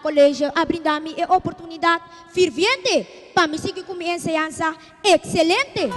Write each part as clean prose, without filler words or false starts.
colegio a brindar-me a oportunidade ferviente para me seguir com minha enseñança excelente.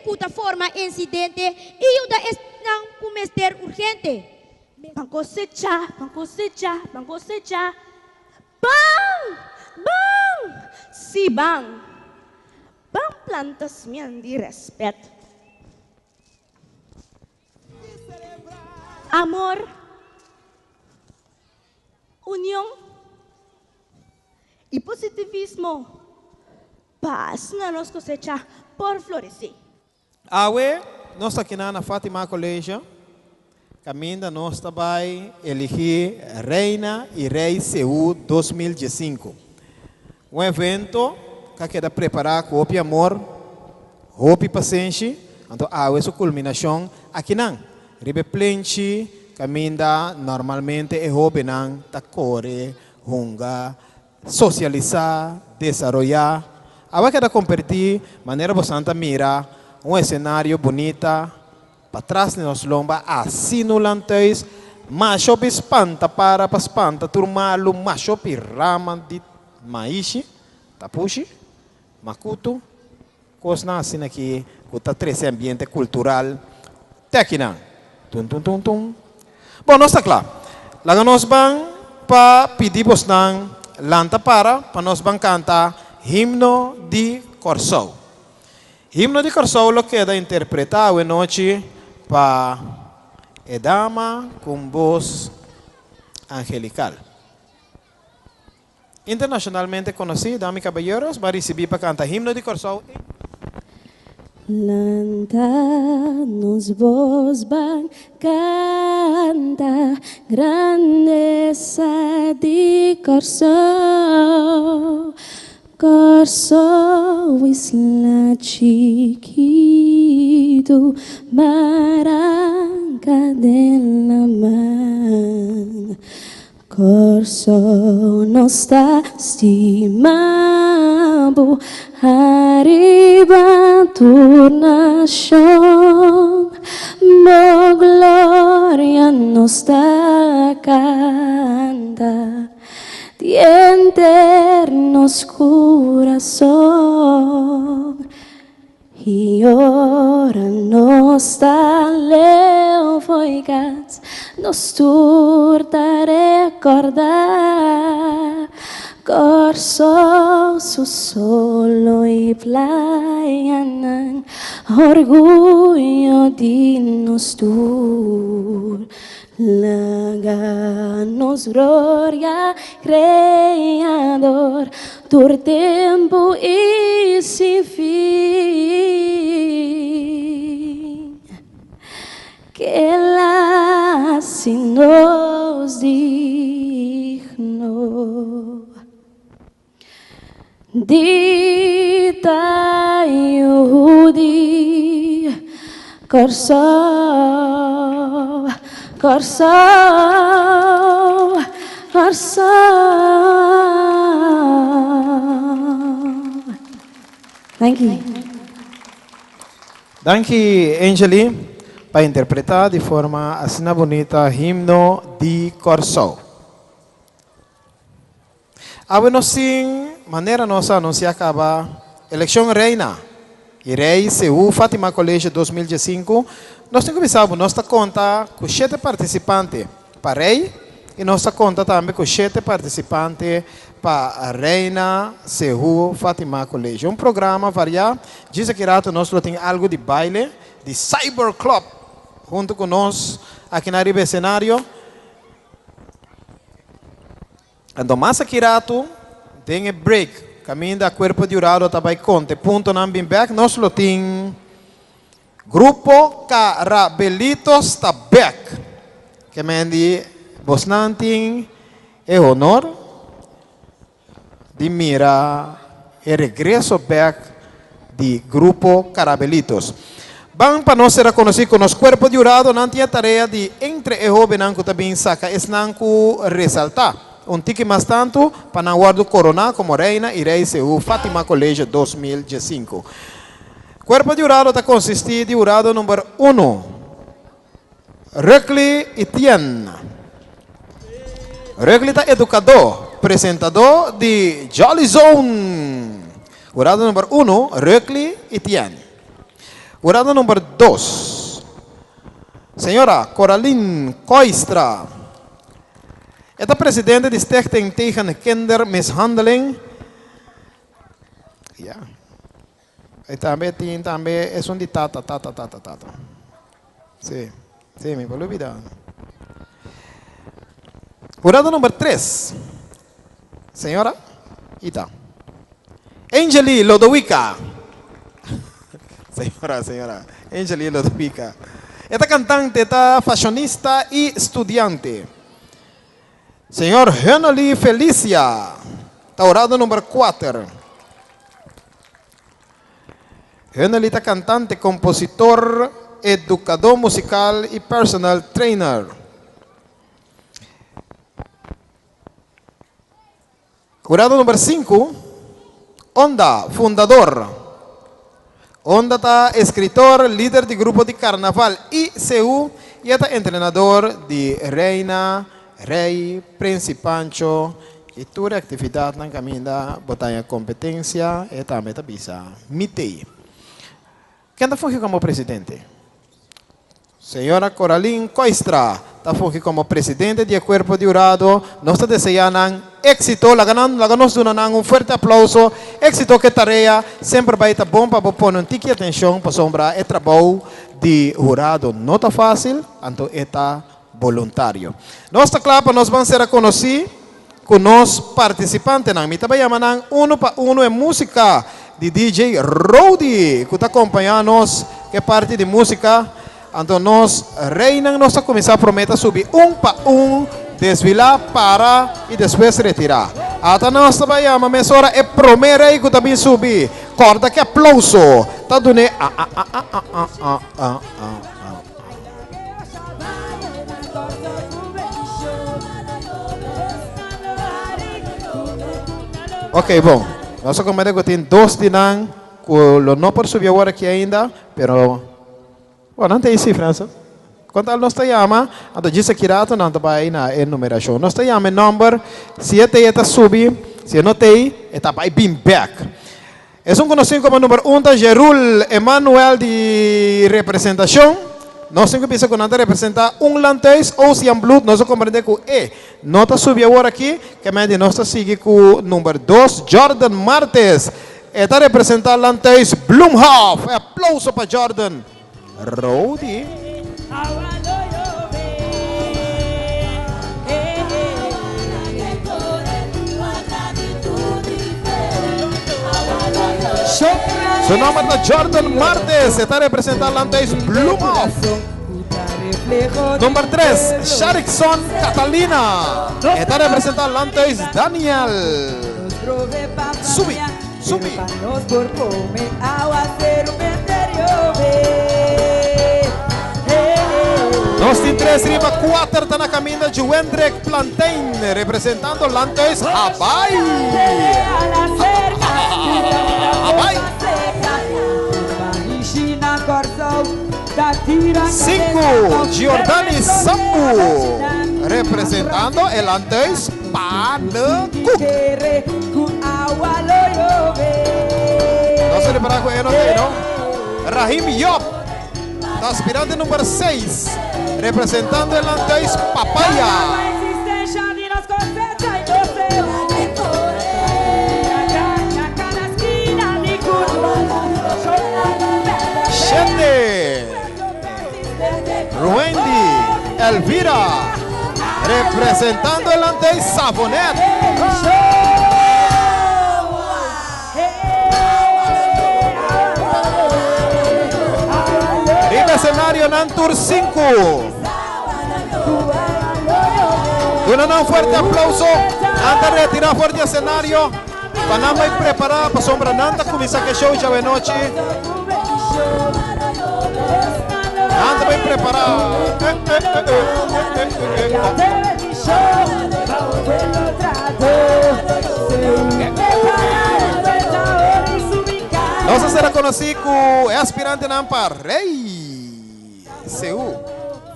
Puta forma incidente e o da não comester urgente. Van cosecha, van cosecha, van cosecha. Bang! Bang! Si bang! Bang plantas mian di respeto. Amor, união e positivismo. Paz na nossa cosecha por florescer. Awe, nós aqui na Fátima Colégio, caminho nós vai elegir Reina e Rei CU 2015. Um evento que queda preparar com o amor, hope paciência, então awe sua culminação aqui não. Ribe plenchi, caminho normalmente é hope não, tacore, hunga, socializar, desenvolver. Awe queda compartir maneira bastante mira cenário bonita para trás de nós lomba assim no lanteis macho espanta para espanta turmalo macho rama de maishi tapushi makuto cosna assim aqui com esse ambiente cultural técnica tum tum tum tum bom nós está claro lá nós vamos para pedir vos não lanta para nós vamos cantar himno de Corsou. Himno de Corsou lo queda interpretado en noche para Edama con voz angelical. Internacionalmente conocido, damas y caballeros, va a recibir para cantar Himno de Corsou. Lantanos vos van canta grandeza de Corsou. Corsou isla chiquito, barranca de la mar. Corsou não está estimado, arriba tu nación. Mo gloria nos está canta. De eternos corazón y ahora nos da levoigas nos turta recordar Corsou su solo y playa orgullo de nos tur. Laganos gloria, Creador, por tempo e sem fim. Que lá se nos digno. Dita Yehudi, Corsou, Corsou, Corsou. Thank you. Danke, Angeli, para interpretar de forma assim bonita himno de Corso. Agora, sim, maneira nossa anunciar acaba eleição reina e rei CU Fátima Colégio 2015. Nós temos que saber, nossa conta com 7 participantes para rei e nossa conta também com 7 participantes para a reina CU Fátima Colégio. Um programa variado. Diz que nós temos algo de baile, de Cyber Club, junto com nós aqui na Ribe Cenário. Então, mais aqui tem break. Caminho da Corpo de Urado também conte. Ponto não bem back. Nós temos Grupo Carabelitos Tabek. Que mendi bosnanting e honor de mira e regresso back de Grupo Carabelitos. Bang para nós ser reconhecido com nosso Corpo de Urado, não tinha tarefa de entre e jovem que também saca, es nanco ressaltar. Um tique mais tanto para não guardar corona como reina e rei CU Fátima Colégio 2015. Corpo de Urado está consistido de Urado número 1, Recli Etienne. Recli está educador, apresentador de Jolly Zone. Urado número 1, Recli Etienne. Urado número 2, senhora Coraline Coistra. Esta presidente de Stichting tegen Kindermishandeling. Ja. E também é um de tata. Sim, me vou olvidar. Jurado número 3. Senhora Ita. Angeli Lodowica. Senhora. Angeli Lodowica. Esta cantante, esta fashionista e estudante. Senhor Henely Felicia, taurado número 4. Henely é cantante, compositor, educador musical e personal trainer. Jurado número 5, Onda, fundador. Onda está escritor, líder de grupo de carnaval ICU e está treinador de reina, rei, principancho e toda atividade na caminho da botanha competência e também da bisa mitei. Quem está fungindo como presidente? Senhora Coraline Coistra está fungindo como presidente do Corpo de Urado. Nós estamos desejando éxito, nos dando um forte aplauso. Éxito que tarefa sempre vai estar bom para pôr um tique atenção para sombra e trabalho de Urado. Não está fácil, então está voluntário. Nossa clapa nós vamos ser reconhecidos com os participantes. Me também chamam 1 para 1 é música de DJ Rody, que está acompanhando nós, que é parte de música. Então nós, reina, nós começar a prometer subir 1 para 1, desfilar, parar e depois retirar. Até nós também chamamos, mas hora é primeira que também subir. Corta que aplauso. Tá dando Ok, bom. Nós começamos com 2 dinang, que não por subir agora aqui ainda, pero bueno, não tem cifras. Quanto nós chamamos, então diz aqui rato não vai na enumeração. Nós chamamos número 7 está subir, se não tem, está vai bem back. É conhecido como número 1 da Gerul Emanuel de representação. Nós temos que pensar que nós representar lantez ou se blood, nós compreendemos que não está subindo agora aqui, que nós está seguindo com o número 2, Jordan Martes. Está representando lantez Blumhoff. Aplauso para Jordan. Rody. Seu nome é Jordan Martes, está representando lantez Blumhoff. Número 3, Sharikson Catalina, está representando lantez Daniel. Subi. Nós temos 3 riba 4 está na caminho de Wendrek Plantain, representando lantez Hawaii. Hawaii. 5, Giordani Sambu, representando el Andes Panecook. No se le para con ¿no? Rahim Yop, aspirante número 6, representando el Andes Papaya. 7, Ruendi Elvira, representando el Andes Sabonet. Riva escenario Nantur 5. Un fuerte aplauso antes de retirar fuerte escenario. Panamá y preparada para sombra Nanta comienza que show ya de noche. Anda bem preparado. Nossa será conhecido como aspirante para Rei CU.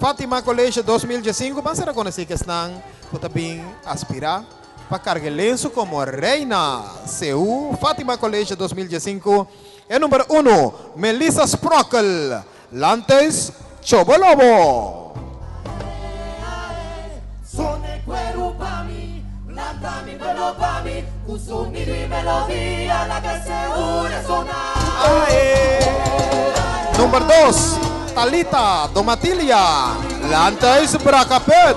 Fátima College 2015, mas será conhecido que estão também aspirar para carregar lenço como Reina CU. Fátima College 2015. É número 1, Melissa Sprockel, Lantes Chobolobo. Número 2, Talita Domatilia, Lantes Bracapet.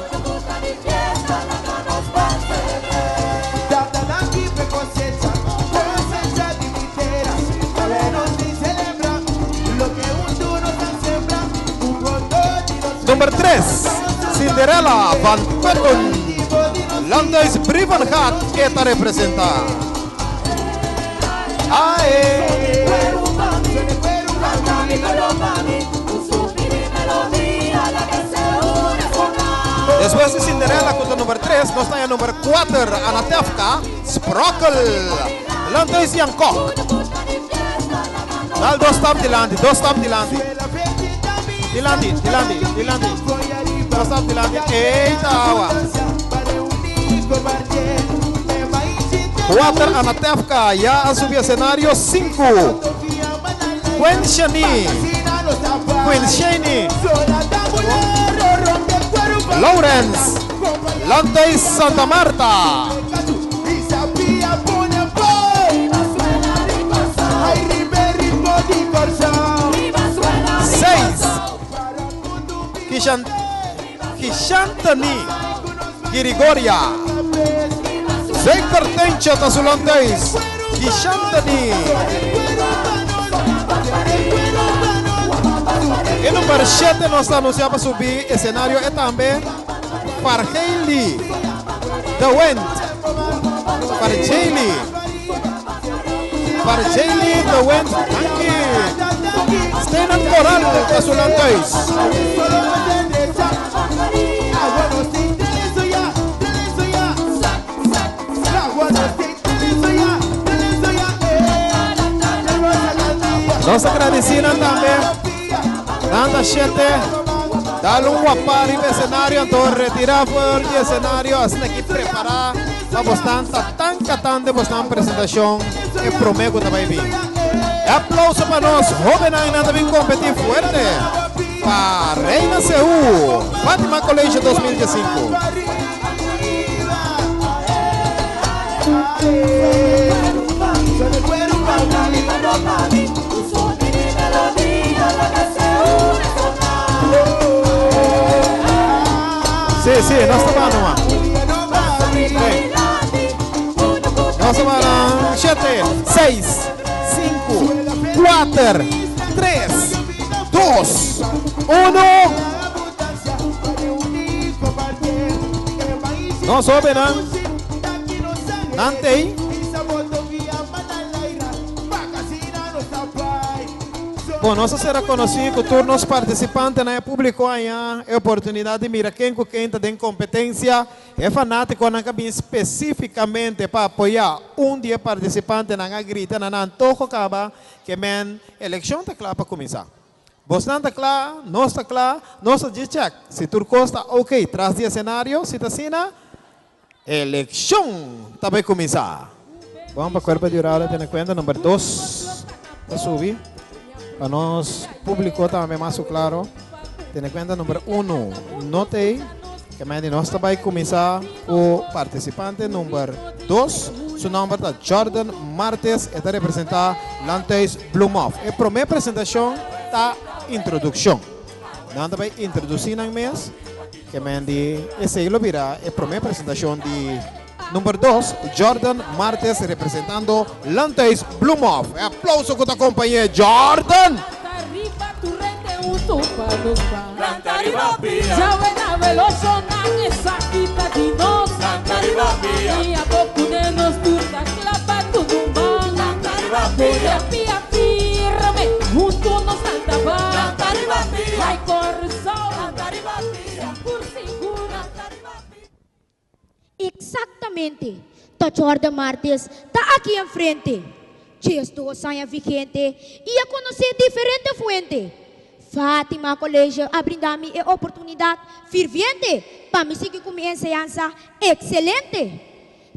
Número 3, Cinderella Van Petten, Landes Brivenhat, que está representada. Después de Cinderella, con el número 3, nos está en el número 4, Anatevka Sprockel, Landes Yankok. Dal 2 stop dilandi, 2 stop dilandi. Dilandi. 2 stop dilandi. Eita, awa. 4 Anatevka, ya han subido escenario 5. Gwen Shani, Lawrence, Landes Santa Marta. 6, Kishantani Girigoria, Zekar Tencha Tasulantes, Kishantani. El número 7 nos anuncia para subir escenario y también para Hailey The Wind, para Jaylee The Wind, Stenan Coral Tasulantes. Nos agradecemos también Nanda 7, dale un guapari de escenario, entonces retirar fuera el escenario, hasta aquí preparar, vamos tan catante, vamos tan presentación, y prometo que también bien. Aplauso para nos, jóvenes, y también competir fuerte, para Reina CU, Fátima College 2015. Sí, no está mal, no está mal. 7, 6, 5, 4, 3, 2, 1. No sobe, Nante. Bom, nós será conhecido com turnos participantes na público aí a oportunidade de mirar quem está em competência é fanático na cabine especificamente para apoiar dia participante na grita na antojo acaba que men eleição está clara para começar. Bastante claro, não está claro, não está de check. Se tudo está ok, traz de cenário, se está assim, eleição está vai começar. Vamos para o corpo de oral, tem conta, número 2, para subir. Para nós, público também mais claro. Tem conta, número 1, notei, que nós está vai começar o participante, número 2. Seu nome é Jordan Martes, está representando Lantes Blumhoff. A primeira apresentação está introdução. Nós vai introduzir no mês, que esse lo virá a primeira apresentação de número 2, Jordan Martes, representando Lantes Blumhoff. Aplauso com a companhia Jordan! Exatamente. Tá Jordan Martes tá aqui em frente. Estou saia vigente e a conhecer diferente fuente. Fátima Colégio a brindar-me a oportunidade ferviente para me seguir com minha ensinança excelente.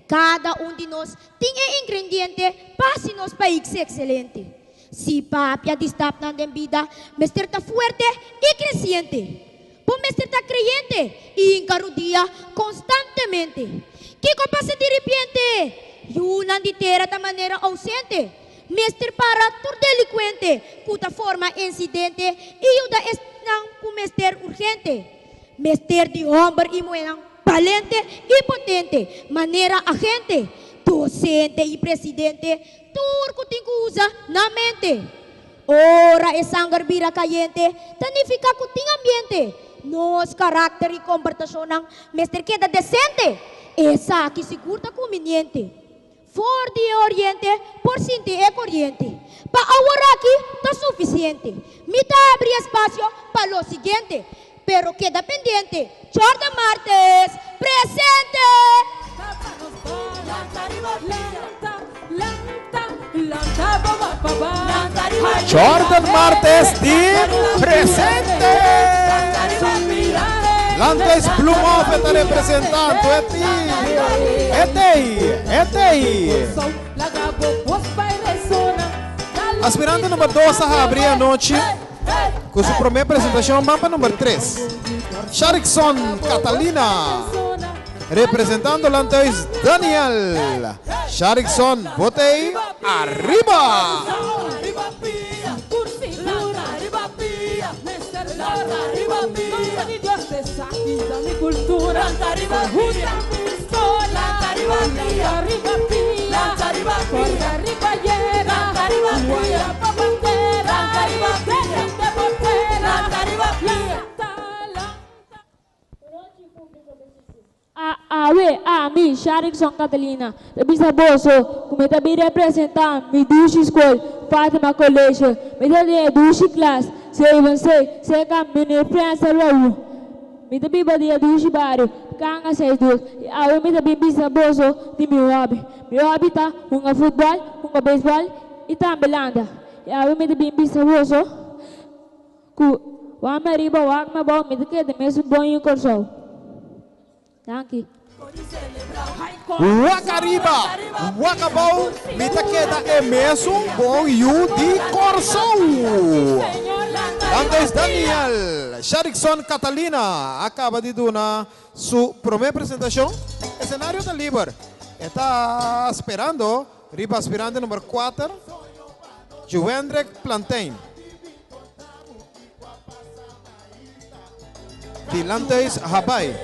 Cada de nós tem ingrediente para se nos país excelente. Se papi a distap na vida, mestre está forte e crescente. Por mestre está creyente e encarudia constantemente. Que passa de repente? Yuna de terra da maneira ausente. Mestre para todo delinquente, cuja forma incidente e ajuda estão com mestre urgente. Mestre de homem e mulher valente e potente, maneira agente, docente e presidente, turco tem que usar na mente. Ora é sangue vira caliente, tanifica com tem ambiente. Nos caráter e comportação ng mestre queda decente. Essa aqui segura conveniente. For de oriente, por sinte é corriente. Para agora aqui, está suficiente. Me dá abrir espaço para o seguinte. Pero queda pendiente. Jordan Martes, presente! Jordan Martes de presente! Lantes Blumhoff está representando Aspirante número 2 a abrir a noite com sua primeira apresentação, mapa número 3. Sharikson Catalina, representando Lantes Daniel. Sharikson, botei arriba! Mi Sharikson Catalina, bisa boso, come tabi representant, mi dushi school, Fatima College, mi tabi dushi class, se kam mini friends alwawu, mi tabi badia dushi baru, kanga say dus, awe mi tabi bisa boso, di mi hobby ta, hunga football, hunga baseball, ita belanda, awe mi tabi bisa boso, ku, wama riba wagma bao, mi tabi de mesu bonyo korso. Thank you. Wakariba, Wakabau, Mitaqueda é mesmo bom you de Corso. Lantes Daniel, Sharikson Catalina, acaba de dar sua primeira apresentação. O cenário está livre. Está esperando, riba aspirante número 4, Juendrek Plantain. De Lantes Habai.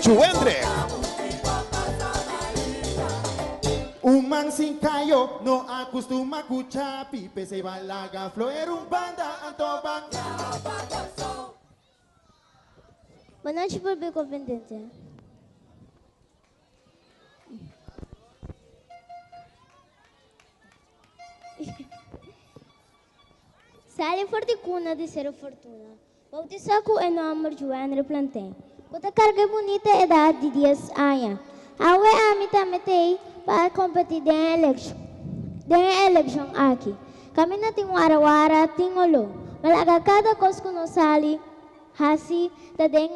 Juendrek. Man sin callo no acostuma a escuchar pipe se va la gafloer un banda antoban. Boa noite, público pendente. Sale forticuna de ser fortuna. Bautizaco é nome de Joana Plantain. Outra carga bonita é da de dias aia. Awe a mita metei para competir em election. Em election aqui. Kami na ting wara-wara, tingolo. Malaga kada kos kuno sali, hasi, tadeng.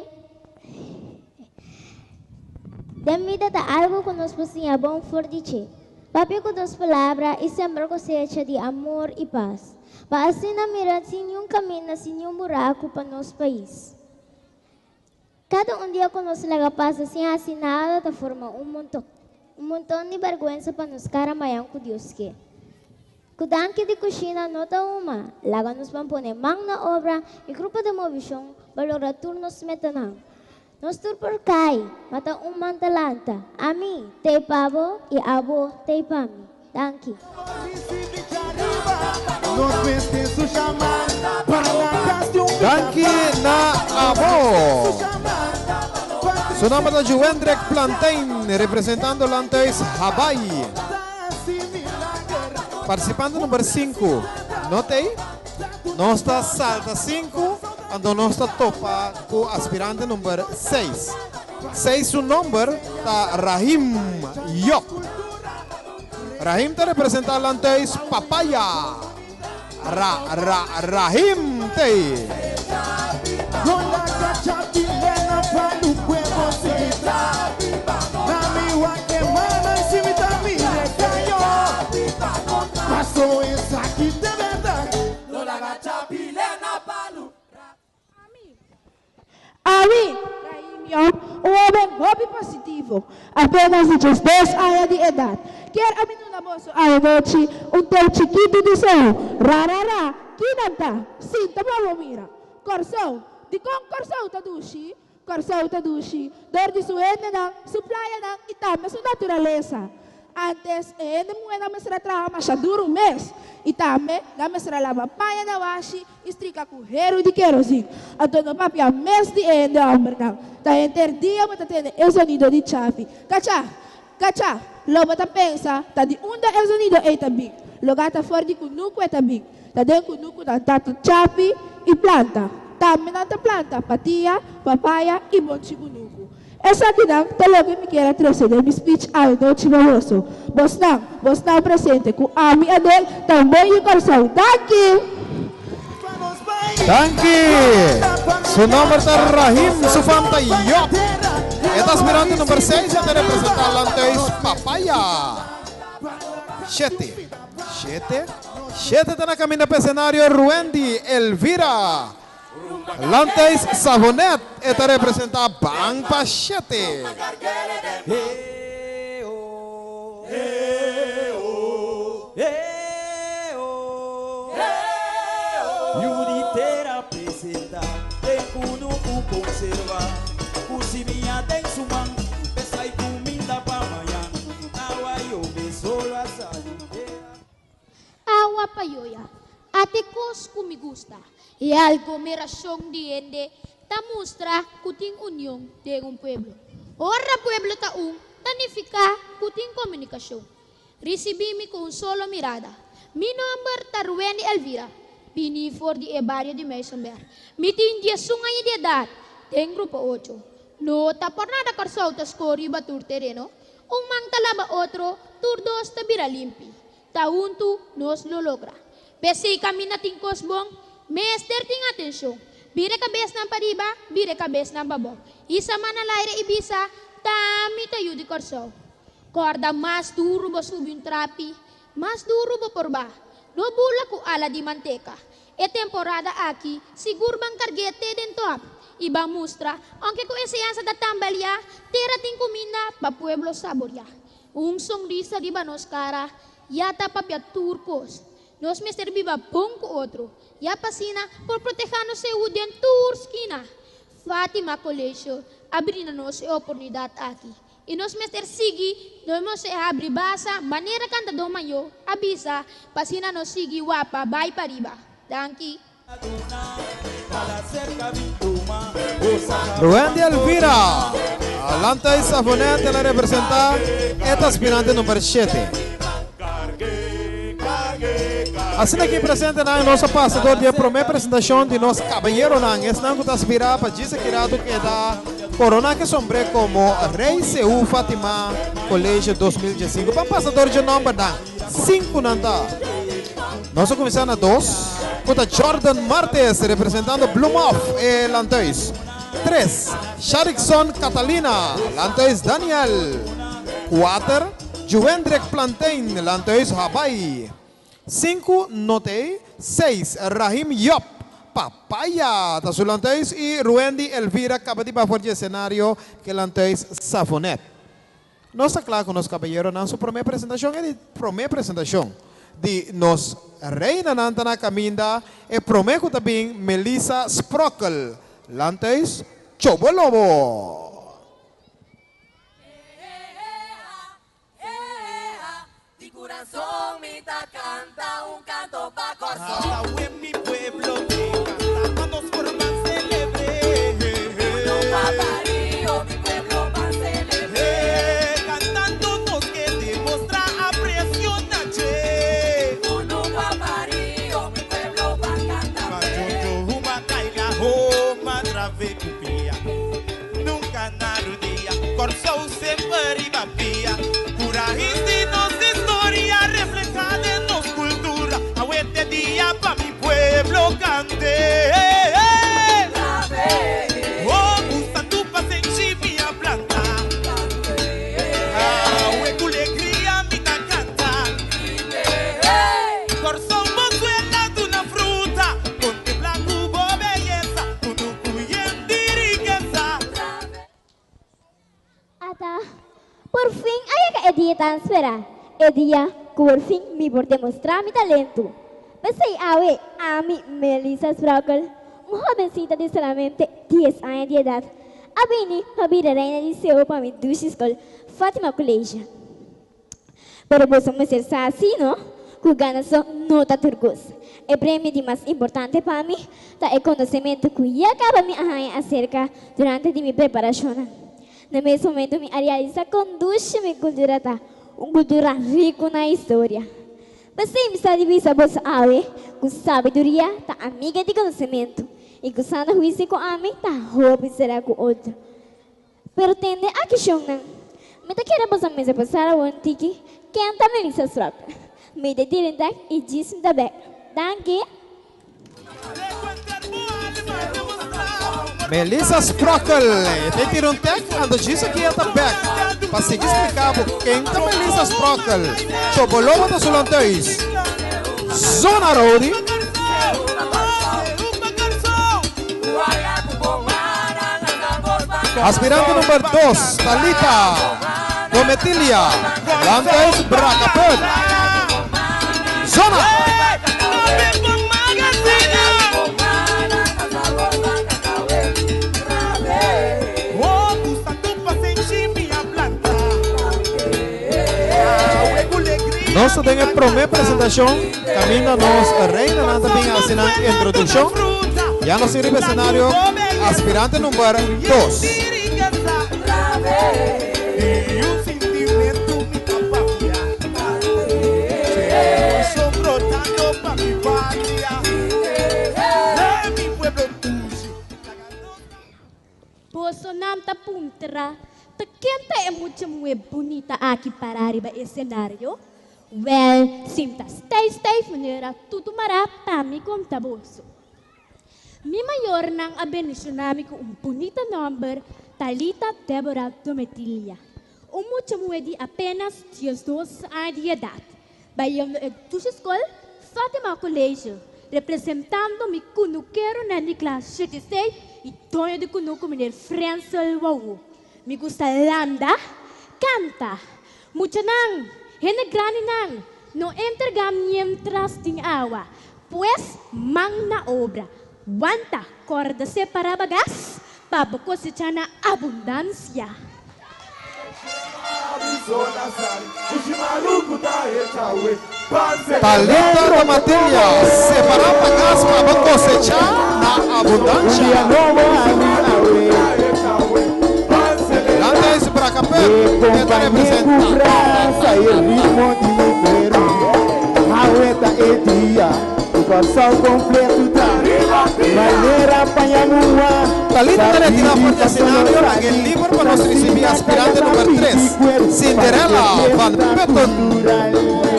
Demida ta algo que nos posinha bom for dizer. Papi com duas palavras e sembra cosecha de amor e paz. Para assim na mirar sem nenhum caminho, sem nenhum buraco para nosso país. Cada dia que nós lega passa sem assinada, da forma um montão de vergonha para nos caramayang com Deus que. Kudanki de coxina nota uma, laga nos pampone mang na obra e grupo de movisão, valora turnos metanang. Nos turpor kai, mata mantalanta. Ami, te pavo e abo te pami. Danki. Danki na abo. Su nombre es Juendrek Plantain, representando Lanteis Hawaii. Participante número 5. Notei? Nós está salta 5, ando nós está topa com aspirante número 6. 6 o número está Rahim Yok. Rahim está representando Lanteis Papaya. Rahim te. Ami, um homem hobby positivo, apenas de 2 anos de idade. Quer a menina moço a noite, teu chiquito de céu, rarara, kinanta, sinta pra mira. Corsão, de com corsão tadushi, dor de suene nang, suplaya nang itama sa naturaleza. Antes, mo na mesra trabalho, mas duro mês. Itame, na mesra lava paia na washi, estrica com hero de querosene. A dona papi a mês de ende ao mercado. Tá enterdia, mas tá tendo o sonido de chave. Cacha, loba tá pensa, tá de onda o sonido é tabig. Logata fora de kunuku é tabig. Tá dentro kunuku da tato chave e planta. Tame na planta, patia, papaya e bonchi kunuku. Essa aqui não, talaga me quer trazer meu speech ao noite famoso. Bos não presente com a minha dele, também o coração. Danke! Su nombre es Rahim Sufanta Yok. Esta aspirante número 6 está representando Lanteis Papaya. 7 está na caminho para o cenário Ruendi Elvira. Lanteis Savonet está representando Bang Pachete. Yuriteira apresentar, tem cunuco conservar. Cozinha tem sumang, peça e comida para amanhã. Awa eu besolo a salideira. Awa payoya, ate kos kumi gusta. E algo me razón diende, ta mostra kuting unión de un pueblo. Ora pueblo ta tanifica kuting comunicación. Recibimi con solo mirada. Mi nombre ta Ruendi Elvira. Bini for di barrio de Meisenberg. Mi tindia sungai de edad. Ten grupo 8. No ta por nada carsau ta skori batur terreno. Un mang talaba otro, tur dos ta bira limpi. Ta untu nos lo logra. Besi kami na tingkos bong. Mester ting atenção. Bire cabeça na pariba, bire cabeça na babong. Isa manalaire ibisa, tami tayo di korsao. Corda mas duro ba subin trapi, mas duro ba porba. No bula ko ala di manteca. E temporada aqui, siguro bang kargete den top. Iba mustra, aunque ko eseansa da tambalya, tera ting kumina pa pueblo saborya. Sonrisa di banos cara, yata papia turcos. Nos mister viva bom com outro. E a pasina por proteger nos saúde em toda esquina. Fátima Colégio abrindo nos oportunidade aqui. E nos mister sigi, nós se abre basa, maneira canta do manhã, avisa, pasina nos sigi wapa, vai para riba. Danke. Ruendi Elvira. Lanteis Savonet ela representa esta aspirante número 7. Assim aqui presente na nossa passador de primeira apresentação de nosso cabanheiro não, esse não que está aspirado para dizer que da corona que sombre como Rei Seu Fátima Colégio 2015. Para passador de nome da 5 não dá. Nós vamos começar na 2. Puta Jordan Martes, representando Blumoff, Lanteus. 3. Sharikson Catalina, Lanteus Daniel. 4. Juendrek Plantain, Lanteus Hawaii. 5. Notei. 6. Rahim Yop, Papaya, Lanteus. E Ruendi Elvira, Cabatiba for o cenário, que Lanteus Safonet. Nós está claro com os caballeros, na sua primeira apresentação de nos reina Nantana Caminda e prometo também Melissa Sprockel, Lanteus Chobolobo. De corazón me ta canta un canto pa corazón. En mi pueblo me canta cuando nos forman celebre. Paparío, mi pueblo va a celebrar. Cantando nos que demostra aprecio nache. Uno paparío, mi pueblo va a cantar. Majojo uma caila homa trave cupia. Nunca narudia, corso sempre babia. Pura de nos historia reflejada en nos cultura. Aguente día pa mi pueblo cante. Oh, gusta tu pasenchi minha planta. Hueco alegria me ta canta. Coração bozuela de una fruta. Contempla cubo belleza. Tudo cuyendo riqueza. Ata, por fin hay que editar espera. Edia, por fin me por demostrar mi talento. Pensei a mí, Melissa Sprockel, una jovencita de solamente 10 años de edad. A Bini, a vida reina de seu para mi douce escola, Fátima College. Pero vos somos ser así, ¿no? Que ganas no ta turgos. El premio de más importante para mí, ta el conocimiento que ya acaba mi acerca durante de mi preparación. No mesmo momento me realiza com dulce mi cultura ta, cultura rico na história. Você me está de vista bolsa awe, com sabedoria ta amiga de conhecimento, e com sana juízo com a mim ta roupa será com outro. Pero tende a questão não. Me ta queira bolsa mesa passar o antigo, canta Melissa Sprockel. Me de direnta e diz-me da back. Danke. Melissa Sprockel, tem tirantec, ando disse que é back. Para seguir explicando quem é Melissa Sprockel, Chobolobo dos Lanteus, Zona Rodi, aspirante número 2, Talita, Dometilia, Lanteus Bracapet, Zona. Nós temos a primeira apresentação, caminho nós reina nada bem assinar a introdução. Já no sirve cenário, aspirante número 2. Bolsonaro tá puntra, tá quenta é muito bonita aqui para arriba cenário. Well, simta stay maneira tudo mará para mim como tá bolso. Mi maior nang abençonami com bonita number Talita Deborah Dometilia. Muito de apenas 12 anos de idade. Bayam do escola Fátima College, representando mi cunuquero na classe 76 e tonho de cunuco menir Francel Wau. Me gusta landa, canta, muito nang. Hena grani nang, no entregar mientras ting awa, pues mang na obra, wanta corda se para bagas, para cosechar na abundância. Talita Dometilia, separar bagas para cosechar na abundância. Lanteus Bracapet, que representa. Talita deve tirar fora do cenário aquele livro para nós receber aspirante número 3, Cinderella Van Petten,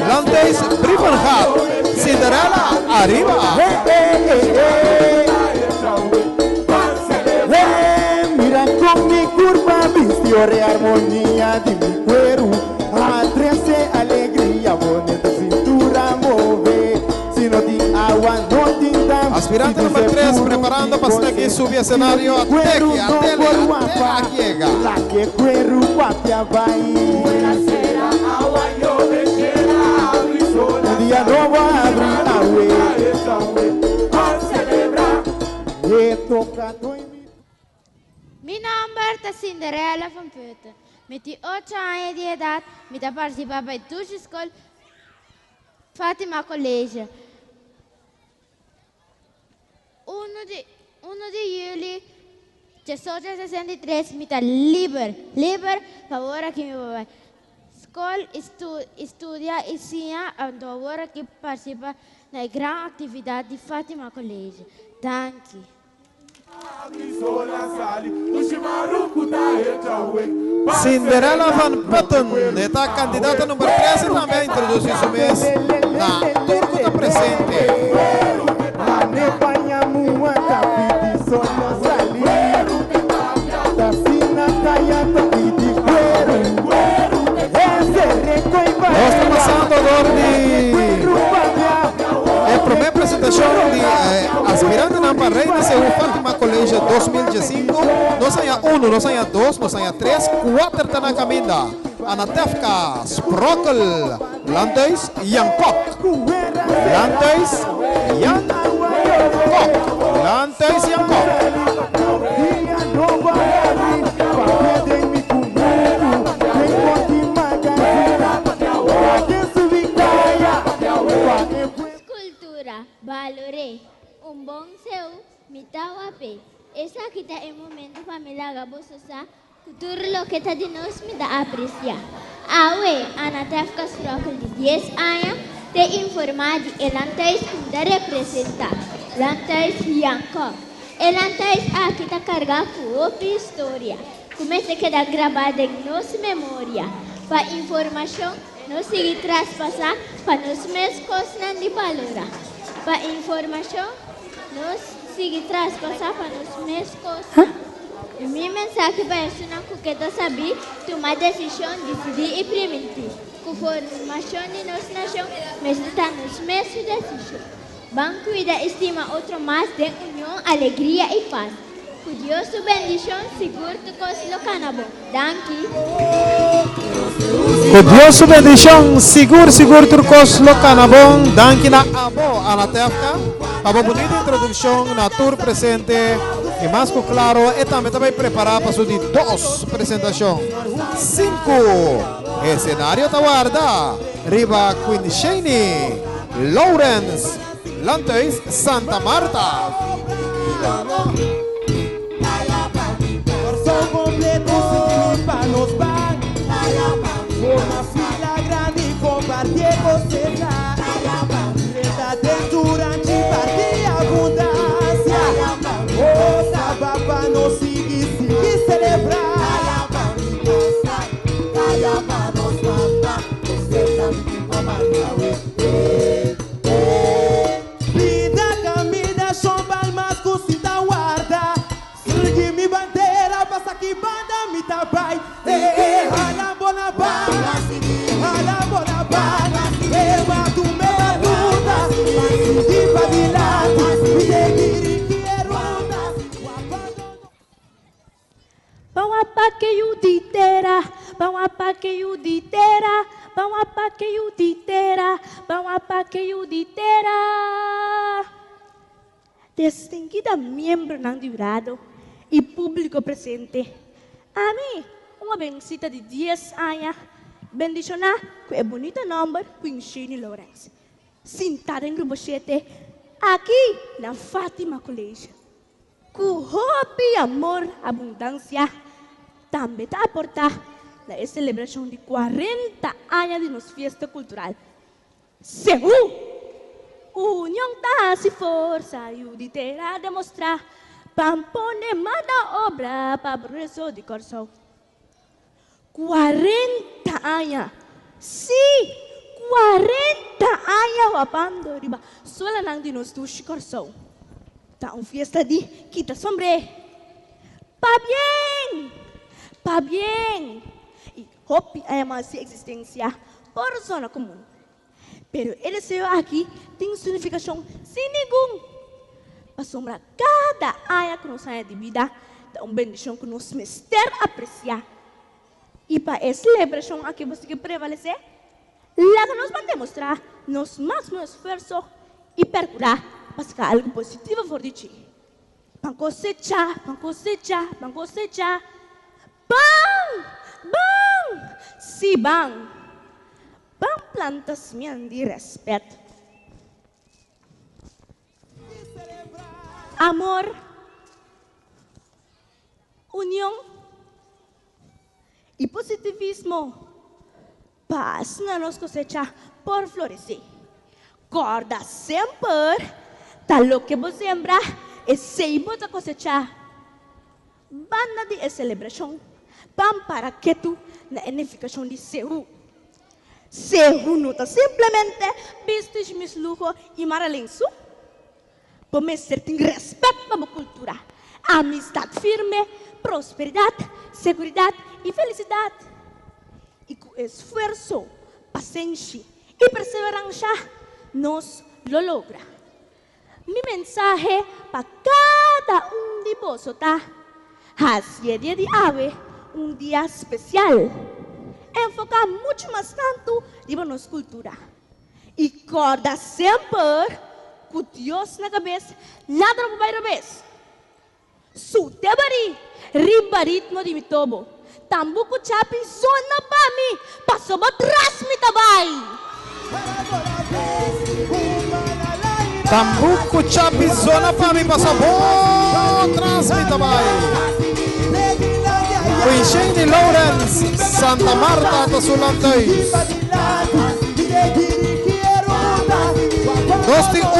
Lanteus Brivenhard. Cinderella, arriba. Mira con mi curva, vistió de armonía de mi cuero. Atrece alegría, bonita cintura, move. Si no te agua, no te dam. Aspirante número 3, preparando para estar aquí, sube escenario. Ateque, aquí llega. La que cuero, guapia, vai. Un día no va a abrir a Mi nombre es Cinderella van Putten. Met die 8 anos de idade, me participa bij de school Fatima College. 1 de julho de 1963, me está livre, favor aqui meu papai. Escola estudia e sim, agora que participa na grande atividade de Fatima College. Danke. Cinderella van Putten está candidata número 3 e também introduz isso mesmo na turma da presente. Nós estamos passando agora a primeira apresentação de aspirante na Reina Seul Fatima College 2015. Nós há 1, nós há 2, nós há 3, 4 está na caminha. Anatefka, Sprokel, Lanteis, Jankok. Lanteis, Jankok. Lanteis, Jankok. Cultura, valore, bom seu, mitawape. Essa aqui é o momento familiar gabososa, cultura lo que está de nós me dá apreciar. Awe, Anatefka Sprokel de 10 anos, te informar de Elantais que representar. Lantais Jankok. Elantais aqui está carregado com outra história. Começa a quedar gravada em nossa memória. Para informação, nós seguimos traspassar para nós mesmos coisas de valor. Para informação, nós seguimos traspassar para nós mesmos coisas. E minha mensagem para isso não é que saber tomar decisão, decidir e permitir. Com formação de nossa nação, mas está nos mesmos decisões. Vamos cuidar, estima outro mais de união, alegria e paz. Que Deus te bendição, seguro tu coisa no canabo. Danke. Que Deus te bendição, seguro tu coisa no canabo. Danke na abo, Anatefka. Abo bonita introdução na tour presente. E mais que claro, e também preparar para sua de 2 apresentação. 5. Escenário da guarda. Riba Queen Shani, Lawrence, Lanteis, Santa Marta. Para nos bar, uma fila grande compartilhar você já. Lenta durante partir abundância. O sábado para nós seguir celebrar. Vida camida, são palmas com cinta guarda. Sergue mi bandeira, passa aqui banda mi tabai. Hala bona banda, hala bona banda. Batu me baluda, di padilata, mi degiri quieruda. Pão a paqueio de terra, pão a paqueio de terra, pão a paqueio de terra, pão a paqueio de terra. Distinguida membro não jurado e público presente. A mim, uma bendita de 10 anos, bendicionar com o bonito nome Queen Shani Lawrence. Sentada em grupo 7, aqui na Fatima College. Com roupa, amor, abundância, também está a aportar na celebração de 40 anos de nossa festa cultural. Segundo, união da força e o de ter a demonstrar. Pampone manda obra para progresso de corso. 40 anos. Sim, 40 anos wapando, riba. Sola nang dinos tu shikorso. Ta un fiesta di kita sombre. Pa bien. Y hopi hay más existencia por zona común. Pero el deseo aquí tiene significación sin ningún. Para sombra cada área que nos haya de vida, da uma bendição que nos mister apreciar. E para essa celebração aqui você que prevalecer, lá que nós vamos demonstrar nosso máximo esforço e percurar para ficar algo positivo for de ti. Pan cosecha. Bang! Si bang! Bang plantas minhas de respeito. Amor, união e positivismo. Paz na nossa cosecha por florescer. Corda sempre, tal lo que você sembra, e seibo da cosecha. Banda de celebração, pam para que tu na edificação de seu. Seu não está simplesmente vistes mis lujo e maralenço. Por me ser tem respeito para a cultura, amistade firme, prosperidade, segurança e felicidade. E com esforço, paciência e perseverança, nós lo logra. Mi mensagem para cada de vós está: hacia dia de ave, dia especial. Enfocar muito mais tanto em nossa cultura. E corda sempre com Deus na cabeça, nada não vai revés. Sutebari, ribaritmo de mitobo. Tambuco chapi, zona pami, passou atrás me tabai. Tambuco chapi, zona pami, passou atrás me tabai. Quinchen de Lawrence, Santa Marta, Tasulantay. Nós temos 1,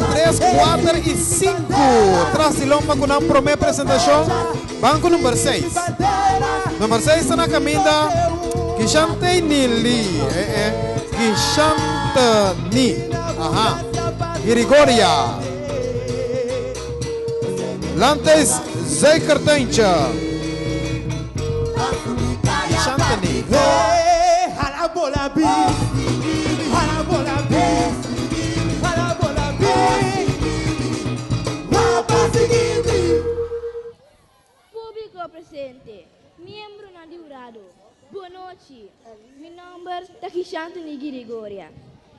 2, 3, 4 e 5. Tras de lomba com a primeira apresentação, banco número 6. Número 6 está na caminda Kishante Nili. Kishante Ni. Aha. Grigoria. Lantes Zeikertencha. Kishante Ni. Público presente, membro não jurado, boa noite. Meu nome é Kishante Grigoria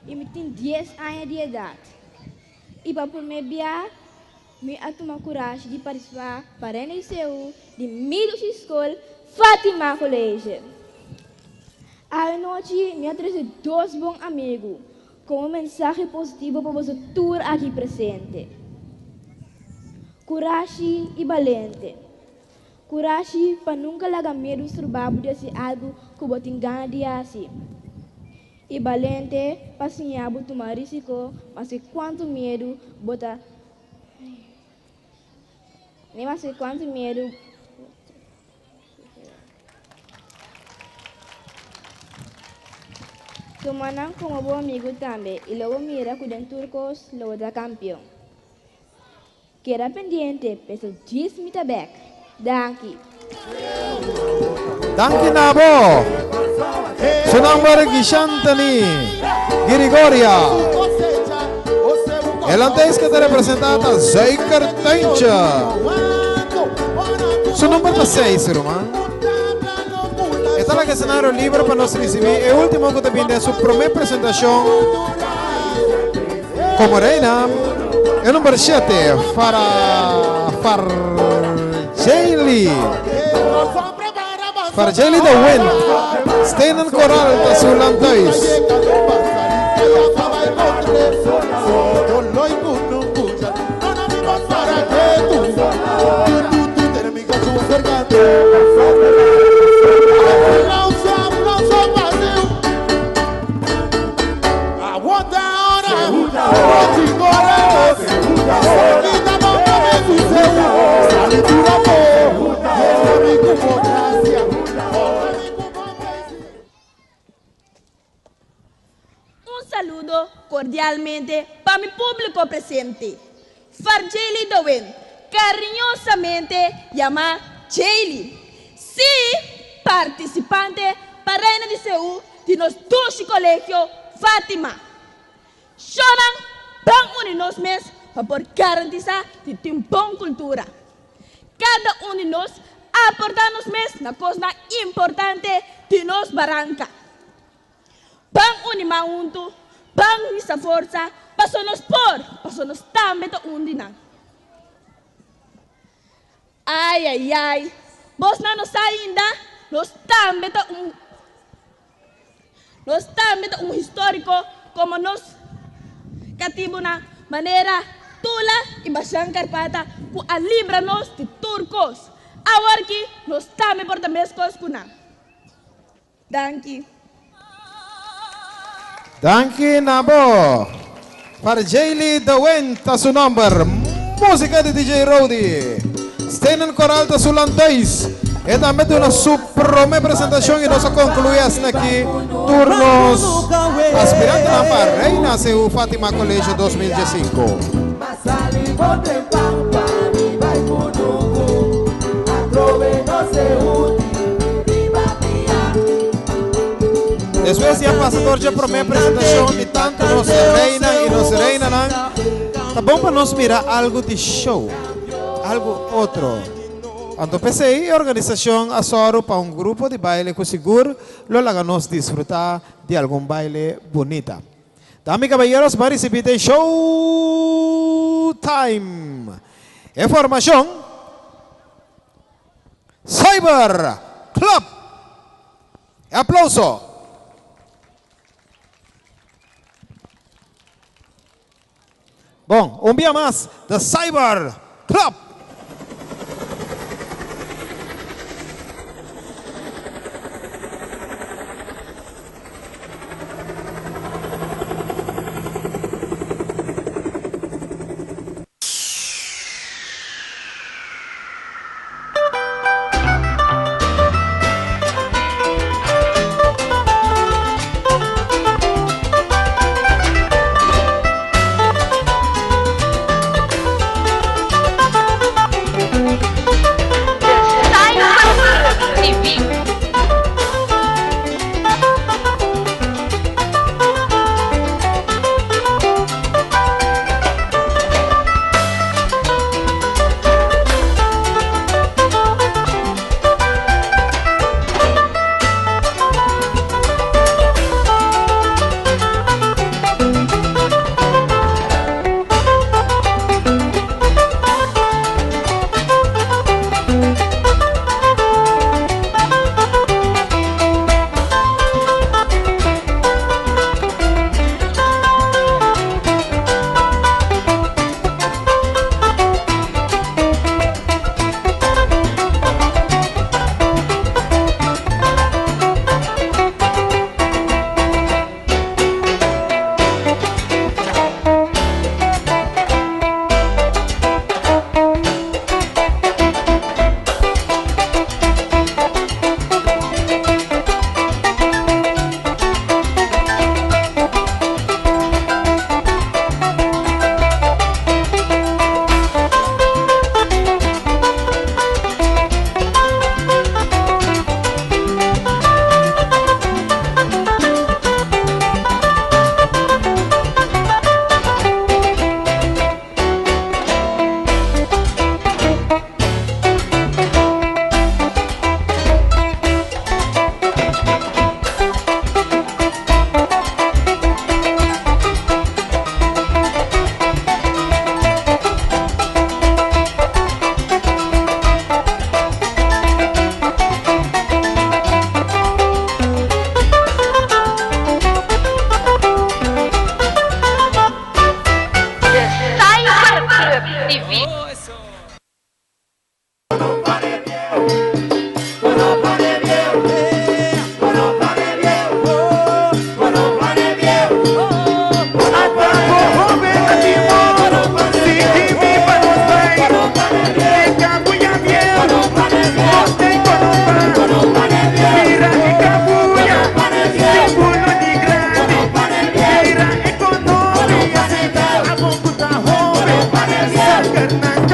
e me tenho 10 anos de idade. E para por me biar, me atoma coragem de participar para a NCU de Middle School Fatima College. À noite, me trouxe 2 bons amigos com uma mensagem positiva para você tour aqui presente. Coragem e valente. Coragem para nunca largar medo de trabalho de ser algo que você tem ganas de fazer. E valente para sonhar para tomar risco, mas quanto medo você... Nem mais quanto medo... Sumanang como bom amigo também, e logo mira que den turcos logo da campeão. Queda pendiente, peso 10 meter back. Danke. Danke Nabo. Su number Kishantani Grigoria. El antes que te representata Zeiker Tencha. Su number 6, Roman. Esta es la que escenario libre para nos recibir. El último que te viene su primera presentación como reina. El número 7 para Farjeli. Farjeli de Wind. Steinen Coral de Sulantais. especialmente para mi público presente. Farjeli Dowen, cariñosamente llama Jaylee. Sí, participante para Reina de Seúl de nuestro colegio Fátima. Choran pan uninos mes para garantizar de timpón cultura. Cada uno de nos aportamos mes na cosa importante de nos barranca. Pan unima unto, pan misa forza, pasonos também to undinan. Ai, vos não nos ainda, nós também to histórico como nós cativo na maneira tula e basang Carpata ku alibra-nos de turcos. Agora que nós também portamos kuna. Danke. Danke, Nabo. Para Jaylee Dawen, ta su number. Música de DJ Rowdy. Stenen Coral ta su lantais. E também de uma supreme apresentação e nós concluímos aqui turnos aspirante para Reina Seúl Fátima Colégio 2015. Después ya pasador já por minha apresentação de tanto nossa reina não. Tá bom para nós mirar algo de show, algo outro. Quando pensei em organização Azoro para grupo de baile que seguro lo haga-nos disfrutar de algum baile bonita. Damas y caballeros, va a recibir el show time. Información. Cyber Club. Aplauso. Bom, un día más de Cyber Club.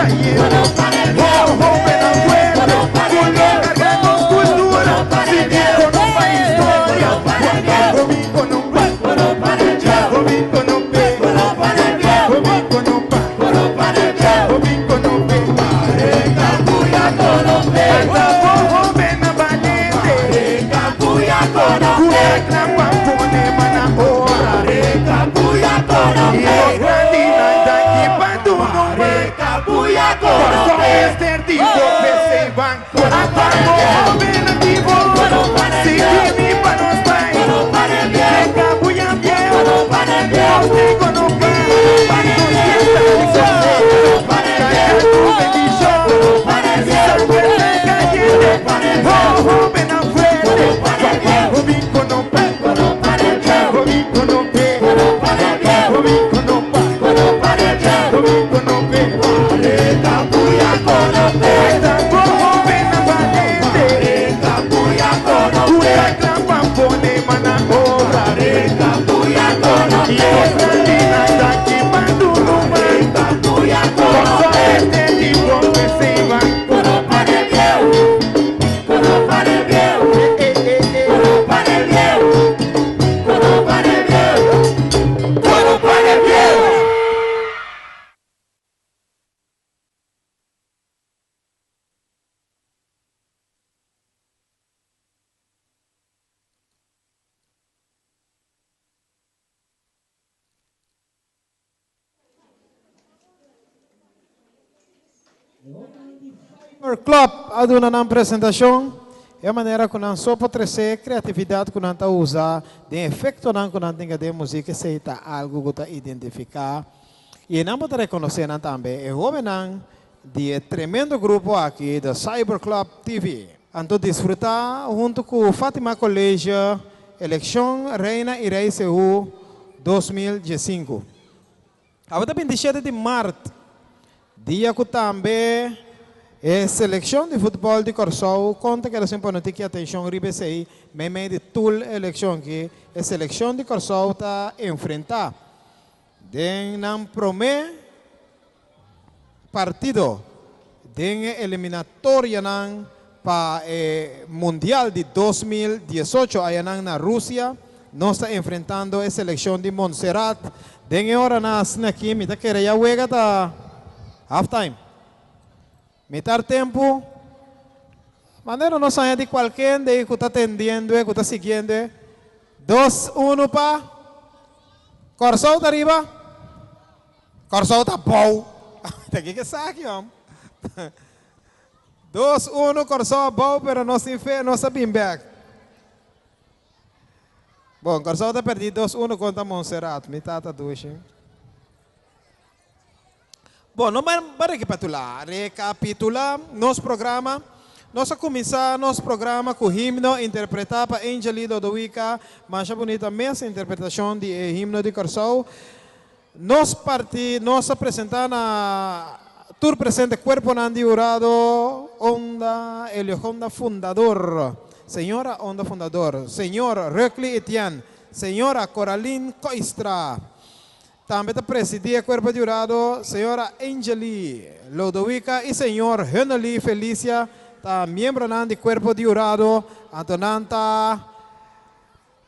cayendo. Oh, joven abuelo, cuando cargamos cultura, siguiendo nueva historia. Jovico no pa, jovico no pe, jovico no pa, jovico no pe. Joven valiente, cuya clapa pone mana hora. Y los grandinas de aquí van tu nombre. Por todo este tipo que se van. Apago joven activo, si tiene para nos trae. Reca buya viejo, contigo no va. Nos fiesta calla tu bendición. Esa fuerte cayendo, oh joven afuera. Jovico no pa, jovico no pe, jovico no pa, jovico no pe. Esta joven valiente, cuya clapa pone mana obra. Y los grandinas de aquí van tu lugar. Por todo este tipo que se van. Club aduna na apresentação é a maneira que nós só pode ser criatividade que nós tá usar de efeito não que nós tem de música se tá algo que tá identificar e não pode reconhecer não também é jovem não de tremendo grupo aqui da Cyber Club TV ando desfrutar junto com Fátima Colégio eleição Reina e Rei CU 2015 a 27 de março dia que também a seleção de futebol de Corsou conta que eles impõem que atenção ribesei meme de toda eleição que a seleção de Corsou está enfrentar den não promete partido den eliminatória não para mundial de 2018 aí na Rússia nós está enfrentando a seleção de Montserrat den hora nas aqui me tá querendo já juega tá half time Mitar tempo, maneira não saia de qualquer de que está atendendo, que está seguindo. 2-1 para Corsou tá arriba, Corsou tá bom. Tem que saque, homem. 2-1 Corsou bom, pero não se fez, não sabe back. Bom, Corsou tá perdido 2-1 contra Montserrat, metade tá duas. Bom, não vamos recapitular nosso programa. Nós vamos começar nosso programa com o himno interpretado por Angeli Lodovica, mais bonita mesma interpretação de himno de Corsou. Nós apresentamos na tour presente Cuerpo Nandi Urado, Onda, Elio Honda Fundador, Senhora Onda Fundador, Senhor Recli Etienne, Senhora Coraline Coistra. Também está presidia Cuerpo de Urado, Senhora Angeli Lodovica e Senhor Henely Felicia, está membro de Cuerpo de Urado, Antonanta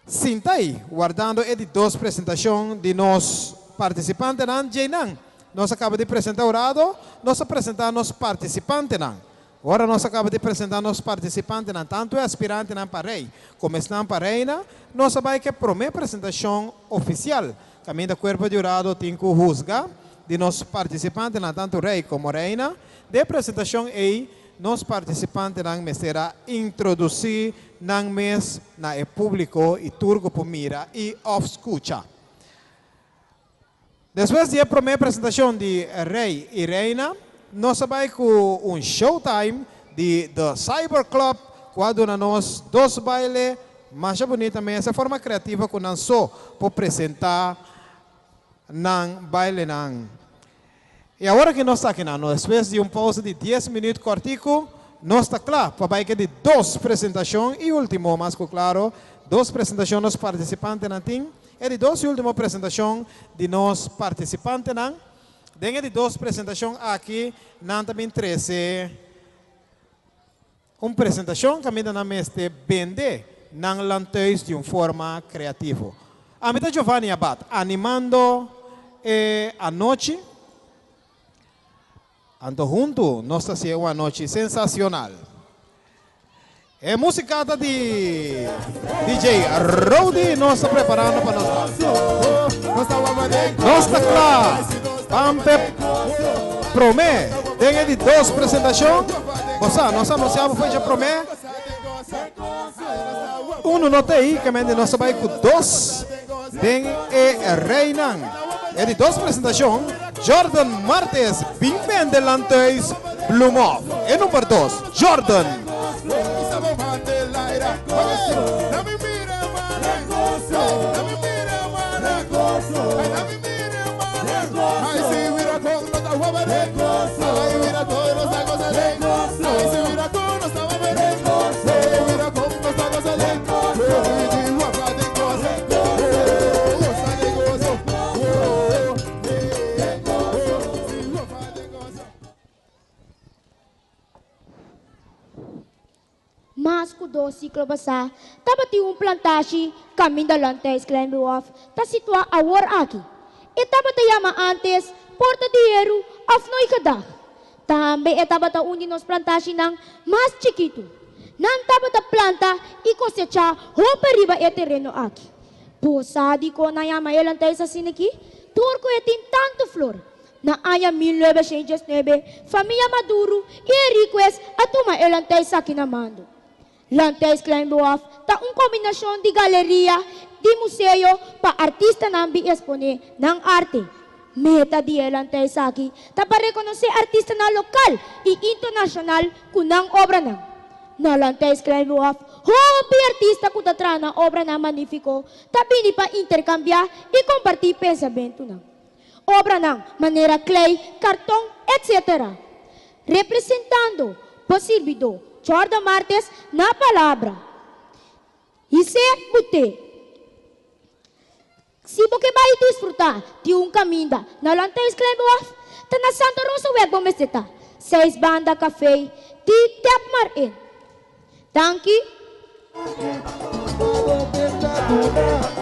Sintai, guardando as duas apresentações de nós participantes nan Jainan. Nós acabamos de apresentar o Urado, nós apresentamos os participantes nan. Agora nós acabamos de apresentar os participantes nan, tanto aspirantes nan para rei, como estão para reina, nós sabemos que a primeira apresentação oficial Caminho do Cuerpo de Urado tem que juzgar de nós participantes, tanto rei como reina. De apresentação aí, nós participantes me será introduzir na mes na público e turco por mira e off escucha. Depois da primeira apresentação de rei e reina, nós sabemos que showtime de The Cyber Club, quando nós dois bailes mais bonita mesmo, essa forma criativa que não só para apresentar nang baile nang. E agora que nós está aqui, depois de pausa de 10 minutos cortico, nós está claro, para que de duas apresentações e último, mais claro, duas apresentações dos participantes na team, e de duas últimas apresentações de nós participantes na Dentro de duas apresentações aqui, não também 13. Uma apresentação que ainda não este vende, não lanteis de uma forma criativa. A mim Giovanni Abad, animando a noite. Ando junto, nossa é uma noite sensacional. É música de DJ Rowdy, nós estamos preparando para nós. Nós estamos lá. Pampe Promé. Tem de duas apresentações. Nós anunciamos foi já Promé. Não tem que nós vai com dois. Tem Reinan. É de duas apresentações. Jordan Martes, bem delantes, Blumov. E número 2, Jordan. Mas kudo ciclo basa, tabati plantasi kami dalantes Klein Buaf, ta situa awar aqui. E tabata yama antes, porta de hierro, afnoi kadak. Tambe e tabata nos plantasi ng mas chiquito. Nan tabata planta e cosecha roupa riba e terreno aqui. Posadi ko na yama elantes sa siniki, turco e tem tanto flor. Na aya 1909, família Maduro e request atuma elantes sa kinamando. Lantes Klein Buaf, ta combinação de galeria, de museu para artista nambi expone ng arte. Meta di Lantes aqui, ta para reconhecer artista na local e internacional kunang obra nang. Na Lantes Klein Buaf, hobby artista ku tatra na obra na magnifico, ta bini pa intercambiar e compartir pensamento nang. Obra nang maneira clay, cartão, etc. Representando, possibilidade Jordan Martes na palavra. Isso é bute. Se você vai desfrutar de caminho na Lantes Klein Buaf, tá na Santa Rosa Web Bomesteta, 6 banda café de Tepmar in. Tanki.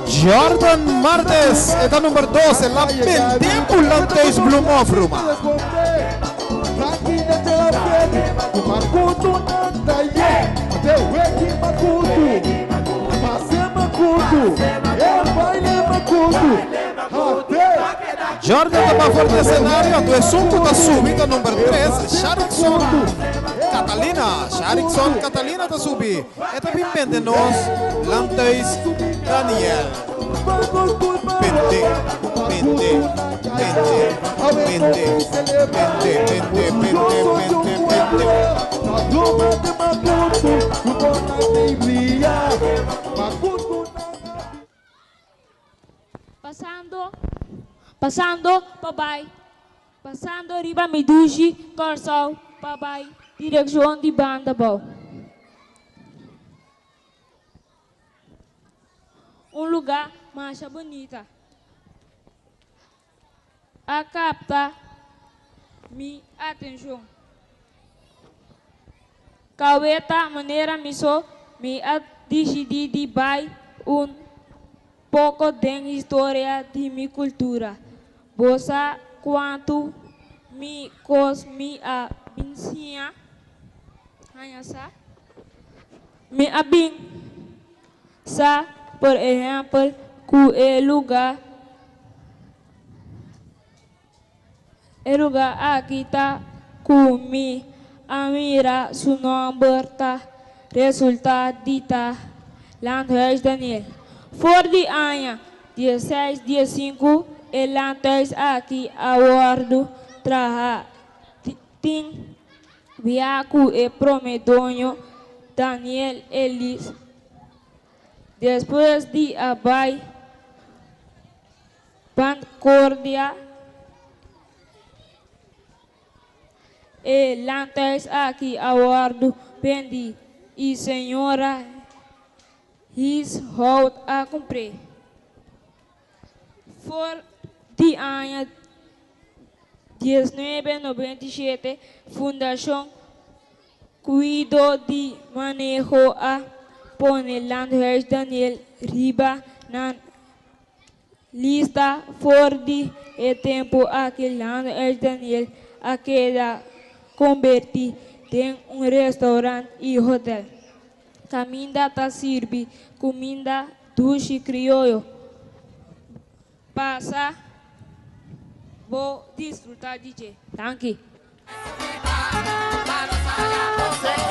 Jordan Martes, eta número 12, la tempo Lantes Blumov Ruma. Jordan está para fora do cenário, tu é sunco da subida número 3, Sharikson Catalina. Sharikson Catalina está subindo. E também pende nós, Lantes Daniel. Passando, papai. Passando, riba Medusi, Corsal, papai. Direção de banda, bom. Lugar mais bonita. A capta minha atenção. Kaweta maneira miso me a decidir de vai pouco de história de minha cultura. Bosa quanto me cos me a binsinha. Hanhasa. Me a bin sa por exemplo ku lugar aqui tá kumi amira su nombre tá resultado dita Lantes Daniel for de anha 16 dia 5 e Lantes aqui awardo traha tin viaku e promedonho Daniel Elis depois de abai Bancordia e Lantes aqui awardo pendi e senhora his hold a cumprir for de anha 1997, Fundación Cuido de Manejo a pone landhuis Daniel Riba na lista for de tempo a que landhuis Daniel a queda convertir em restaurante e hotel. Caminda ta sirve comida duche criollo. Passa, vou desfrutar DJ. Thank you.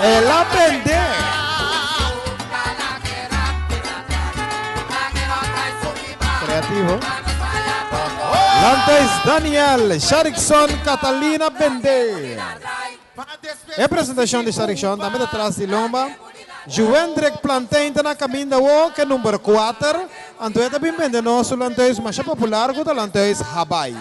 El aprende. Creativo. Lantes Daniel, Sharikson, Catalina Bende. Apresentação de Sharikson, também atrás de Lomba. Juendrek Plantain na caminho o que número 4. Antoia também vende nosso lantes mais popular que o lantes Habai.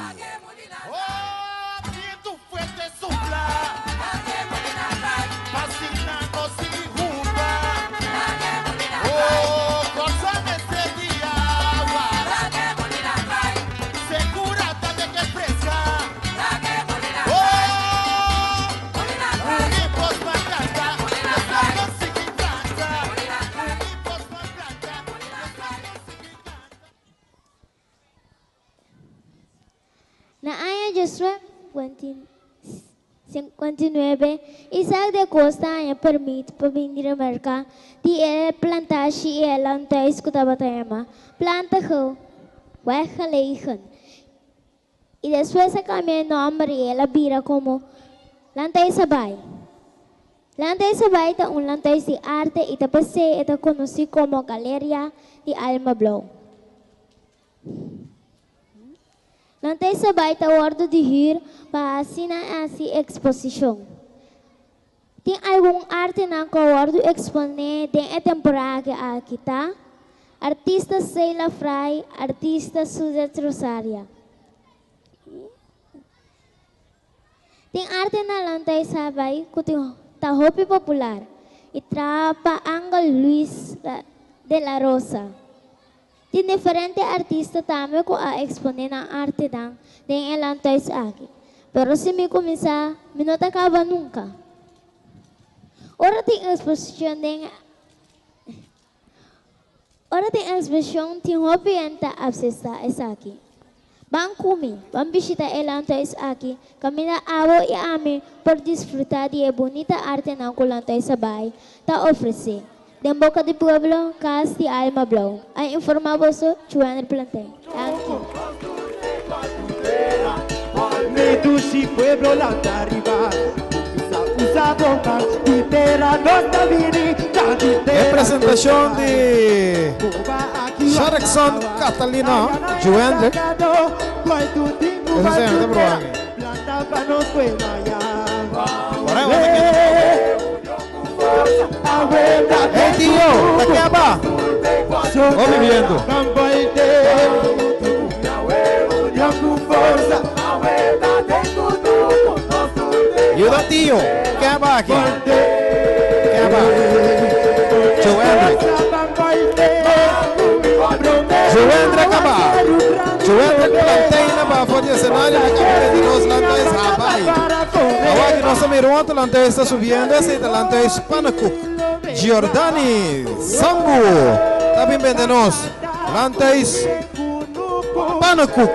Na año de 59, Isaac de Costa permite para vender a merca de plantação e ela não escutava tema. Planta que vai gelegen. E depois a caminha nome ela vira como Lantay Sabay. Lantay Sabay é lantay de arte e depois é conhecido como Galeria de Alma Blau. Lantay Sabay é ordo de rir para assinar essa exposição. Tem algum arte na qual ordo exponer em temporada aqui, tá? Artista Sheila Fry, artista Suzette Rosaria. Tem arte na Lantay Sabay que tem hopi popular e trapa Angel Luis de la Rosa. Tem diferentes artistas também que a exponer na arte em Lantay aqui. Pero se me começar, me não acaba nunca. Ora tem exposição tem hopi enta absesta aqui. Vamos comer, vamos visitar el Lantay aqui, caminar avo e ame por desfrutar de bonita arte na que Lantay Sabay ta oferece. De boca de pueblo, casa de Alma Blau. A informar você, Joana Plantain. Thank you. Medo si pueblo la arriba. Usa boca y terra nossa vini. Apresentação de Sharikson, Catalina, Joana. Eso se llama probando. Hey tío, ¿de qué va? ¿O viviendo? Ayuda tío, ¿qué va aquí? ¿Qué va? Joendra acaba. Joendra Plantain para fora de cenário de câmera de nós lantes Habai. Agora que nossa mironta lantes está subindo, esse lantes Panacuk. Giordani Sambu, está bem de nós. Lantes Panacuk.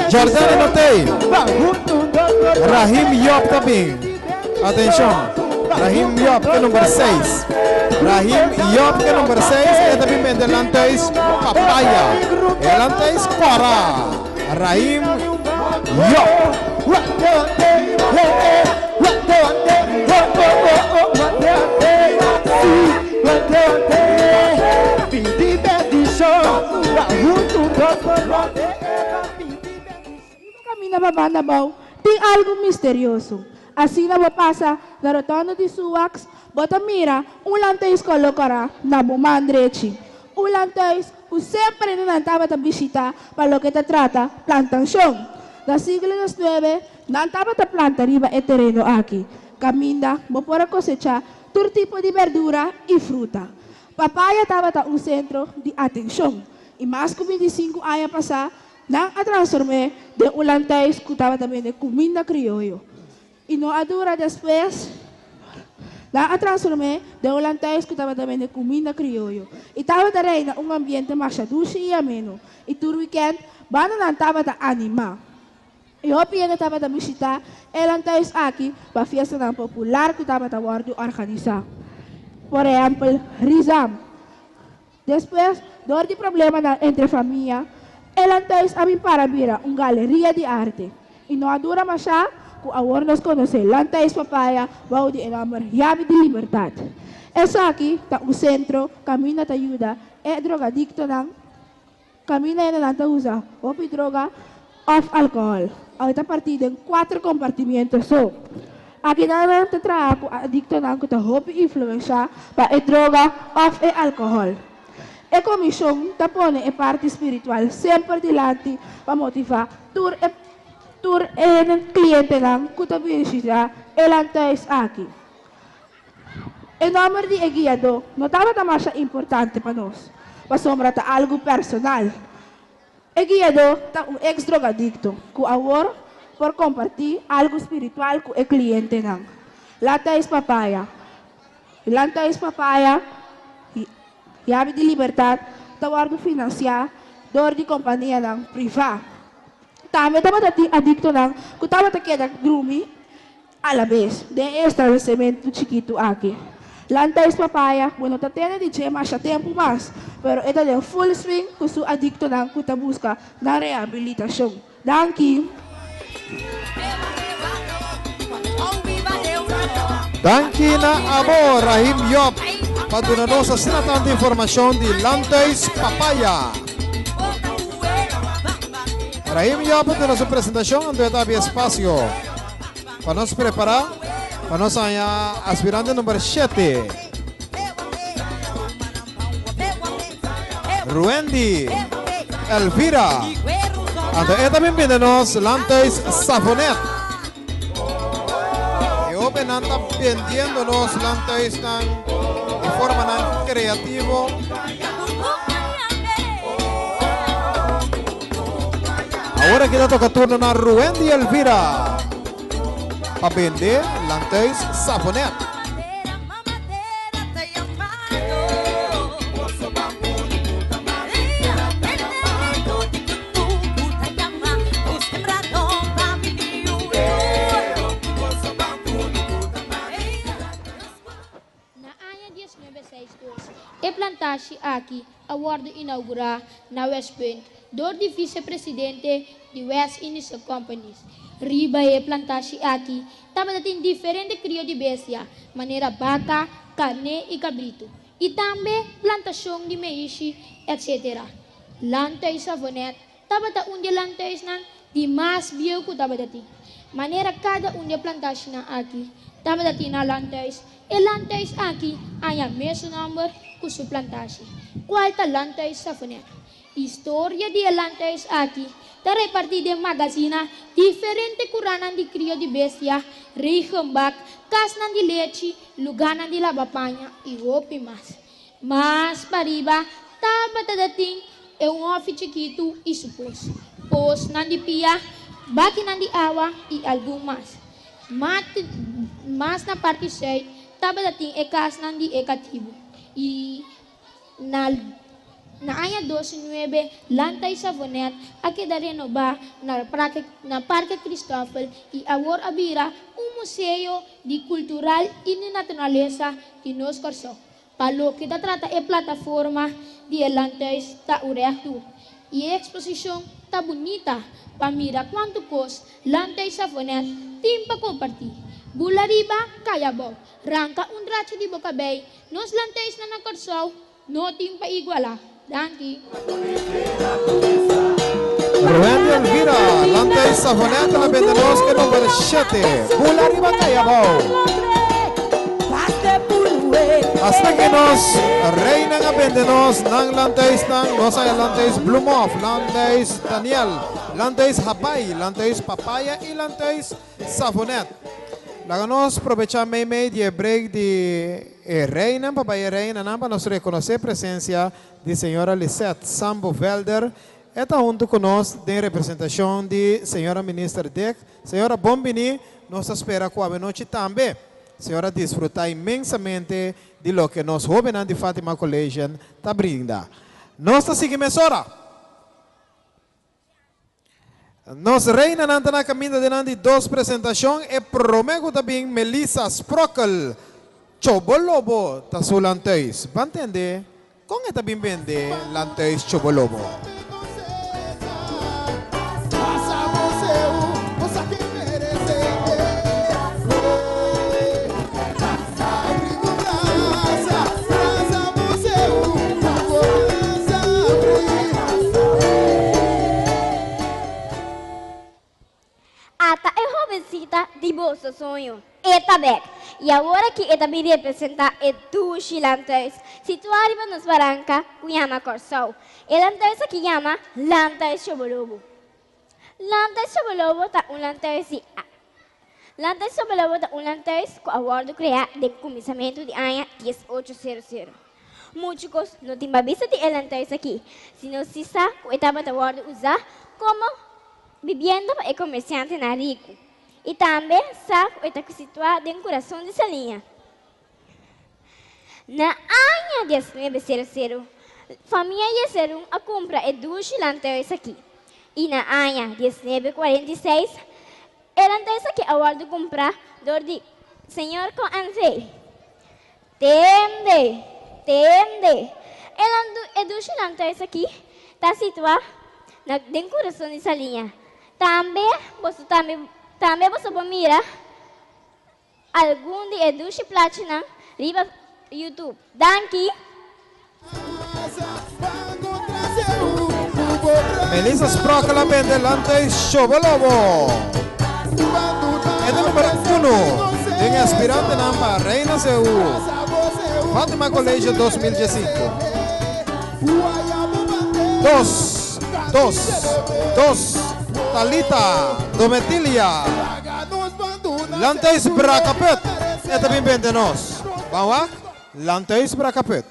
Jordani notei. Rahim Yop também. Atenção. Rahim Yop que é número 6. Rahim Yop que é número 6. É também bem de lantes Papaya. É lantes Cora. Rahim Yop. Caminha para banda bom, tem algo misterioso. Assim na passa na rotonda de Suax, bota mira, lantais colocará na bumandrechi. Lantais, o sempre não estava a visitar para o que te trata plantação. Da siglo XIX, não estava a planta riba e terreno aqui. Caminha, vou para cosechar, todo tipo de verdura e fruta. Papaya estava um centro de atenção. E mais que 25 anos passar, não a transformei de um lantais que estava também de comida criollo. E não a dura depois, não a transformei de um lantais que estava também de comida criollo. E estava também em um ambiente mais doce e ameno. E todo weekend, banda não estava de animar. E eu estava a visitar o lantais aqui para a festa popular que estava a organizar. Por exemplo, Rizam. Depois, door die problema entre a família, ela tens a mim para vir uma galeria de arte. E não adora mais que agora nós conhecemos Lantais Papaya, vai de enorme Llave de Liberdade. Essa aqui está o centro, caminha te ajuda, é drogadicto não, caminha não te usa, ou droga, ou álcool. Aí a partir de 4 compartimentos só. Aqui não te traz adicto não que te roupa influência para a droga ou a álcool. A comissão tapone a parte espiritual sempre dilante para motivar tur cliente lang que visita e lantais aqui. O número de guiado não estava mais importante para nós, mas sombra tá algo personal. O guiado tá ex-drogadicto que agora por compartilhar algo espiritual com o cliente lang. Lantais Papaya. Lantais Papaya Llave de Liberdade, tawar financiar, door de companhia ng privada. Também estava adicto ng, kung estava queda grumi, a la vez, de estabelecimento chiquito aqui. Lantais Papaya, bueno, tatena de chema siya tempo mas, pero ito de full swing, kung su adicto ng kuta busca na rehabilitasyon. Danke. Danke na abo, Rahim Yop. Padunanosa sinatante informação de Lantais Papaya. Rahim Yop de nossa apresentação, onde está o espaço para nos preparar, para nós aspirante número 7. Ruendi Elvira. Ando também vendemos Lantais Safonet. E hoje não está vendiendo los Lantais de forma creativa. Agora que toca turno na Ruendi Elvira para vender Lantais Safonet. E plantatie aqui, award inaugurar na West Point, door de vice-presidente de West Indies Companies. Riba e plantatie aqui, estava tem diferente crio de bestia, maneira vaca, carne e cabrito. E também plantação de meixe, etc. Lantais Safonet, estava onde lantais nan de mais bio que estava dati. Maneira cada onde plantatie na aqui, estava dati na lantais. E lantais aqui, aí a mesmo número que sua plantatie. Qual é Lantais Safonet? História de lantais aqui, está repartida em magazina, diferente curanan de crio de bestia, reichenbak, casnan de leite, luganan de lavapanha e roupa mais. Mas para riba, estava dating é off chiquito e supos. Pos nan de pia, bakinan de awa e algo mais. Mas na parte 6, estava dating e casnan de ekatibo. E na aya 12:9, Lantais Safonet, aqui da renova na Parque Cristóvão e agora abrirá museu de cultural e de natureza de nos corso. Palo que trata a plataforma de Lantais ta ureto. E a exposição tá bonita, para mirar quanto custa Lantais Safonet, tem para compartilhar. Bula riba, kaya bom. Rangka undracho di boca bay, nos lantais na nakorsaw, no tem pa iguala. Danke. Ruendi Elvira, Lantais Safonet, la vendemos que número 7. Bula arriba Cayabao. Hasta que nos reina nga vendenos ng Lantais ng Rosaya Lantais Blumov, Lantais Daniel, Lantais Habay, Lantais Papaya y Lantais Safonet. La nós aproveitar meio de break de reina, papai reina, para nós reconhecer a presença de senhora Lisette Sambo Velder. Está junto conosco em representação de senhora ministra Dek. Senhora Bombini, nós espera com a noite também. Senhora desfrutar imensamente de lo que nós jovens de Fátima Collegian está brindando. Nós seguimos agora. Nós reina na caminho de duas apresentações e prometo também Melissa Sprockel, Chobolobo, tá sulanteis. Vai entender? Como é também vender lanteis Chobolobo? Ata é jovencita de bolso sonho. Eta back. E agora que eta me representa é dois chilantes. Situado nos Barranca, Cunhama Corsol. E lanterna que chama Lanterna Chobolobo. Lanterna Chobolobo tá lanterna. Lanterna Chobolobo tá lanterna com a ordem criada de começamento de ano 1800. Muitos não têm vista de lanterna aqui. Se não se sabe, o etapa da ordem usar como vivienda e comerciante na rico. E também sabe está situado no coração de Salinha. Na ano 1900, família Yeserum a compra é duas lanternas aqui. E na ano 1946, a lanterna que a ordem comprar do senhor com Anse. Tende. E duas lanternas aqui está situado no coração de Salinha. Também você pode mirar algum de duas platina riba YouTube. Danke. Melissa Sprockel vende lanteis Chobolobo. É o número 1 em aspirante na Reina Seu. Fátima Collegian 2015. 2 Talita Dometilia Lanteis Bracapet. É também vende nós. Vamos lá? Lanteis Bracapet.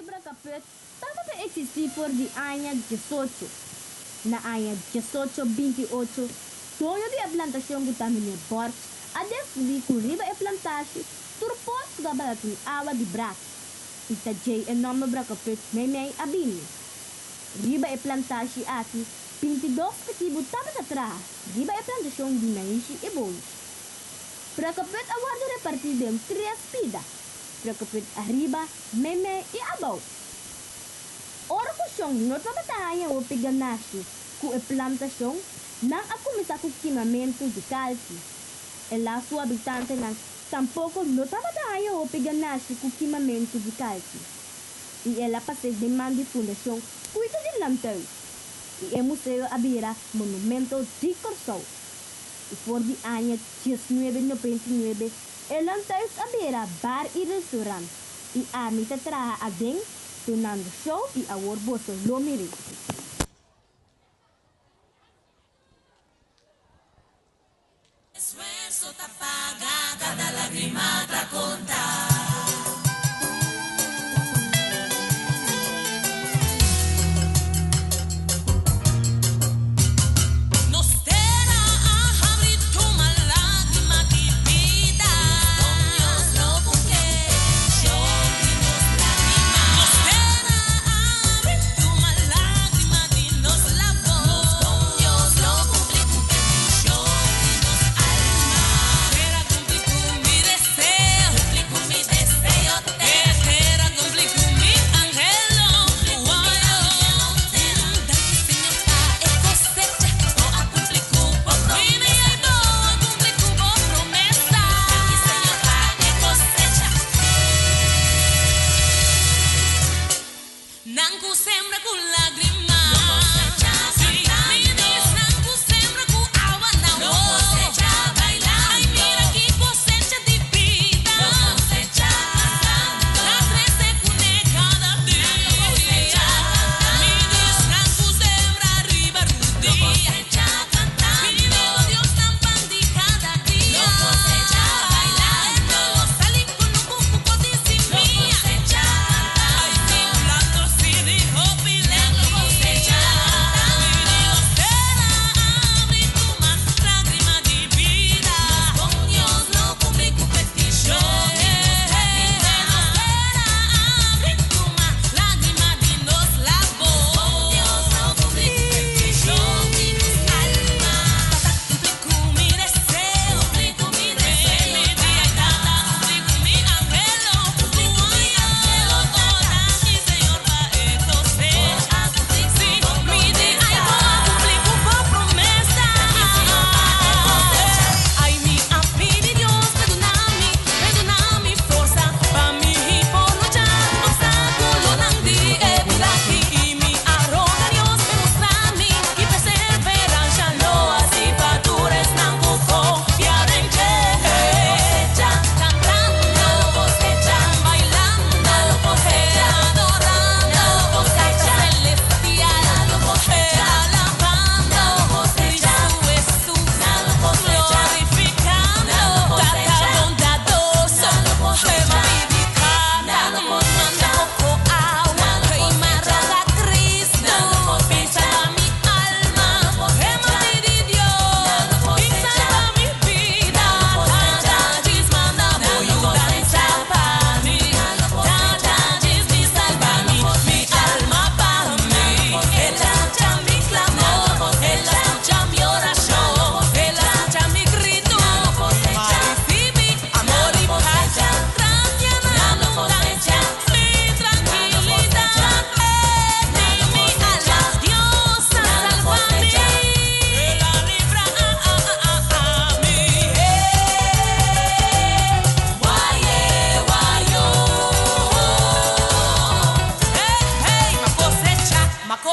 Bracapet também existe por de ano 18. Na ano 1828, sonho de plantação que também porta, a descobrir que riba é plantação, turpos da barato água de braço. Ita jay enorme Bracapet memei abini. Riba é plantação aqui, 22 petibo também atrás, riba é plantação de maíz e boi. Bracapet aguarda repartir dem 3 pida. Bracapet arriba, meme e abaw. Ora ko siyang notpapatayan o piganasyo ku e plantasyon nang akumisa ku kimamento de calci. E la sua habitante nang tampouco notpapatayan o piganasyo ku kimamento de calci. E ela pase demanda de fundação cuida de lanterna. E o museu abrirá monumento de Corsol. E por de ano 1999, el lanterna abrirá bar e restaurante. E a mita traha a den donando show e award boso lomiri. Esfuerzo te paga, cada lágrima te conta.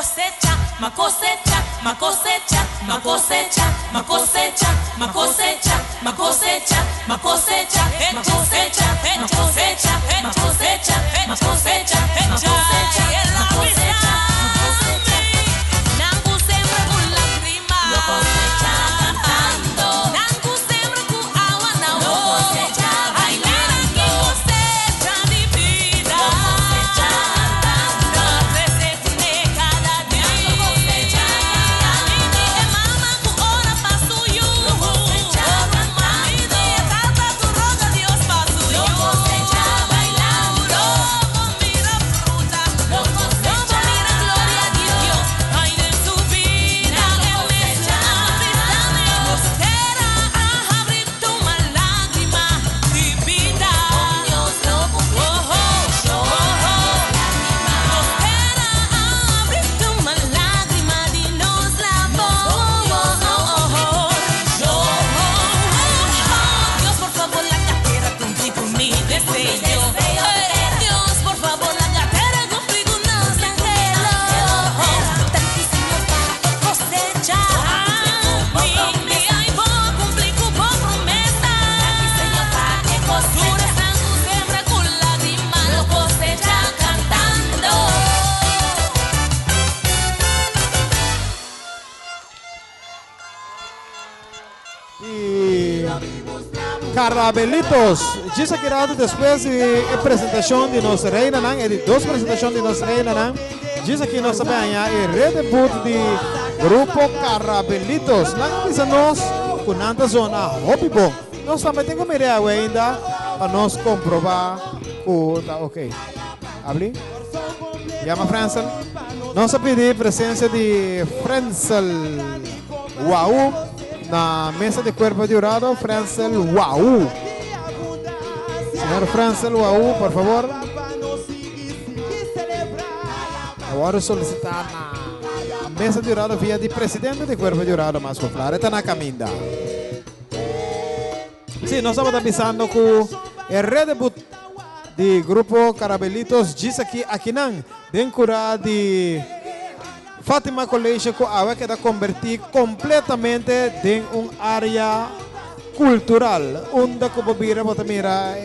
cosecha, ma cosecha, ma cosecha, ma cosecha, ma cosecha, ma cosecha, ma cosecha, ma cosecha, ma cosecha, ma cosecha, ma cosecha, ma cosecha, ma cosecha, ma cosecha. Nangu sembra con lagrima, lo cosecha cantando. Nangu sembra con agua na lo cosecha bailando. Cosecha de vida, lo cosecha cantando. Crece cada día, lo cosecha cantando. E mama ku ora pasu you, lo cosecha cantando. E tata tu roga Dios pasu you, lo cosecha bailando. Mira fruta, lo cosecha mira gloria de Dios. Hay en su vida, lo cosecha cantando. Espera a abrir tu lágrima de vida. Con Dios lo cumple. Espera a abrir tu lágrima de nos la Dios, por favor, la cartera cumple con mi deseo. Dios, por favor, la cartera cumple con los anhelos. Tantísimo para cosecha. Mi ay, vos cumple con promesa. Tantísimo para cosecha. Tú siembra con lágrimas, lo cosecha cantando. Y Carabelitos, dice que después de la presentación de nuestra reina, de dos presentaciones de nuestra reina, dice que nos venha el redebut de grupo Carabelitos. Dice nos con tanta zona hobby bom. Nós também temos uma ideia ainda para nos comprovar que tá ok. Habli? Llama Francel. Nós pedimos presença de Francel Uau na mesa de cuerpo de jurado. Francel Uau. Senhor Francel Uau, por favor. Agora solicitar na mesa de jurado via de presidente de cuerpo de jurado mais claro. Está na caminda. Sim, nós estamos avisando que o redebut do grupo Carabelitos diz aqui não, dentro de Fátima College, que agora quer convertir completamente em uma área cultural, onde a bobira bota mira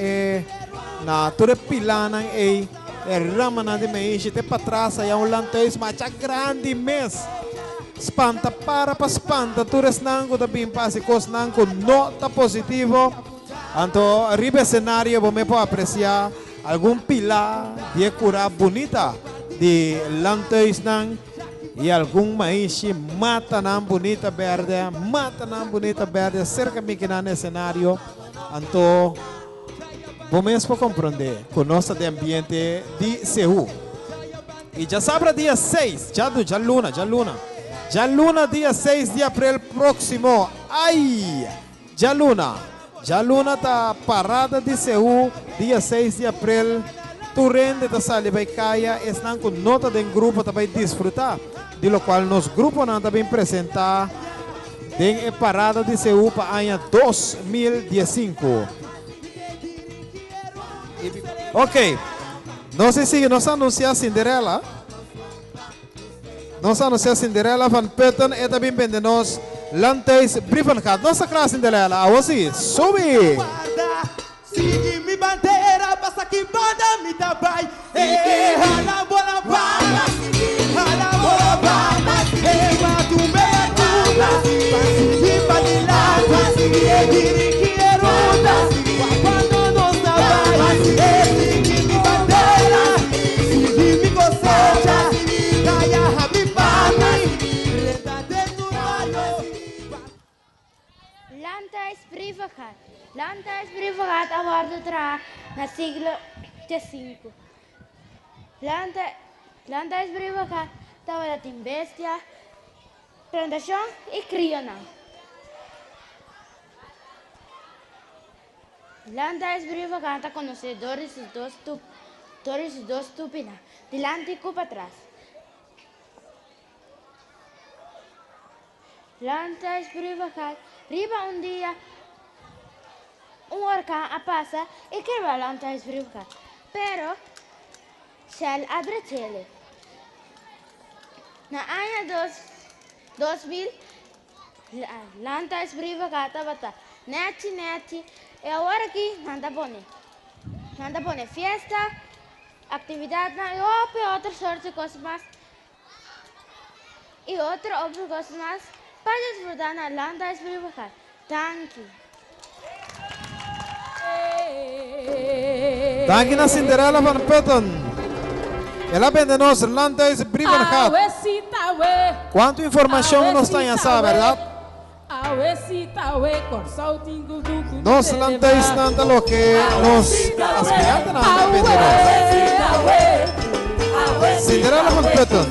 na toda pilana e ramana de meixe te para trás aí lanteis macha grande mês. Spanta para spanta, turas nango da bim pasi cos nango nota positivo. Anto arriba cenário vamos para apreciar algum pilar de cura bonita de lanteis nang e algum maíz mata nam bonita verde cerca de que no cenário. Anto vamos para compreender com nossa de ambiente de Seul. E já sabe dia 6, já luna dia 6 de abril próximo. Ai, já luna tá parada de Seul dia 6 de abril. Turende da sali vai caia, estão com nota de grupo também desfrutar, de lo qual nos grupo não também apresentar em parada de Seul para ano 2015. Ok, não sei se nós anunciamos Cinderela. Nós anunciamos Cinderela van Putten e também vendemos lanteis Briefenkat. Nossa classe Cinderela, assim, sube! Sigue mi bandeira, passa que banda me dá bai. Hala bola bala, hala bola bala. Matu meia tuba, pasi de panilada, diriquiruda. Quando nos dá bai, sigue mi bandeira, sigue mi cosecha, calla happy party, reta de tu rayo. Lantersbriefengat award tra na siglo V. Lantersbriefengat tawala tim bestia, plantação e criona. Lantersbriefengat conhecedores dos dois tupina, delante e para trás. Lantersbriefengat riba dia huracán pasa y quebra la Lantersbriefengat, pero shall adretele. Na año 2000, Lanta es briva gata bata. Neti. E agora aqui, nanda pone fiesta, atividade na outra sorte de coisas mais. E outra coisa mais. Para desfrutar na Lanta es briva gata. Thank you. Dank je naar Cinderella van Putten. Ela vende nos Landes Brivengat. Quanto informação nós temos, verdade? Nos Landes nada lo que nos aspirantes nada vende. Cinderella van Putten,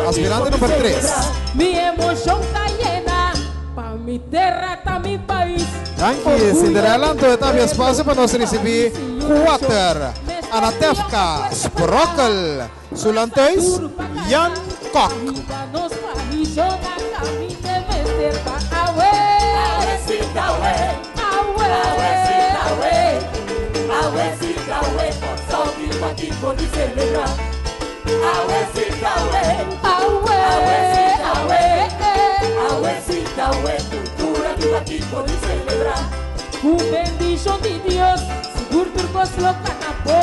aspirante número 3. Mi emoção tá llena, pa mi terra tá mi país. Dank je, Cinderella. Então, está espaço para nós receber 4. Anatefka Sprokkel, Sulanteus, Jan Kok. Com bendição de Deus, seguro turcos lo canapó.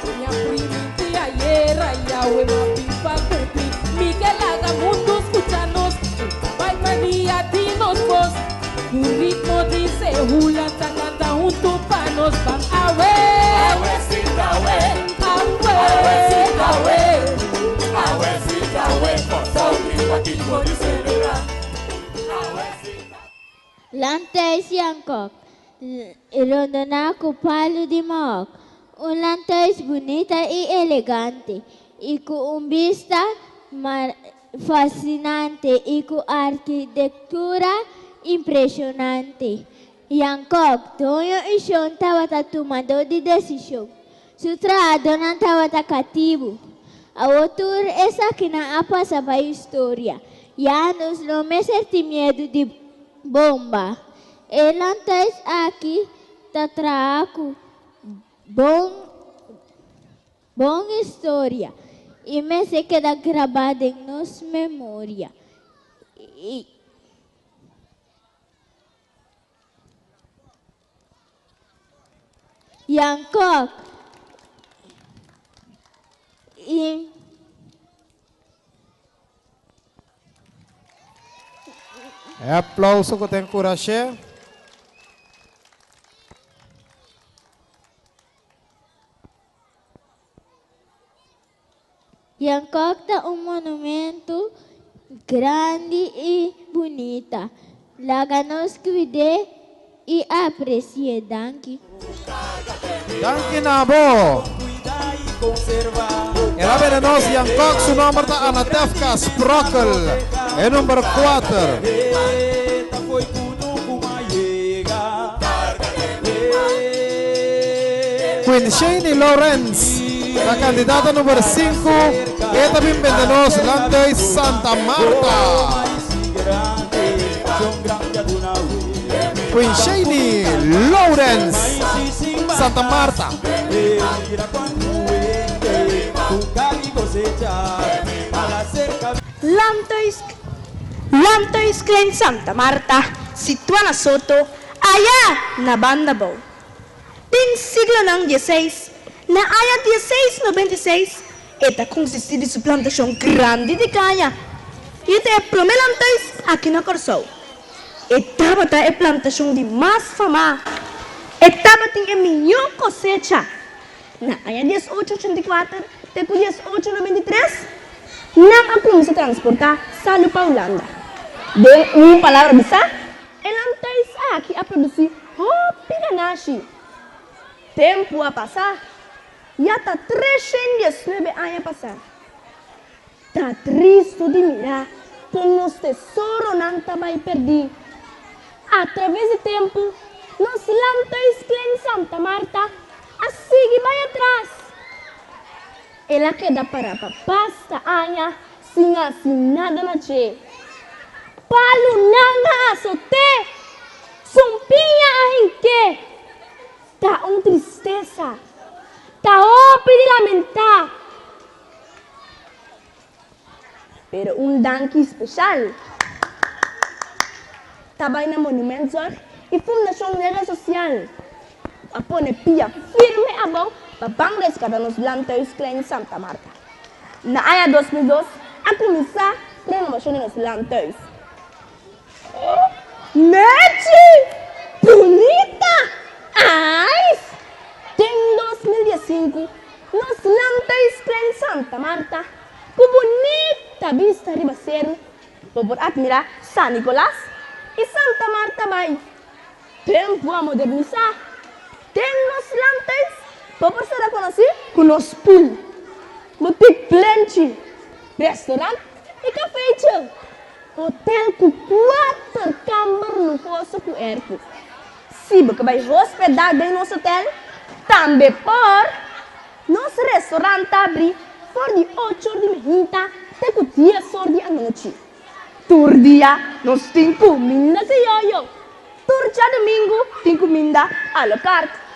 Minha prima a guerra e a uema pipa cupi. Miguel haga mundo escuchanos, vai mania de nos vos. O ritmo dice hula, canta junto pa nos van a ver. Lantais Yankok, Rondonaco Palo de Moc, lantais bonita e elegante, e com vista fascinante e com arquitetura impressionante. Yankok, Tonho e Sean estava tomador de decisão. Sutrado não estava cativo. A autor essa que não passa para a história. Já nos não me senti medo de bomba. Ela está aqui, tá trago bom história. E me se queda gravada em nossa memória. Yankok. Aplauso que tem coragem. Yankok é monumento grande e bonita. Laga nos cuide e aprecie. Danke. Danke, Nabo. Ela venenosa Yankok, seu nome é Anatefka Sprokkel. É número 4. Queen Shani Lawrence, la candidata número 5. E também venenosa Landes Santa Marta. Queen Shani Lawrence, Santa Marta. Lantois Clan Santa Marta, situada na Soto, allá na Bandabo. Din siglo ng 16, na aya 1696, esta consiste de su plantación grande de caña. Y esta es Lantois aquí na Corsou. Esta bata é plantación de más fama. Esta bata é milhão cosecha. Na aya 1884, até 1893, não como se transportar salo para Holanda. De uma palavra bisa, Lantois aqui a produzir piganashi. Tempo a passar, já está 319 anos a passar. Está triste de mirar como os tesouros não vai perder. Através do tempo, nos Lantois Clan Santa Marta, assim vai atrás. Ela queda para pasta anha, sem assim nada na che. Palo nanga azote, sumpinha a enque. Tá tristeza, tá de lamentar. pero un danke especial. Tabay na Monumento e Fundação Nega Social. Apone pia firme abaw, babang rescata nos lanterns Klein Santa Marta. Na aya 2002, a começar a renovação nos lanterns. Neti! Bonita! Ai! Tem 2015, nos lanterns Klein Santa Marta, com bonita vista riba ser, por admirar San Nicolás e Santa Marta vai. Tempo a modernizar. Tem nos lanterns, por ser a conhecer com os pool, boutique plenty, restaurante e café. Hotel com 4 câmaras luxuosas com airco. Se você vai hospedar em nosso hotel, também por nosso restaurante abre por de 8 horas de manhã até 10 horas da noite. Tur dia, nós temos comida de yoyo. Tur dia domingo, tem comida à la carte.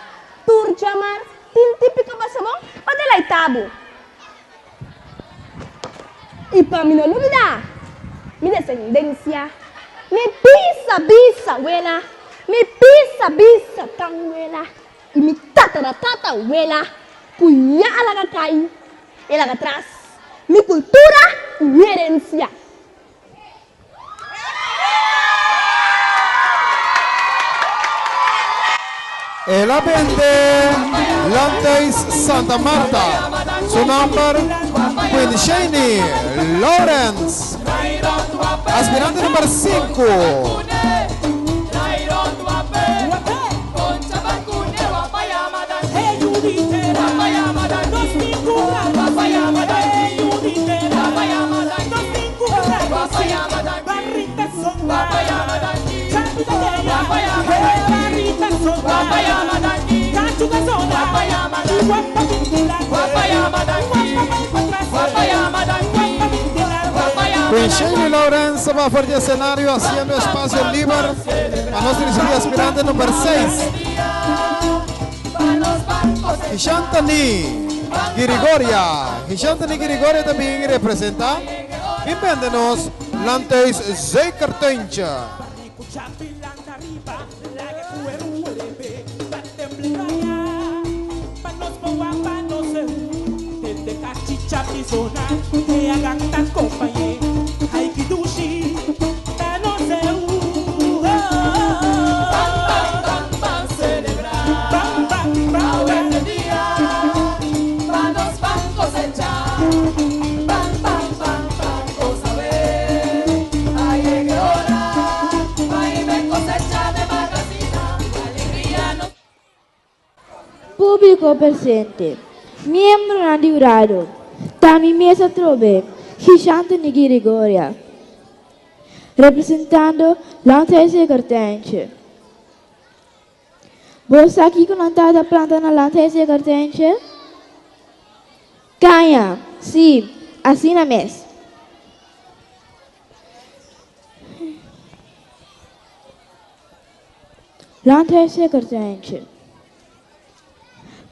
Tur dia mar, tem típica passabon para deleitabo. E para mim não olvidar, minha descendência, me bisa abuela, me bisa tanguela, e me tatara abuela, cuya ala cai, ela atrás, mi cultura e herencia. El vende Lanterns Santa Marta. Su number Quinshani Lawrence. Aspirante número 5. Quinshani Lawrence va por el escenario haciendo espacio libre a nuestro aspirante número 6. Hishantani Girigoria también representa. Bienvenidos Lanterns Zekertuintje. Público presente, membro nadiurado, Tami Mesa Trobe, Hishantani Girigoria, representando Lanterns Zekertuintje. Você aqui com a planta na Lanterns Zekertuintje? Ganha, sim, assim na mesa. Lanterns Zekertuintje.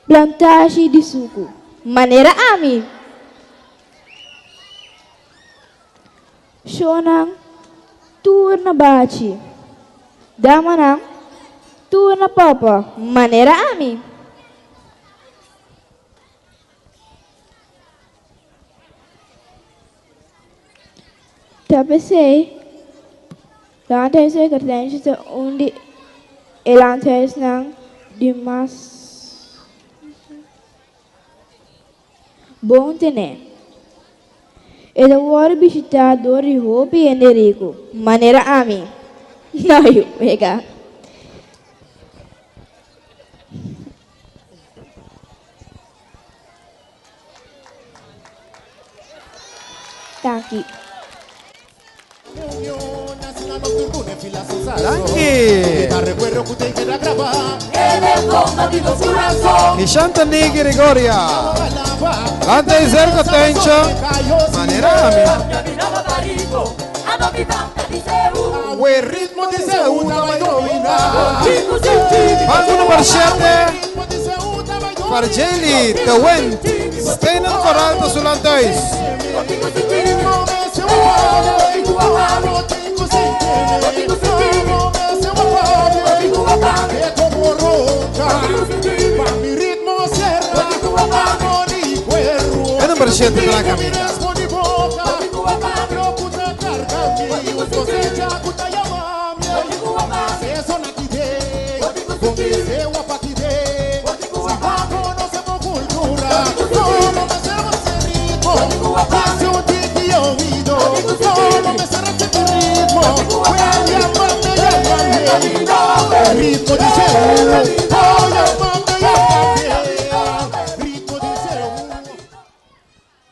Plantagem de suco. Maneira ami. Shonang turna bachi. Damanang turna papa. Maneira ami. Tapesei. Lanterns Zekertuintje te undi lanterns nang di mas bom tener. Ele agora visitador de roupa e Enrico. Maneira a mim. Não, eu pega. Tá aqui. Hishantani Girigoria. Lanterns Zekertuintje. Maneira O ritmo de Ceuta vai dominar. Banco número 7. Fargeli, The Wind. Steinen Coralto Sulantois. 7 de la camisa. Ritmo de Seúl,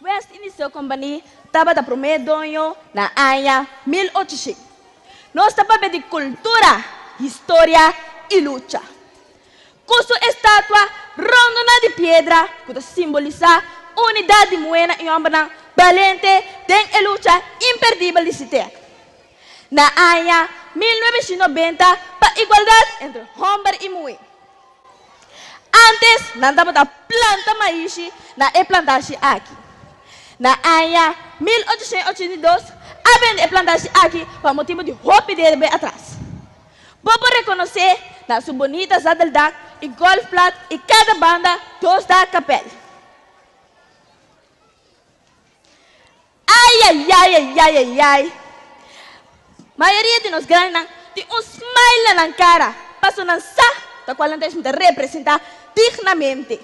West iniciou companhia estava da primeiro dono na ano 1800. Nós estava de cultura, história e luta. Com sua estátua rondona de pedra, que simboliza unidade moena e homem valente, tem a luta imperdível de Cité. Na ano 1990, para a igualdade entre homem e mulher. Antes, não estava da planta maíz na plantagem aqui. Na ano 1882, havia plantagem aqui para motivo de roupa de bem atrás. Vou reconhecer na sua bonita Zadeldak e Golf Plat e cada banda dos da capela. Ai. Maioria de nós ganham de smile na cara, para não saber da qual nós representar dignamente.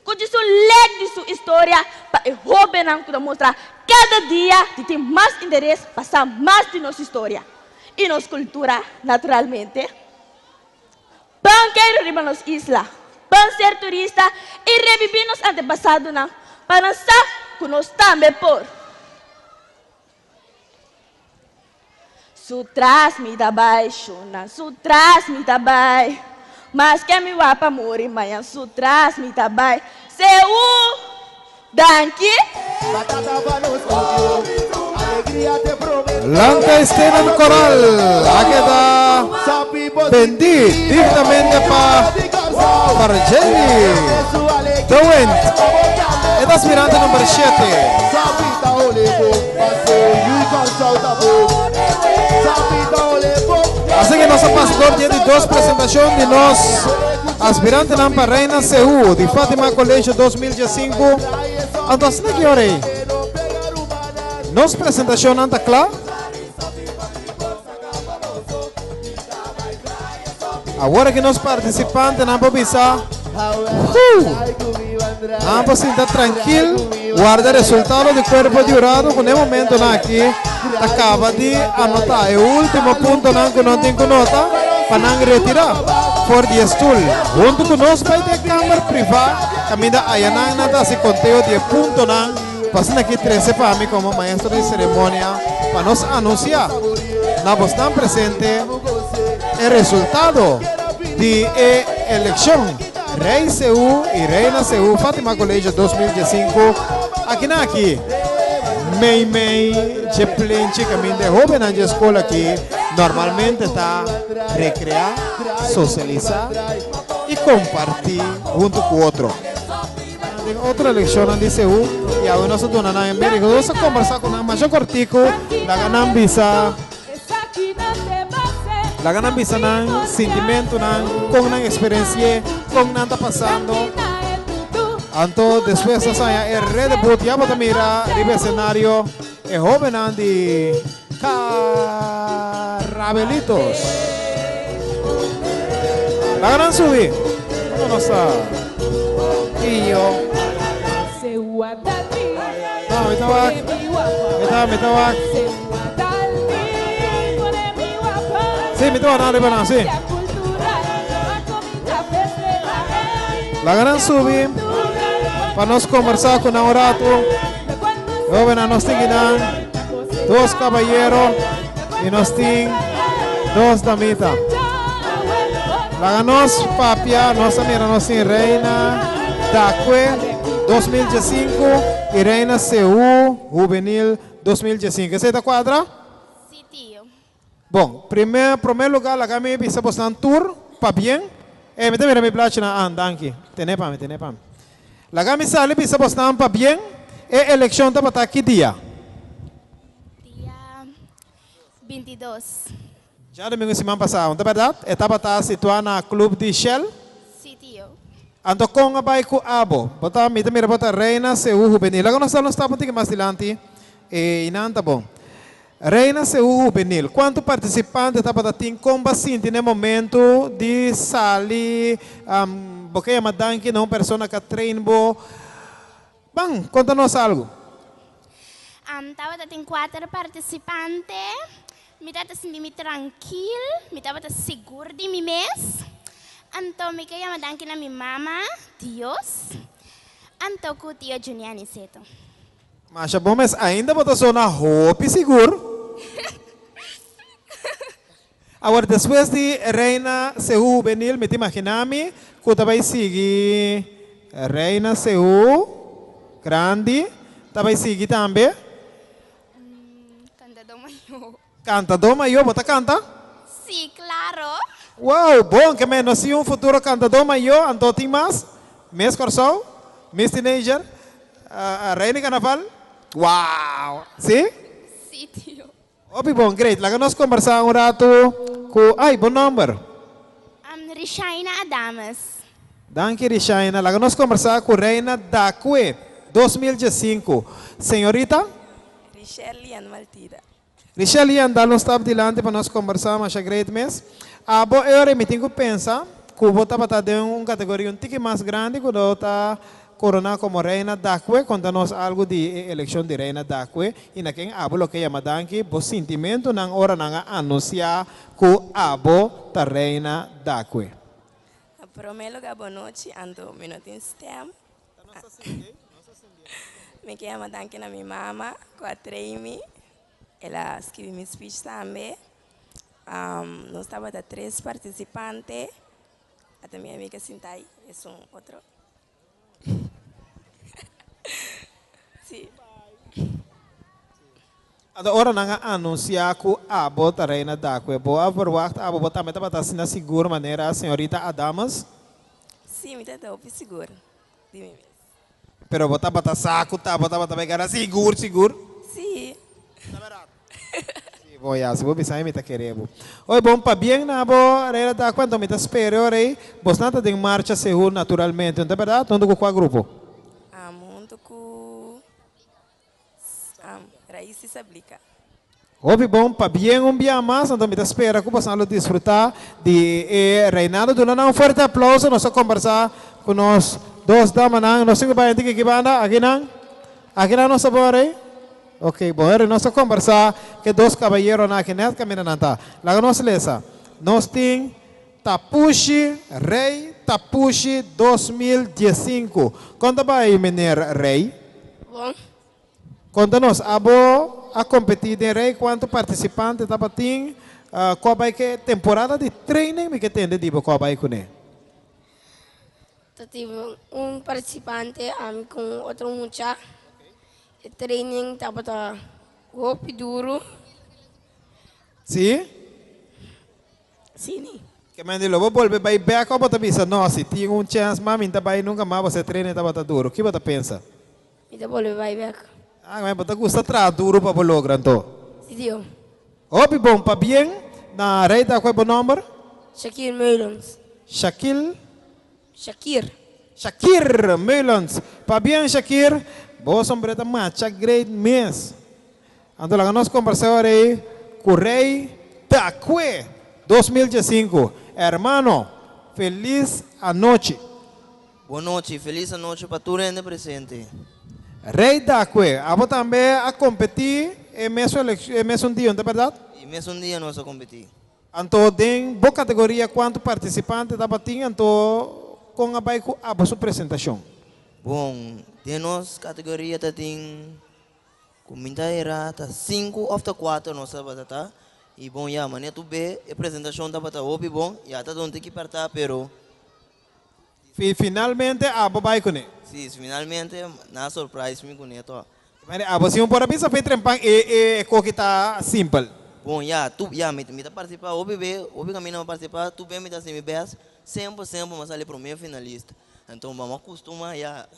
Com isso, leg de sua história, para o jovem que mostrar cada dia de ter mais interesse, passar mais de nossa história e nossa cultura, naturalmente. Banqueiro riba nos isla, ban ser turista e reviver nos antepassados, para não saber que nós também por. Sutras me dá baixo, sutras me dá baixo. Mas que me vá para morrer, mas sutras me dá baixo. Seu danke. Lanca Estela no coral. Aqui está Bendi, diretamente para Jenny. Doen. É da aspirante número 7. Assim que nosso pastor tem duas apresentações de nós, aspirante para Reina Seúl, de Fátima Colégio 2015. Então, assim que hora aí? Nossa apresentação não está clara? Agora que nós participantes não podemos pensar, não podemos estar tranquilo, guardar o resultado do corpo de jurado, que no momento aqui acaba de anotar. É o último ponto que não tem que nota para não retirar fora de estudo. Junto com nós vai ter câmara privada, caminha a Yanang nada se conteúdo de ponto passando aqui 13 para mim como maestro de cerimônia para nos anunciar. Nós estamos presentes o resultado de eleição Rei Seúl e Reina Seúl Fátima Colégio 2015 aqui Mei Cheplenche caminho de jovem na escola aqui normalmente está recrear, socializar e compartilhar junto com o outro. Tem outra eleição de Seúl e a nossa dona na América vamos conversar com a Macho Cortico da Ganambisa. La ganan bisa ng sentimento con una experiencia con nada pasando. Anto después de saya redebut ya bota mira ribe escenario e joven de Carabelitos. La ganan subir. ¿Cómo no está? Y yo. No, me estaba. Sí, me toca nada para sí. La ganan subir para nos conversar con un rato. Joven a nos tengan dos caballeros y nos tienen dos damitas. La ganos papia, nos mira nos tiene Reina Dacue 2015 y Reina Seúl Juvenil 2015. ¿Se te cuadra? Bom, primeiro lugar, lá me pisa postar um tour, para bem. Me tem minha placa na danke. Tem para mim. Lá me sale pisa postar para bem. Eleição tá para que dia? Dia 22. Já domingo semana passada, não é verdade? Etapa tá situada na Clube de Shell. Sim, tio. Anto com a baico abo. Bota mita mira bota Reina Seu Juvenil. Agora nós estamos um pouquinho mais adiante. E não tá bom. Reina Seu Juvenil. Quanto participante tá para ter como assim no momento de salir porque é uma danque não persona que treina bo. Bang, conta-nos algo. Tava tem 4 participantes. Me tava sentindo tranquilo, me tava seguro de mim mesmo. Então me queria uma danque na minha mama, Deus. Então com o tio Juniani Seto. Mas bom, mas ainda botou só na roupa seguro. Agora, depois de Reina Seu Juvenil, me imaginami que tu vai seguir Reina Seu Grande, tu vai seguir também? Cantador maior. Cantador maior, bota canta? Sim, claro. Uau, bom, que menos se futuro cantador maior, então tem mais? Miss Corsol? Miss Teenager? Reina Carnaval? Uau! Sim? Sim, tio. Opi, bom, great. Laga nós conversar rato com... Ai, bom número. Rishaina Adamas. Danke, Rishaina. Laga nós conversar com Reina Dacue, 2005. Senhorita? Richelian Maltida. Richelian, dá um stop dilante para nós conversar, mas é great mês. Abo, eu me tenho que pensar que vou estar dentro uma categoria um tique mais grande, que eu está corona como Reina Dacue, conta-nos algo de eleição de Reina Dacue, e naquele abo, o que chama danke, o sentimento na hora na anunciar que abo ta Reina Dacue. Primeiro lugar, boa noite, ando minutinho STEM. Me chama danke na minha mama, com a Treimi. Ela escreveu meu speech também. Nós estávamos 3 participantes. Até minha amiga Sintai, é outro. Sim. Agora nanga anunciar que a bota Reina Dacue, boa verwacht, a bota meta bata sina seguro maneira a senhorita Adamas. Sim, me dá o seguro. Pero bota bata saco, tá bota bata pegar seguro, seguro. Sim. Bom, já, se vou pensar, me tá querendo. Oi, bom, para bem na boa, Reina Dacue, então me tá esperando aí. Você não tem marcha seguro naturalmente, não é verdade? Onde com qual grupo? Junto com Raíssa Sablica. Ouve bom, para bem dia mais, então me espera que possamos desfrutar de Reinaldo. Dando um forte aplauso, nós vamos conversar com nós 2 damas, nós temos que banda, aqui não nós sabor aí? Ok, bom, nós vamos conversar que 2 caballeros aqui nessa caminhada. Lá nós lesa, nós temos Tapushi, Rei Tapushi 2015. Conta aí, menino Rei. Bom. Conta-nos, a competir em Rei, quanto participante estava tendo, qual vai que temporada de treino que tem de tipo, qual vai com ele? Tive participante com outro muchacho. O training estava golpe duro. Sim? Sim. Que me diz, vou voltar para back ou você pensa, não, se tinha chance, mami, também nunca mais você treina estava duro. O que você pensa? Eu vou levar back. Mas você gosta de duro para lograr, então? Sim. Opi, bom, para bem, na Rei da qual é o número? Shakir Melons. Shakir Melons. Para bem, Shakir, boa sombreta macha, great mês. Então, lá nós conversamos aí com o Rei Dacue 2015. Hermano, feliz anoche. Boa noite, feliz anoche para tu rende presente. Rei Dacue, abo também a competir em mesmo dia, não é verdade? E mesmo dia nós vamos competir. Então, em boa categoria, quanto participante estava tendo, então, com a baico, a sua apresentação? Bom, de nós categoria tem comida era 5 after 4 nós sabemos tá. E bom, já, mané tu vê a apresentação da bata opi bom, já tá onde que partar, pero finalmente a vai com ele. Sim, finalmente na surprise me com ele to. Mas a você por abisa foi trempang e coquita simple. Bom, já, tu já me participar, opi caminho participar, tu vê me tá sem me bes, sempre mas ali primeiro finalista. Então vamos acostumar já.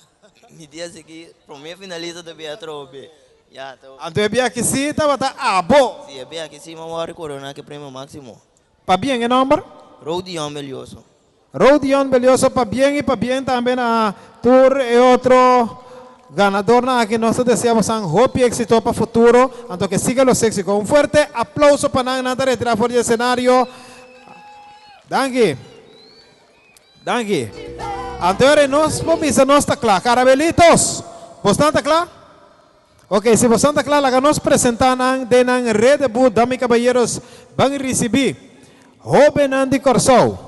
Me diz que primeiro finalista da Beatriz B. Já, então é bem que sim, estava abo. Sim, é bem que sim, mas vamos recordar que prêmio máximo. Para bem o número? Rodion Melioso. Rodion Belioso para bien también a Tour y otro ganador que nosotros deseamos un hope y éxito para el futuro. Anto que siga los éxitos. Un fuerte aplauso para Nanta retirar fuera del escenario. Danke. Antes nos vamos a no está claro. Carabelitos, ¿vos está claro? Ok, si vos está claro, la nos presentan de la red debut, damas y caballeros, van a recibir Joven Andy Corsou.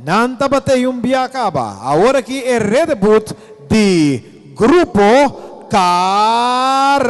Nanta bate un acaba. Ahora aquí el red debut de Grupo Carabelito.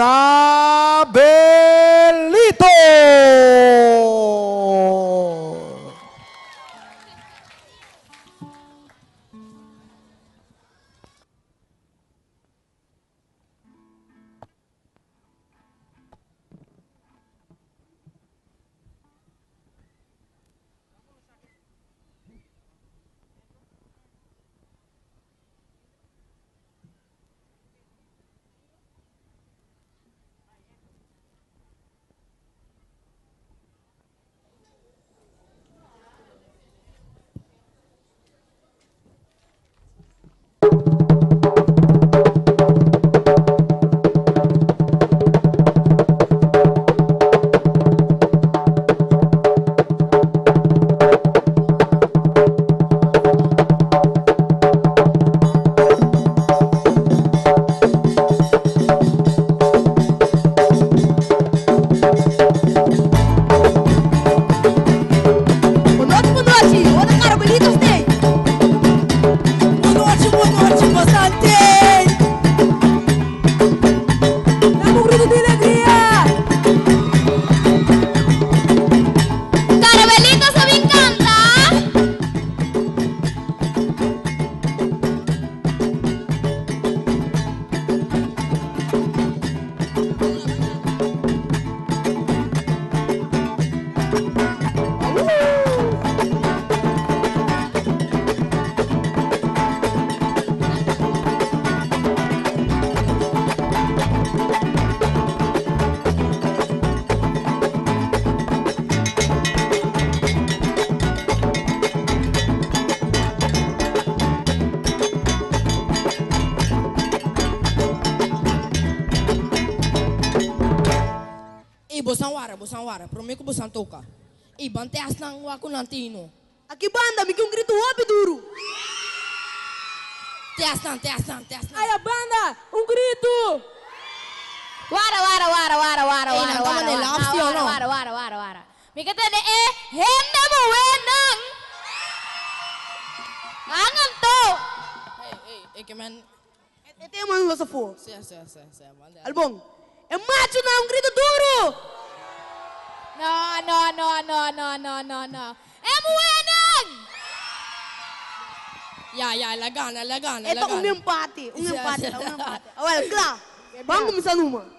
Bosanwara, prometo que bosan toca. E bante as nang wako nantino. Aqui banda, me que um grito up duro. Te asnan. Ai a banda, um grito. Wara. Mika tadi henda buwenang. Angan to. Hey, que man. Ete man você for. Sim, banda. Albom. É macho não, um grito duro. No. É buwenang. Ya, lagana. Ito um empate. Olha, claro. Vamos começar numa.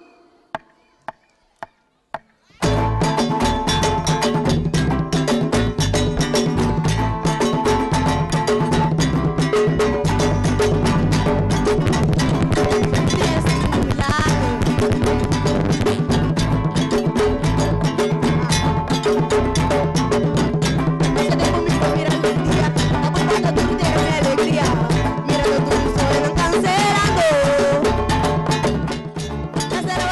Hacer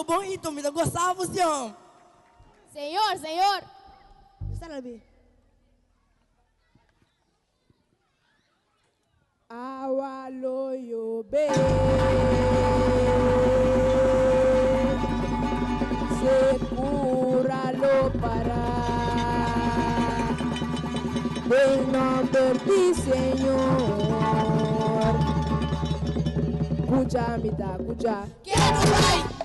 bom ito, me gostava, senhor. Senhor. Está na B. Awaloyo be Segura lo para Em nome de Senhor Cuja me dá, cuja Quero vai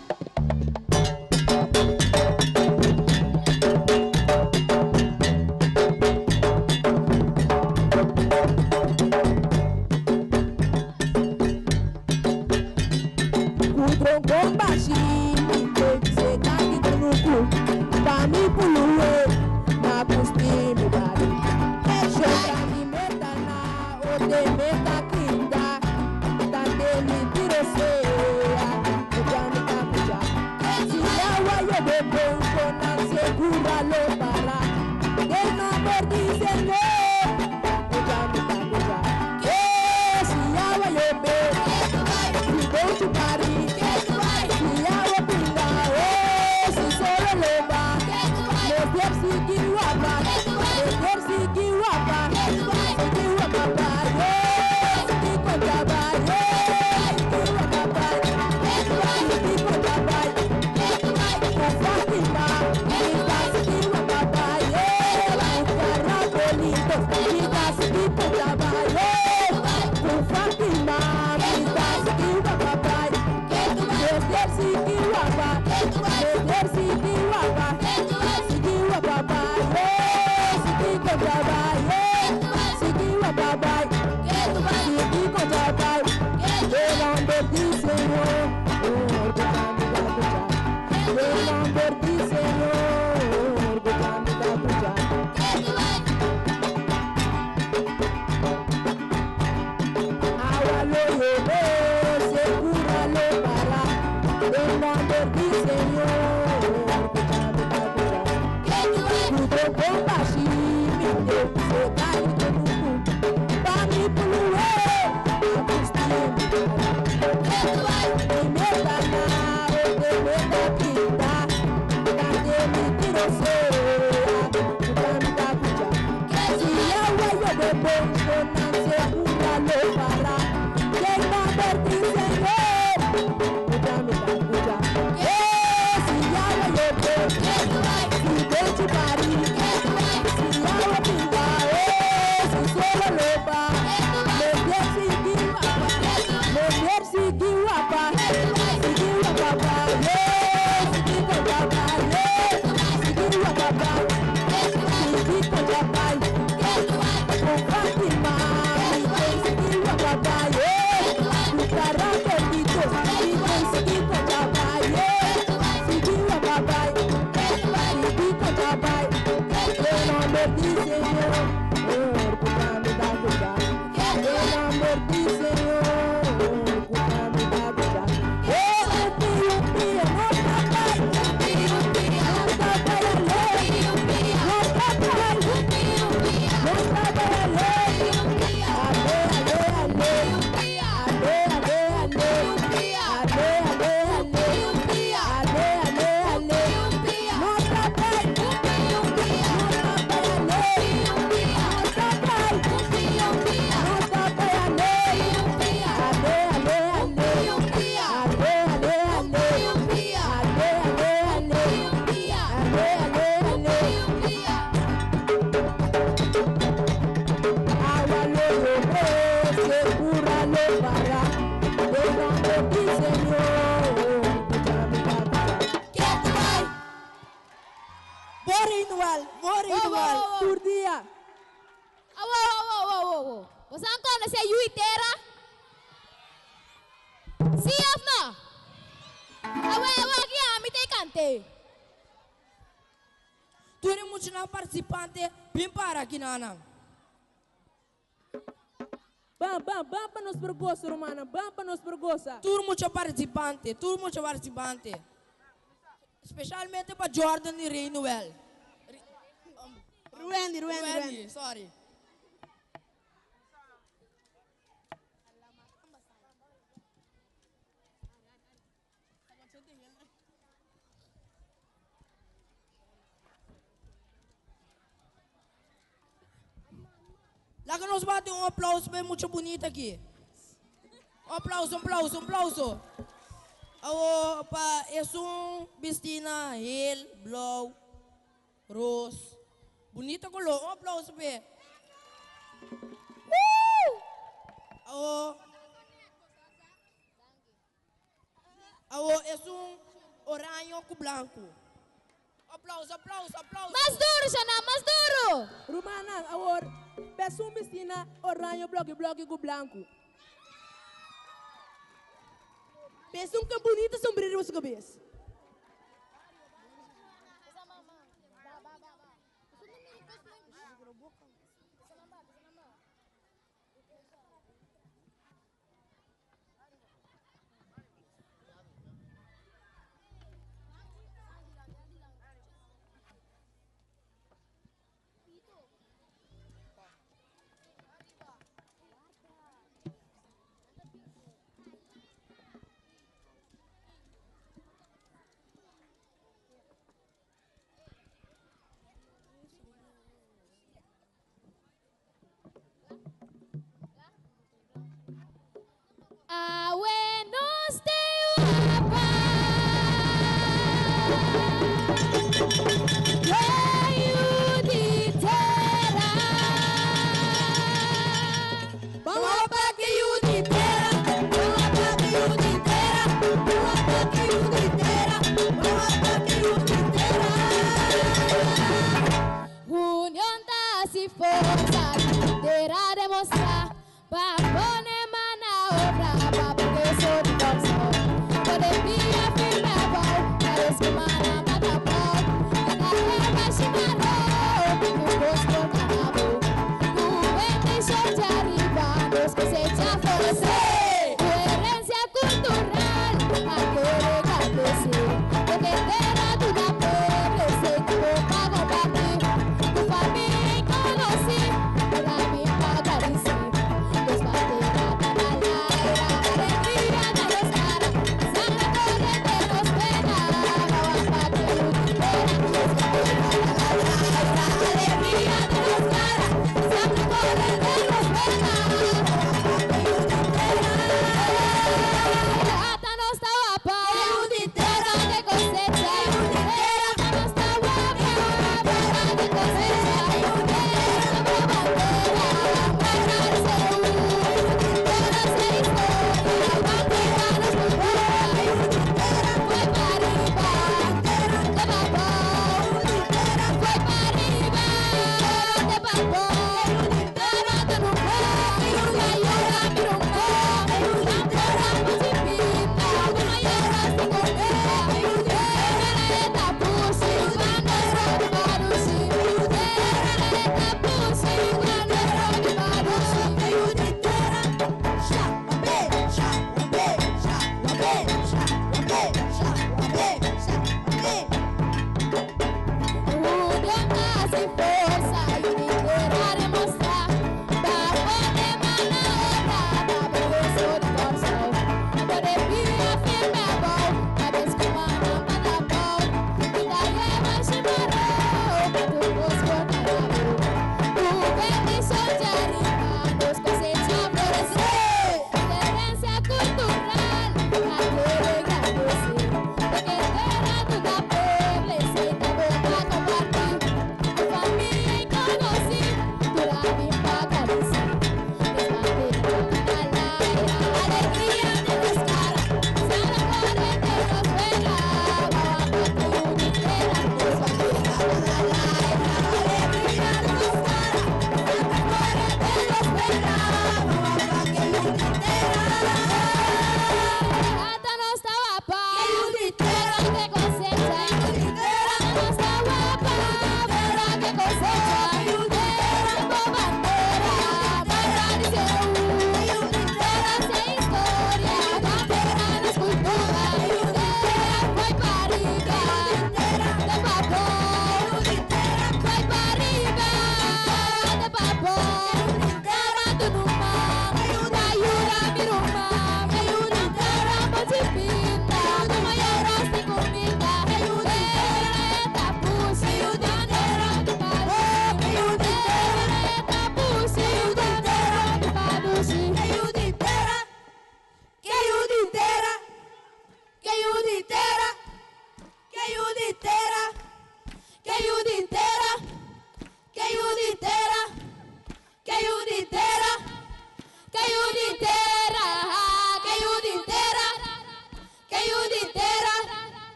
Você não conhece a Yuiteira? Sim ou não? Aqui me tem cante. Tu eres muito participante, bem para aqui, Nana. Bam, para nos pergosa, Romana, para nos pergosa. Tu muito participante. Especialmente para Jordan e Reynoel. Ruendi, sorry. Lá que nós batemos um aplauso bem muito bonito aqui. Um aplauso, um aplauso, um aplauso. Pa, é um vestina, heel, blauw, roos. Bonita color, um aplauso bem. É um oranho com branco. Aplauso, aplauso, aplauso. Mais duro, Xana, mais duro. Rumana, agora, peço um piscina, oranho, bloco com branco. Peço um que bonito sombreiro na sua cabeça.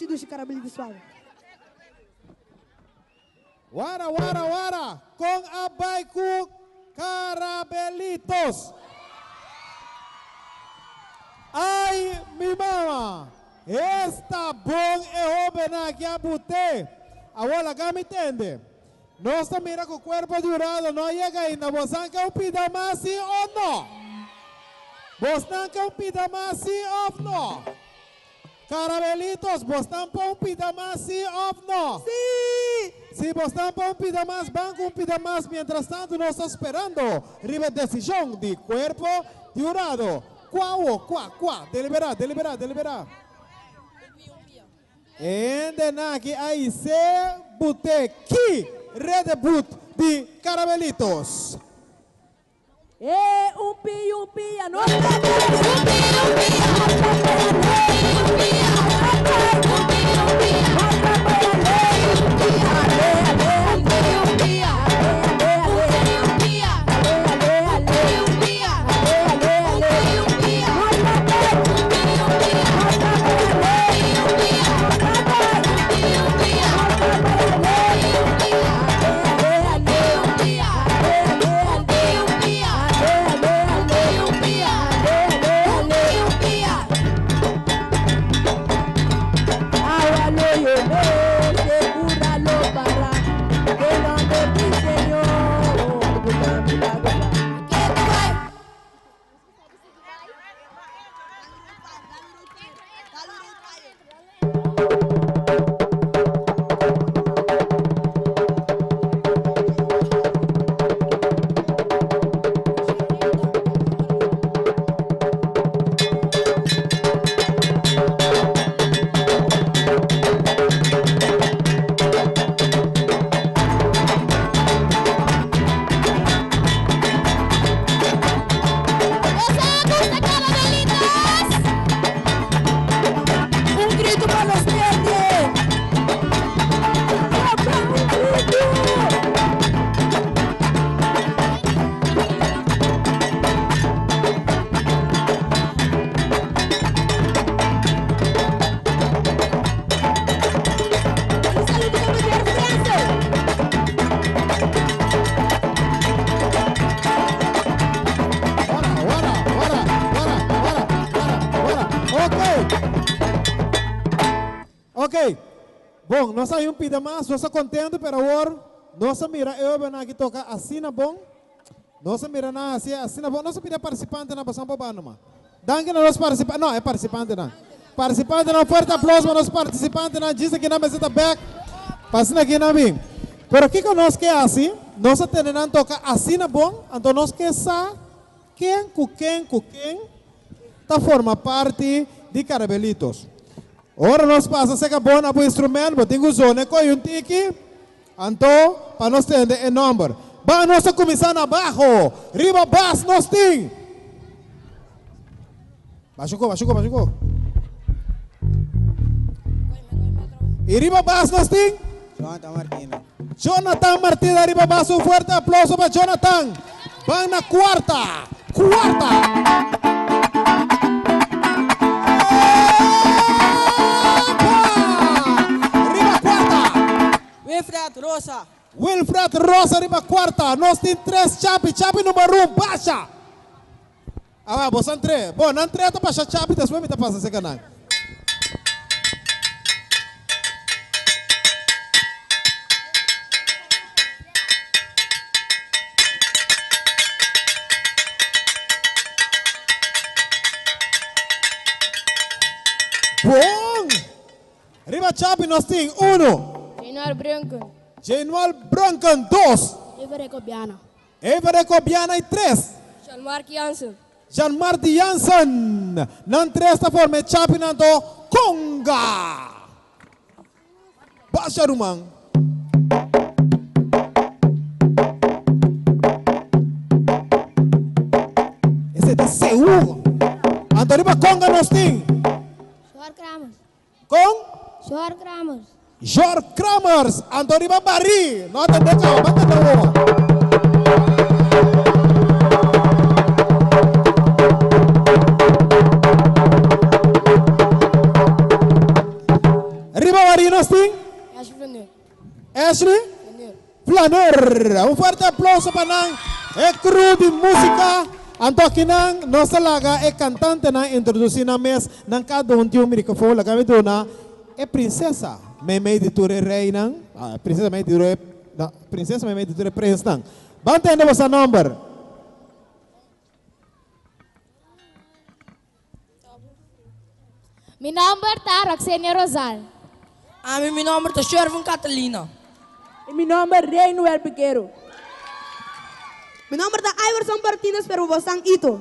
dushi Carabelitos suave. Wara, wara, wara. Com abay ku Carabelitos. Ay, mi mamá. Esta bom é joven aqui a bute. Agora, cá me entende? Nós mira com o corpo durado, não chega ainda. Você quer um pidama sim ou não? Você quer um pidama sim ou não? Carabelitos, você não um pidama sim ou não? Sim! Se você não um pidama, banco um pidama. Mientras tanto, nós estamos esperando a decisão de corpo durado. Quá, deliberar, deliberar, deliberar. Ende naki aí se bute ki redebut de Carabelitos. Umpi, a nossa Ok. Bom, nós aí um pida mais, nós contente, pero agora nós mira eu vou aqui tocar assim na bom. Nós mira na assim na bom, nós pida participante na passão para numa. Danke nós participantes, não é participante não. Participante não, forte aplauso para nós participantes não, diz aqui na meseta back. Passando aqui na mim. Pero aqui que nós quer assim, nós temos tocar assim na bom, então nós quer sa quem tá forma parte de Carabelitos. Ora nós passa a ser bom na instrumento, mas tem que usar né com um tiki, então para nós ter o número. Vamos nós começar na baixo, riba baixo nós tem. Baixo. E riba baixo nós tem. Jonathan Martina, riba baixo, um forte aplauso para Jonathan. Vamos na quarta. Wilfred Rosa, riba quarta. Nós temos 3 chapi número 1, baixa. Ah, você entre. Bom, não entre, tá baixa chapi, depois me tá passando esse canal. Bom! Riba chapi nós temos 1. Janual Brancan 2. Evereco Biana e 3. Jean-Marc Janssen. Nan 3 ta forma chapi nan to Conga. Baixa rumang. Esse é de Seul. Antônio Conga nós tem. Jor Kramers, Antônio Bari, nota de cá, bata da boa. Un fuerte aplauso para Nan. El crew de música. Antoki Nan, nossa laga, é cantante na introduzir na mes, nan cada tinha microfone, la kami dona, é princesa. Meme de ture rei nan, princesa meme de ture, princesa meme de ture prince nan. Bante ainda você number. Mi number tá Roxenia Rosal. Mi number tá Shervin Catalina. E mi number Reino El Piquero. Mi nombre es Iverson Martínez, pero vos están Ito.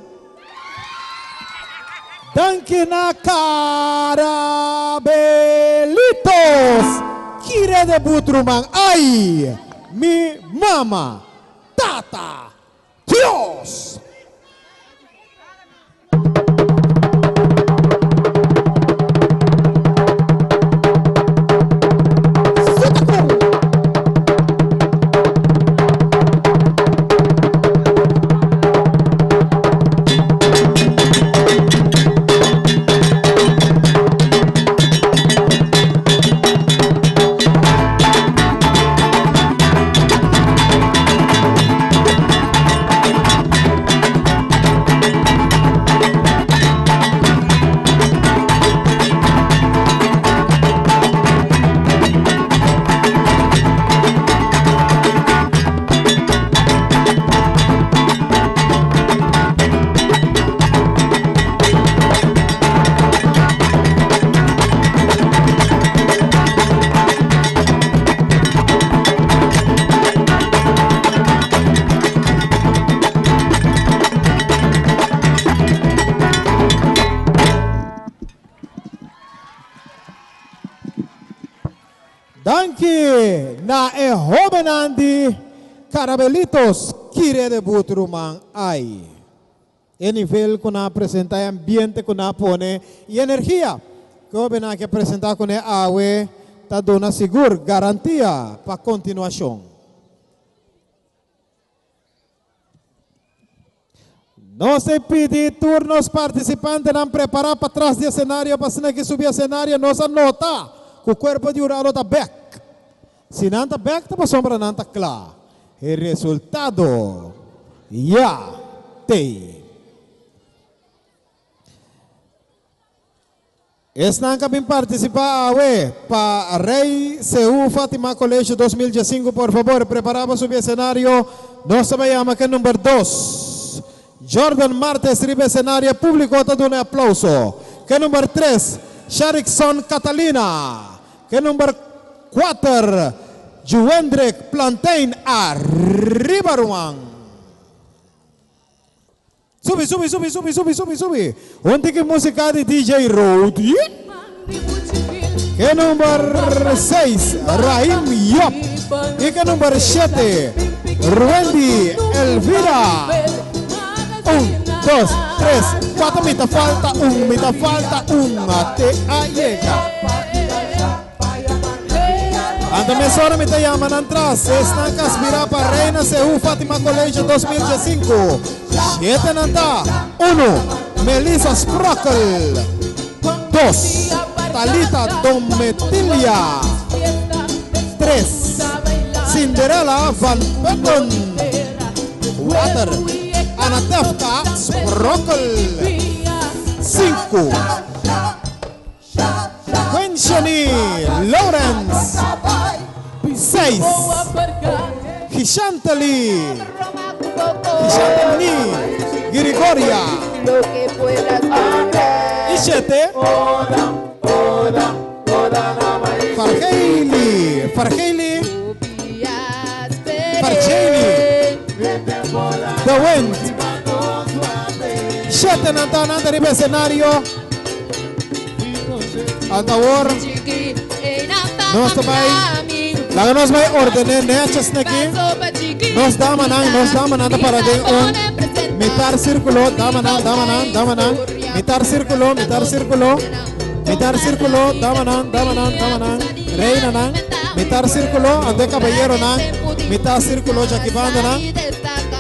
Danke na Carabelitos. Kire de Butrumang. Ay, mi mama. Tata. Dios. Danke na joven Andy Carabelitos Kire de Butrumang ay. E nível que na apresenta ambiente que na pone e energia. Que o bena que apresentar com a awe tá dona seguro garantia para continuação. Não se pede turnos participantes não preparar para trás do cenário para se que subir o cenário nós anota que o corpo de urado tá back. Se não tá back tá para sombra não tá claro. O resultado já tem. Estão também participar para Rei CU Fátima Colégio 2015, por favor, preparava subir o cenário. Nós sabemos que é número 2. Jordan Martes ribe cenário público, está dando um aplauso. Que número 3, Sharikson Catalina. Que número 4, Juendrek Plantain Arribaruang. Subi. Onde que música de DJ Rodi? Que número 6, Rahim Yop. E que número 7, Ruendi Elvira. 1, 2, 3, 4, me falta um, até a llegar. Anda mesora me llaman atrás, están caspira para Reina CU Fátima Colégio 2015. 7 nanta, 1, Melissa Sprockel. 2, Talita Dometilia. 3, Cinderella Van Betten. 4, Anatefka Sprockel. 5, Quenchani Lawrence. 6, Hishantali Grigoria. Y 7, Farheili The Wind. 7 nantana dari escenario. Antawor nos tambay laga nos may ordene nechas naki nos damanang para de un mitar círculo damanang mitar círculo damanang reina nang mitar círculo ande caballero nang mitar círculo jakibando nang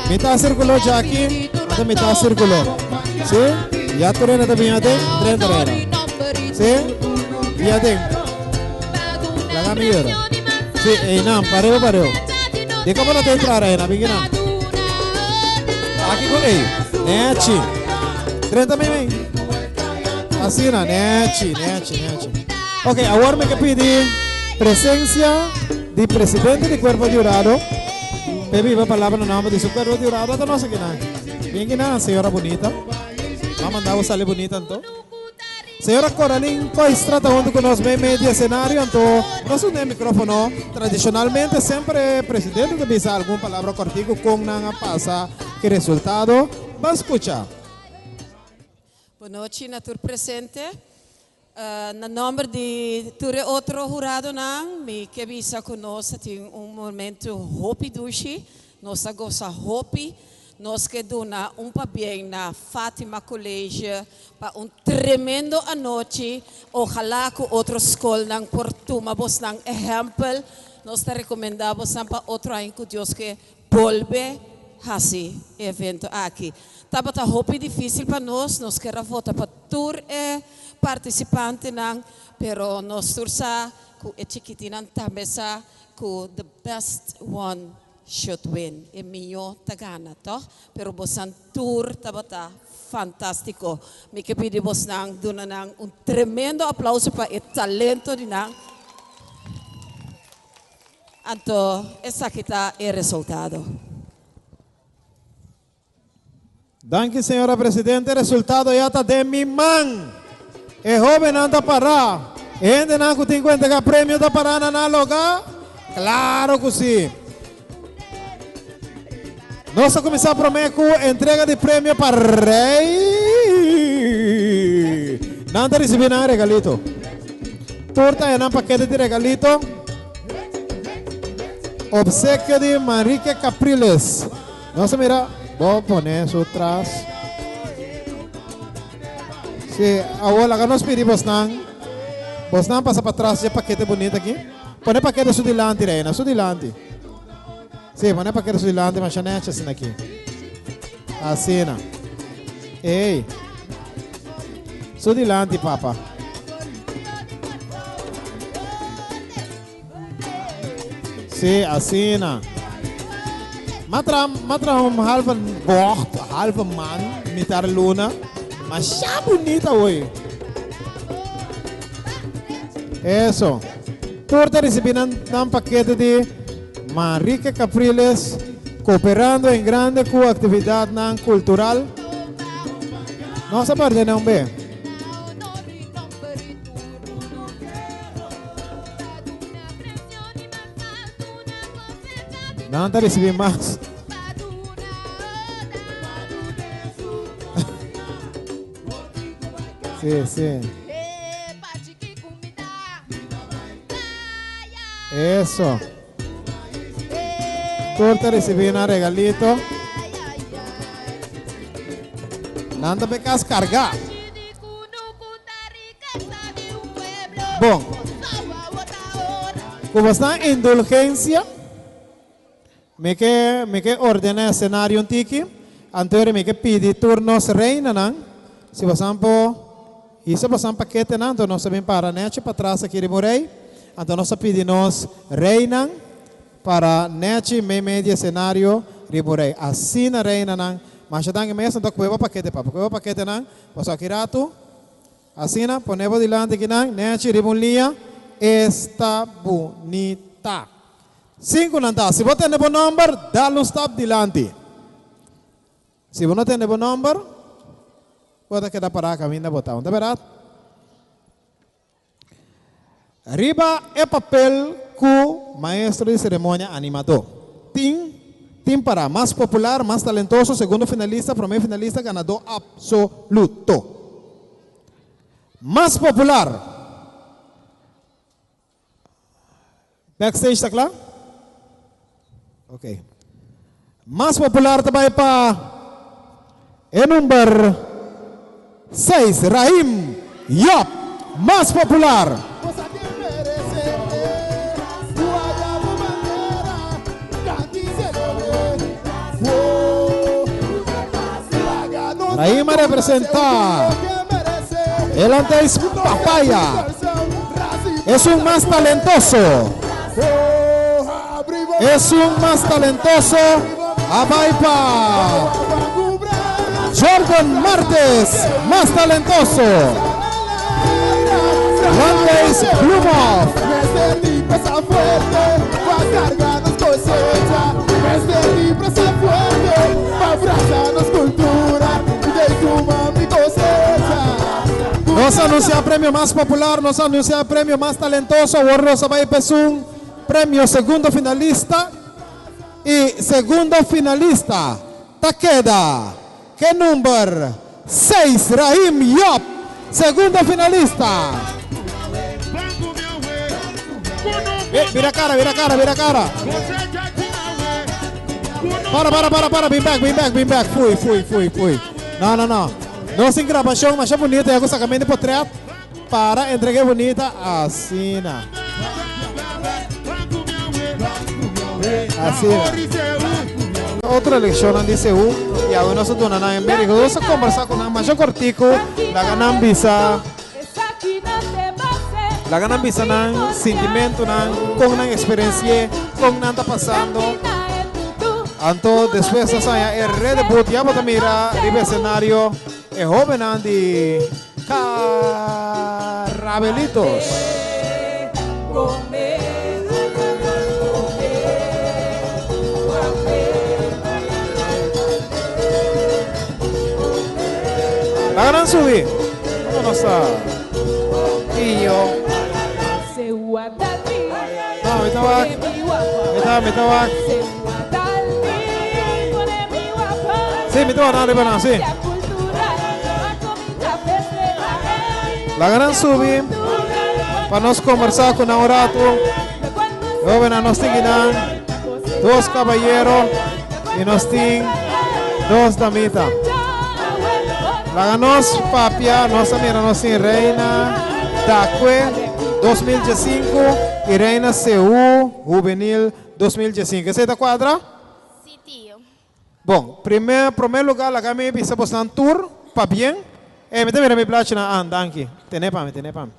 mitar círculo jaki ande mitar círculo sí ya tu rena también ade tren sí ya de la mierda sí, não, parou. De cómo no te entra Reina, Bigina. Aquí con él. Nechi. 30 mil. Así na, Nechi. Ok, ahora me que pide presencia del presidente del cuerpo de jurado. Baby, va palabra no nombre de su cuerpo de jurado. Hasta no sé qué nada. Bien que nada, señora bonita. Vamos a mandar a salir bonita entonces. Señora Coraline Coistra está junto con los media escenario, entonces no es un micrófono. Tradicionalmente siempre el presidente debe decir alguna palabra cortico con nada pasa. ¿Qué resultado? Va a escuchar. Boa noite, natur presente. Na nome de ture outro jurado não, me que visa conosco tem momento hopi dushi, nossa gosta hopi, nós que dona papel na Fátima Colégio para tremendo a noite, ojalá que outra escola não portuma vos não exemplo, nós te recomendamos para outro ano que Deus que volve assim evento aqui. Tava tá hopi difícil para nós queremos votar para tour participante não, pero nós tursa ku etiquetina também sa ku the best one should win. E minho tagana to, pero bosan tour tava tá fantástico. Me que pedi vos nang duna nang tremendo aplauso para o talento de nang. Então, essa aqui tá o resultado. Danke, senhora presidente. Resultado ya está de mi man. El joven anda para. Gente não tem conta que prêmio da para na loga. Claro que sim. Nós vamos começar a prometer com entrega de prêmio para rei. Não está recebendo nada regalito. Torta é um paquete de regalito. Obsequio de Marique Capriles. Nossa, mira. Vou poner isso atrás. Sim, agora nós pedimos não. Vos não passa para trás esse paquete bonito aqui. Põe paquete su dilante, Reina, su dilante. Sim, põe paquete su dilante, mas já nem assim aqui. Assim, não. Ei. Su dilante, papa. Sim, assim, não. Matra halve bocht, halve man, mit der luna. Mas já bonita hoje. Eso. Torta recebendo um paquete de Marique Capriles, cooperando em grande com a atividade cultural. Nossa parte não vê. Não está recebendo mais. Sim, sim. Eso. Torta recebendo um regalito. Nada pecas cargar. Bom. Como está em indulgência, me que ordena cenário tiki. Anterior me que pedi turnos reina não. Se você isso você paquete não, então nós sabemos para net para trás aqui de morei. Então nós pedimos reina para net media cenário de morei. Assim na reina não. Mas já tem mesmo então cueva paquete para cueva paquete não. Você aqui rato. Assim na ponemos dilante aqui não. Net de molia está bonita. 5 nanda. Se você tem o número, dá-lhe stop dilante. Se você não tem o número, pode quedar para caminho da botão. Tá verdade? Arriba é papel com maestro de cerimônia animador. Tim para mais popular, mais talentoso, segundo finalista, primeiro finalista, ganador absoluto. Mais popular. Backstage está claro? Ok. Mais popular também para o número 6, Rahim Yop. Mais popular. Rahim representa el antes papaya. Es un más talentoso. es un más talentoso Abaipa. Jordan Martes, más talentoso. Mondays Blumov. Este tipo está fuerte, va a cargarnos cosecha. Este tipo está fuerte, va a abrazarnos cultura. De tu mami cosecha. Nos anuncia el premio más popular, nos anuncia el premio más talentoso. Warros Abaipa es un premio segundo finalista. Y segundo finalista, Takeda, que número 6, Rahim Yop, segundo finalista. Mira cara, mira cara, mira cara. Para, bem back. Fui. Não. Nossa gravação, mas é bonita, é com sacamento de portrait. Para, entreguei bonita, assim, Outra eleição de Seul, e agora nós estamos na América. Vamos conversar com a Major Cortico, da Ganambisa. La ganan bisa ng sentimento ng kung nang experience kung nang passando. Anto después sa saya redebut ya patamira ribe escenario e joven de Carabelitos. La ganan subir. No sa. Iyo. Me estaba. Sí, me estaba nada, sí. La gran subir para nos conversar con un rato. Joven a nos tienen dos caballeros y nos tienen dos damitas. La ganos papia, nos mira nos tiene reina Dakwe 2015 y reina Seul juvenil 2015. ¿Esa es la cuadra? Sí, tío. Bom, primeiro lugar, lá me pisa postar tour, para bien. Me tem mi placa na danke. Tene pam.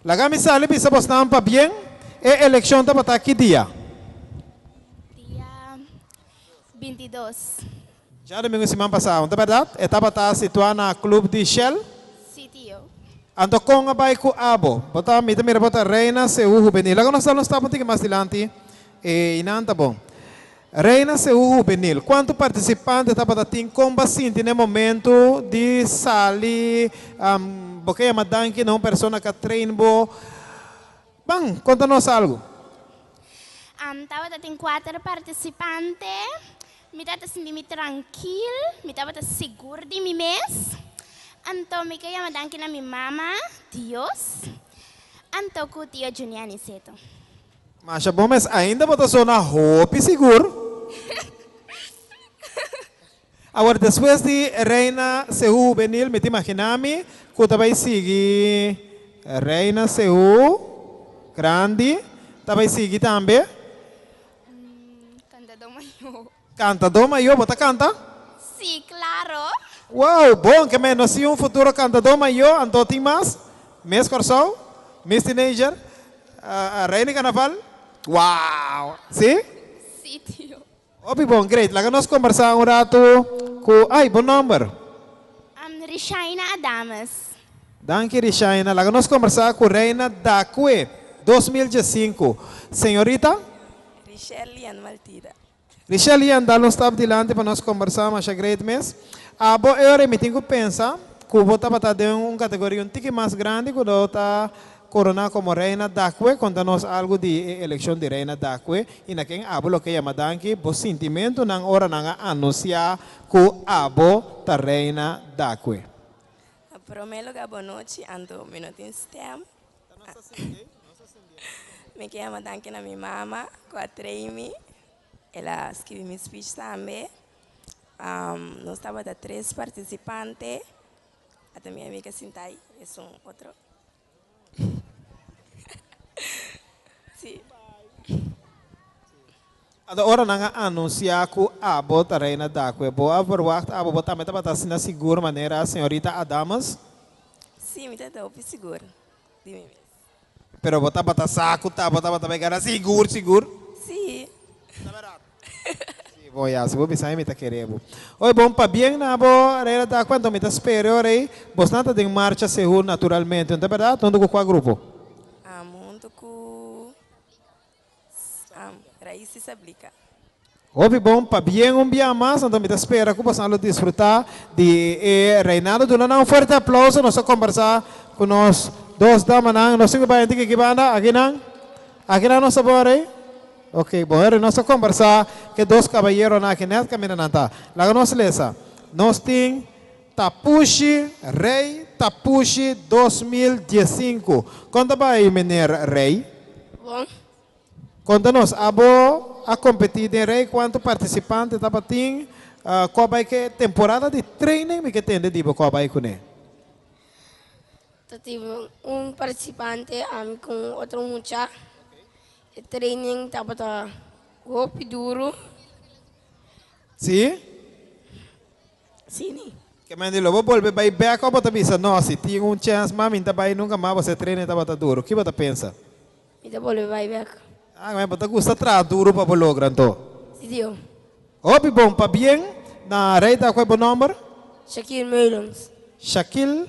Lá me sale pisa postar para bien. Eleição tá para que dia? Dia 22. Já domingo semana passada, tá verdade? Estava situado na clube de Shell. Sí, tío. Ando com a bike abo. Bota me tem bota reina Seul juvenil. Agora nós estamos um pouquinho mais adiante. E não tá bom. Reina Seul Juvenil, quanto participante estava tendo como assim no momento de sair, porque é uma danke, não pessoa que treina. Bom, conta-nos algo. Estava tendo 4 participantes, me estava sentindo tranquilo, me estava seguro de mim mesmo. Então, me queria danke na minha mama, Deus. Então, com o tio Juniani Seto. Mas bom, mas ainda botou na roupa seguro. Agora, depois de Reina Seul Juvenil, me imaginami que tu vai seguir Reina Seul Grande, tu vai seguir também? Cantador maior. Cantador maior, bota canta? Sim, claro. Uau, bom, que menos se futuro cantador maior, então tem mais? Miss Corsol, Miss Teenager, a Reina Carnaval? Uau, sim? Sim, tio. Opi, bom, great. Laga nós conversar rato com... Ai, bom número. Rishaina Adamas. Danke, Rishaina. Laga nós conversar com Reina Dakwe, 2015. Senhorita? Richelian Maltida. Richelian, dá um stop dilante para nós conversar, mas é great mês. Abo, eu me tenho que pensar que o voto para ter uma categoria um pouco mais grande, que o está corona como Reina Dakwe, conta-nos algo de eleição de Reina Dakwe, e naquele abo lo que chama danke, o sentimento na hora na anunciar que abo ta Reina Dakwe. Primeiro lugar, boa noite, ando minuto STEM. Me chamo danke na minha mama, com a Treimi. Ela escreveu meu speech também. Nós estávamos 3 participantes. A minha amiga Sintai, é outro. Sim. Agora nanga anunciar que a bota Reina Dakwe, boa verwacht, a bota meta bata sina segura maneira a senhorita Adamas. Sim, me dá o seguro. Pero bota bata saco, tá bota pegar seguro. Sim. Bom, já, se vou pensar, me tá querendo. Oi, bom, para bem, na boa, era da quanto me tá superior aí, você não tem marcha seguro naturalmente, não é verdade? Onde com qual grupo? Monto com Raíssa Sablica. Ouve bom, para bem dia mais, então me tá espera que você não desfrutar de Reinaldo. Do um forte aplauso, nós vamos conversar com nós dois damas, nós temos que banda aqui não, nós sabor aí. Ok, bom, nós vamos conversar que dois caballeros aqui nessa caminhada nanta. Lá nós lesa, nós temos Tapushi Rei Tapushi 2015. Conta aí, menino Rei. Bom. Conta-nos, a competir em Rei, quanto participante estava tem, qual vai que temporada de training que tem de tipo qual vai com ele? Tive participante com outro muchacho. O training estava golpe duro. Sim? Sim. Que me diz, vou voltar para back ou para pensar, não, se tinha chance, mami, também nunca mais você treina estava duro. O que você pensa? Eu vou levar back. Mas você gosta de duro para lograr então? Sim. Obi bom, para bem, na rei da qual é o número? Shakir Melons. Shakir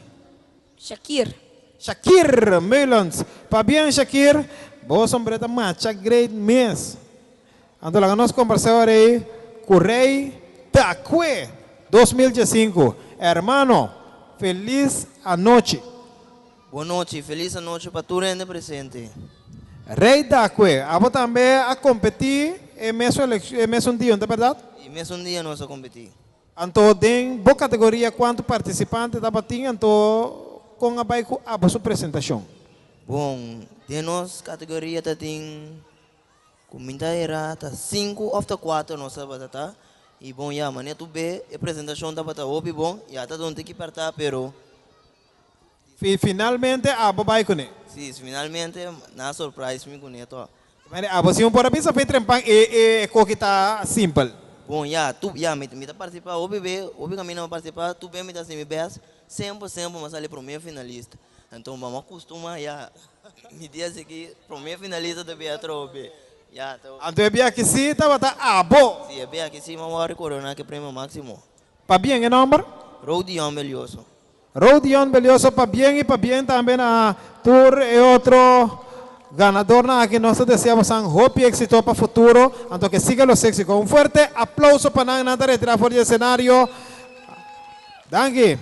Melons. Para bem, Shakir, boa sombreta macha great mês. Então, lá nós conversamos aí com o Rei Tacue 2015. Hermano, feliz anoche. Boa noite, feliz anoche para tu rende presente. Rei Tacue, você também a competir em mesmo dia, não é verdade? E mesmo dia nós a competir. Então, em boa categoria, quanto participante estava tendo, então, com a sua apresentação? Bom, de nós categoria tem comida era 5 of the 4 nós tá. E bom, já, mané tu be, a apresentação da bata obi bom, já tá donde que partar, pero finalmente a babai com ele. Sim, finalmente na surprise me com ele to. Mas a você por abisa foi trempang coquita simple. Bom, já, tu já me participar, obi caminho participar, tu bem me dá se me bes, sempre mas ali pro meu finalista. Então vamos acostumar já. Me diz que pro meu finalista de Beatriz obi. Já, então. Então é bem que sim, estava abo. Sim, é bem que sim, mas vou recordar que prêmio máximo. Para bem é número? Rodion Belioso. Rodion Belioso para bem também a tour é outro ganador na que nós desejamos um hope e éxito para o futuro. Então que siga los éxitos. Um forte aplauso para nada retirar fora do cenário. Danke.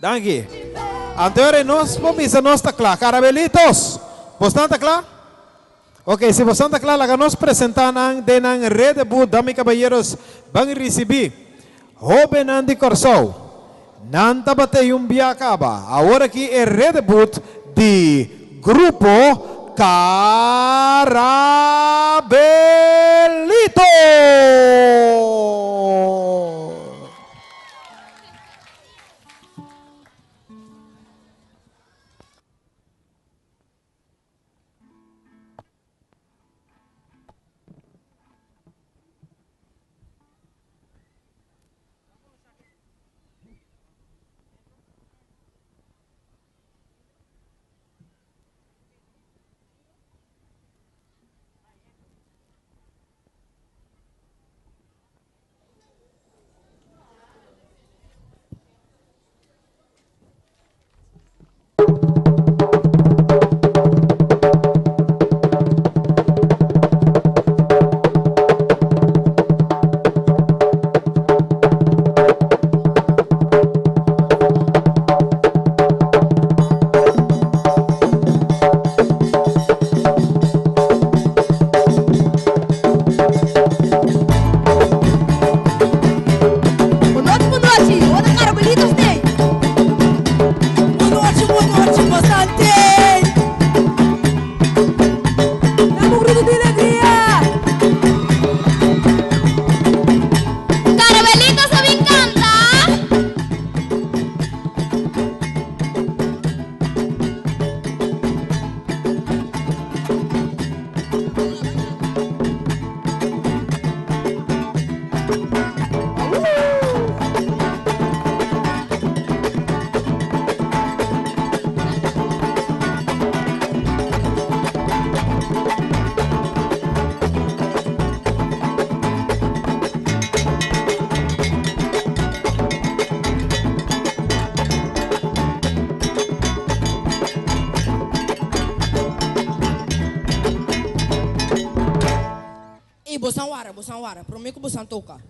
Então nós vamos a nós está claro. Carabelitos, você está claro? Ok, se você está claro, nós apresentamos de na rede de damas e caballeros vão receber Joven Andy Corsou. Nanta batei biacaba. Agora aqui é rede de Grupo Carabelito. wara, prometo que você toca.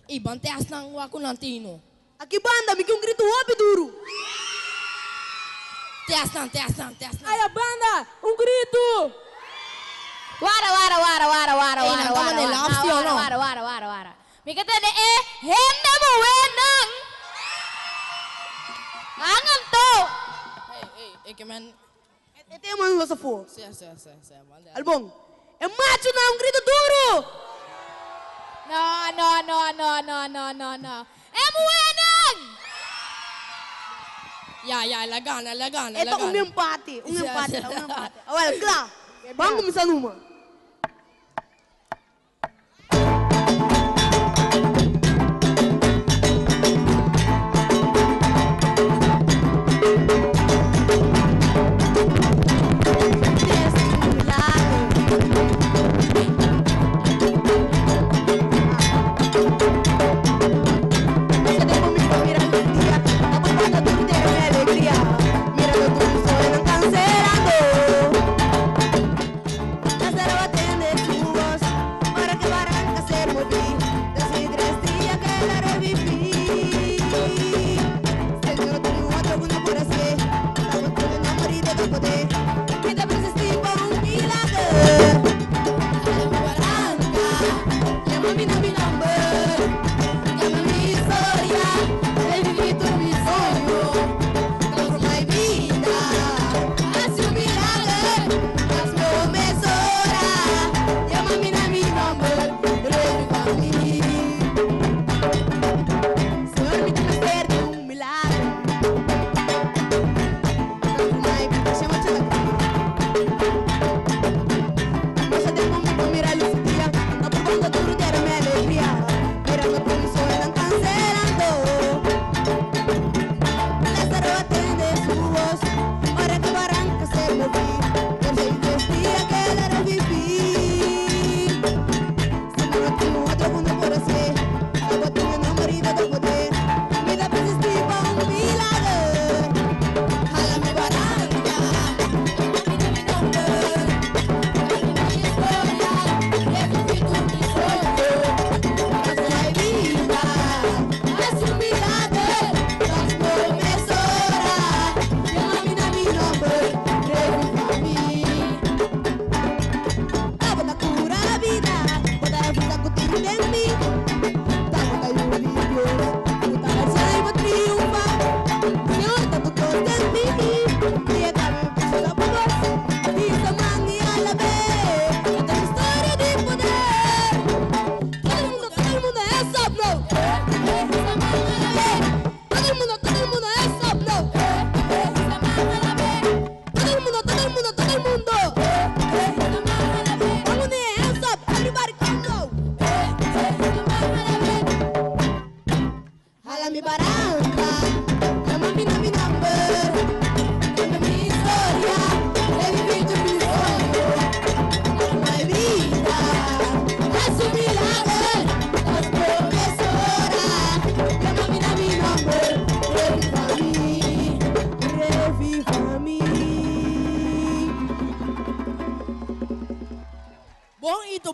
E bante as nang wako nantino. Aqui banda, me que grito hopi duro. Te as nang. Ai, a banda, grito! Wara. Mika tadi henda mo wenang. Angan to. Hey, que man. Ete é mano você for. Sim. Albom. É macho não, grito duro. No. Wenang. Ya, lagana. Ito um empate. Olha, claro. Vamos começar numa.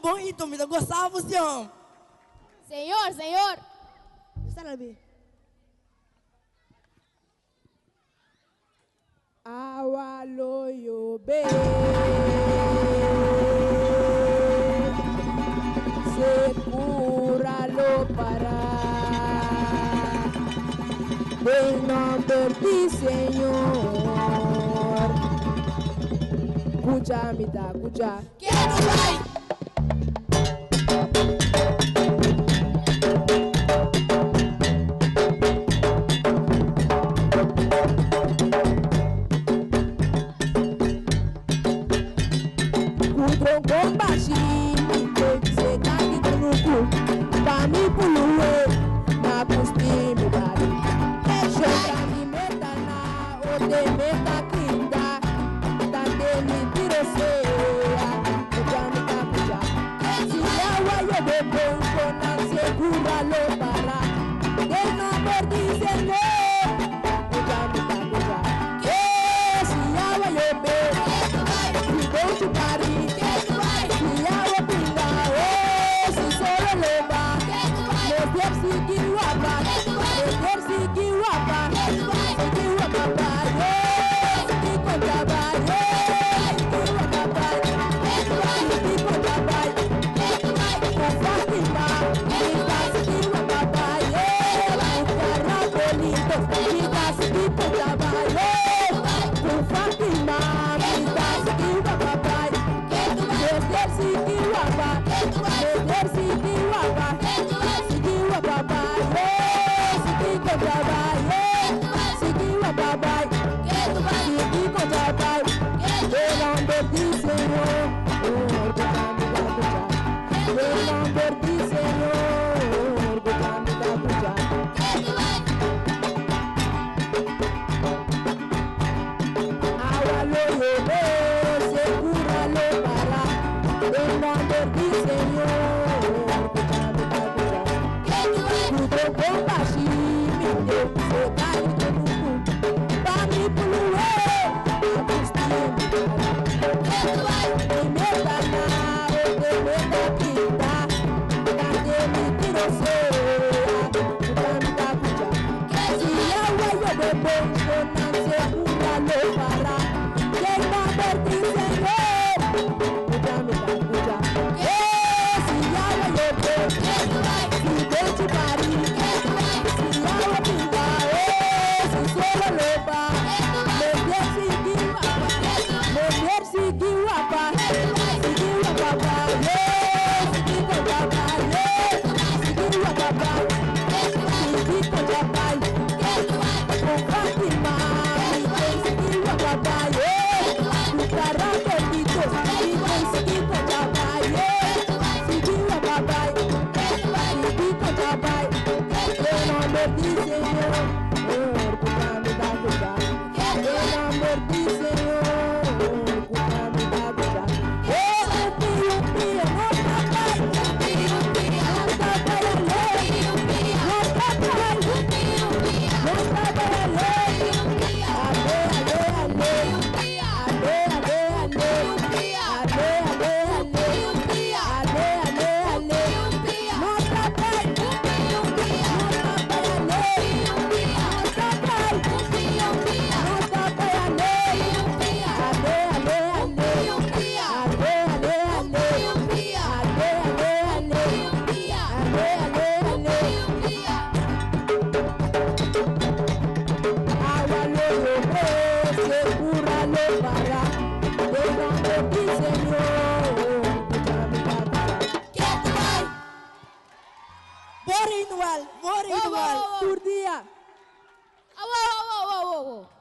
Bom ito, me gostava o senhor. Senhor. Está lá bem. Awaloyo be Segura lo para Em nome de Senhor Cuja me dá, cuja Quero vai!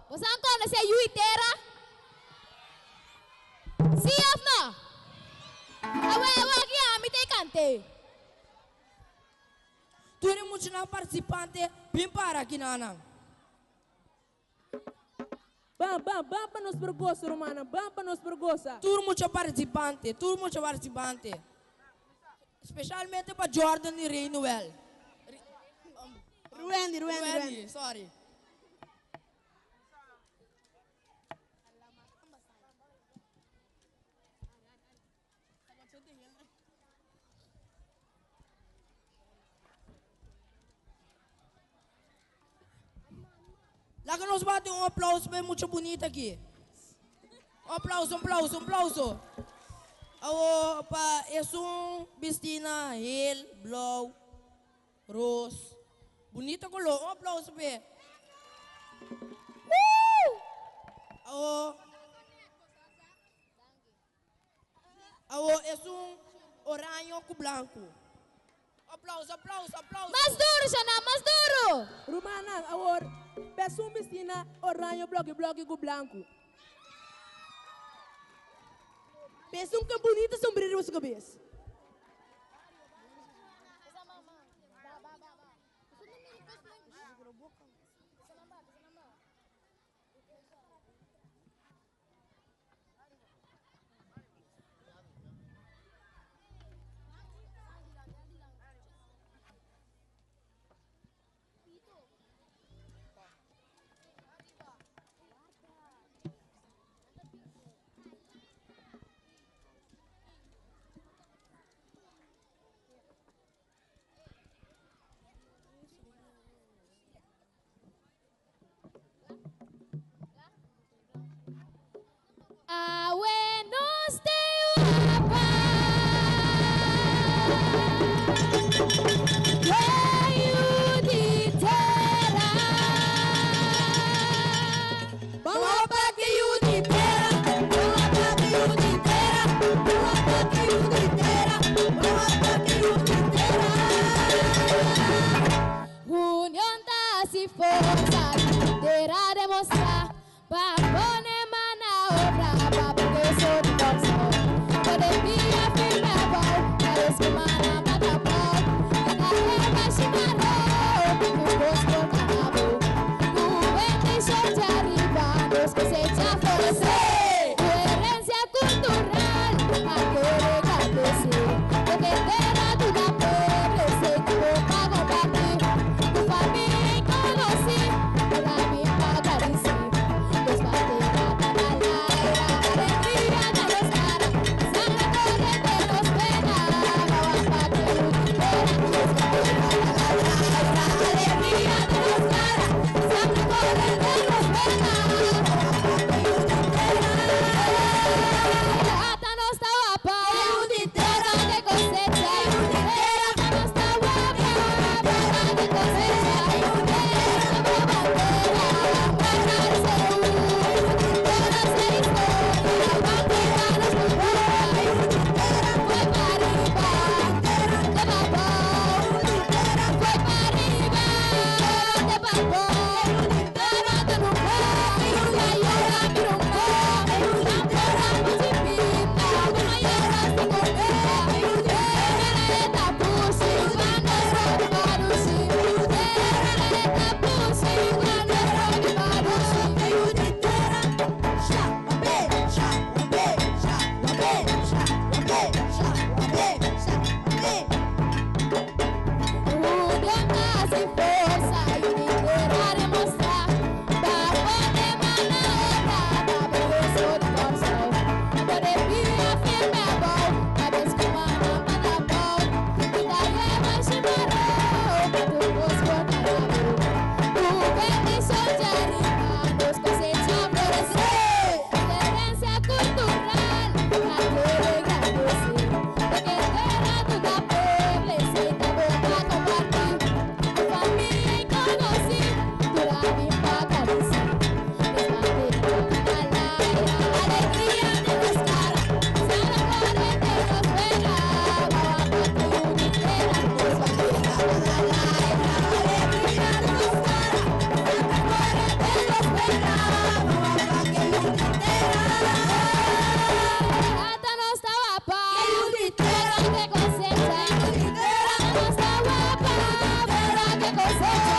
Você não conhece a Yuitera? Sim ou não? Awe aqui a me tem cante. Tu é muito não participante, bem para aqui nana. Bam para nos pergosa, Romana, bam para nos pergosa. Tu é muito participante, Especialmente para Jordan e Rainuel. Ruendi. Sorry. Lá que nós batemos aplauso bem muito bonito aqui. Aplauso. É Bistina, Hel, Blau, Rose. Bonita color, aplauso bem. Oranho com branco. Aplauso. Mais duro, Xana, mais duro. Romana, peço Bistina, oranho, bloco com branco. Peço que bonita sombreiro na sua cabeça. si forza intera demostra pa pone mana obra pa porque so di corso pode via firme pau pares que mana mata pau na heba shimaro tu posto canabo tu vende sorte arriba nos que se echa florecer tu herencia cultural a querer agradecer porque terra tu da pobre se tu boca compartir tu familia y conocí la misma caricia los baterá para la alegría de los caras sangre corriente nos pega vamos pa' que lucera los baterá para la alegría de los caras sangre corriente nos pega hasta no está guapa para que cosecha hasta no está guapa para que cosecha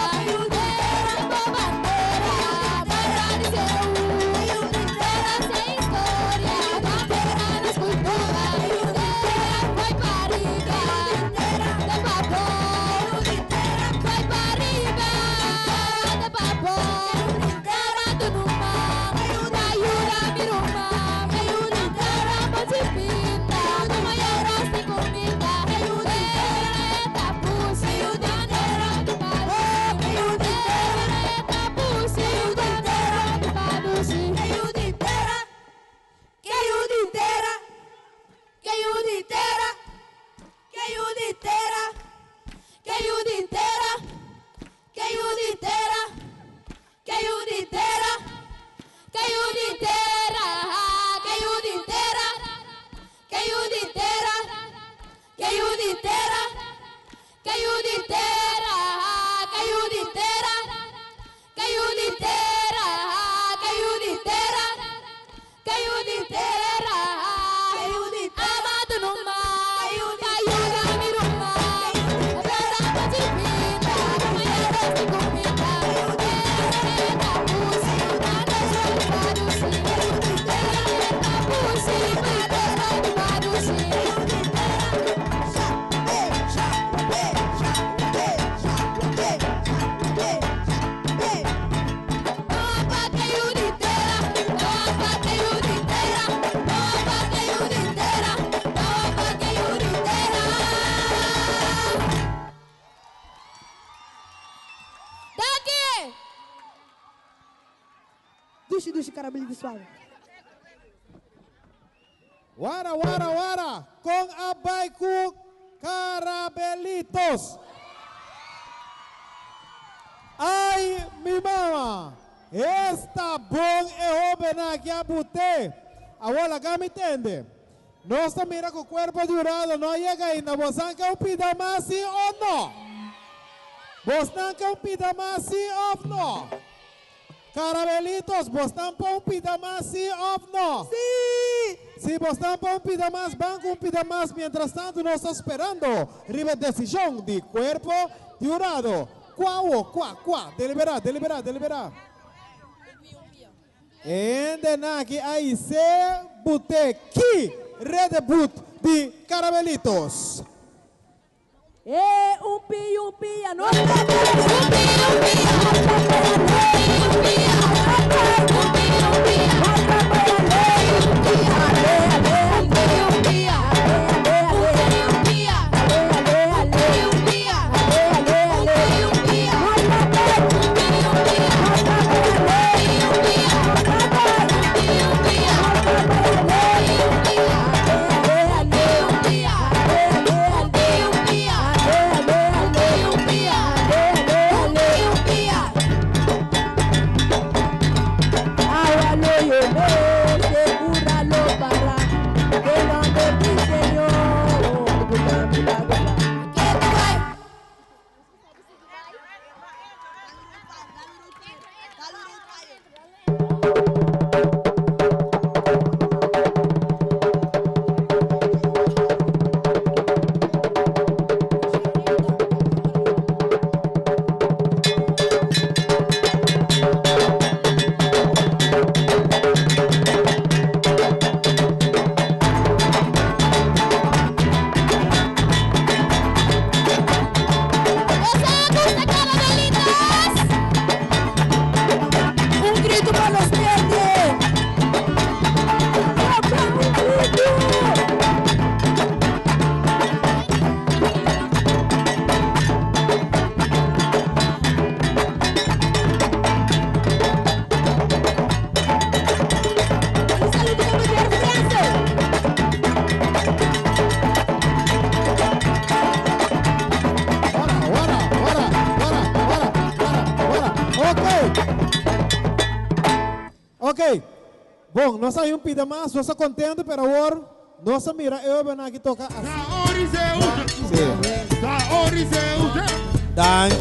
Dushi carabelli di suave. Wara, wara, wara, con Abaiku Carabelitos. Ay, mi mamá, esta bon é joven aqui a bute. Agora, cá me entende? Nossa, mira com o corpo jurado, não chega ainda. Você quer um pida mais sim ou não? Bostan que un pida más sí o no? Caramelitos, Bostan pa un pida más sí o no? Sí. Si Bostan pa un pida más, banco un pida más. Mientras tanto, nos está esperando. Riva decisión de cuerpo jurado. Quá. Deliberar. Endenaki aí se buteki redebut de Caramelitos. Umpia, não Ok. Bom, nós aí pida mais, nós contente para agora. Nossa mira, eu vou aqui tocar assim. Danke.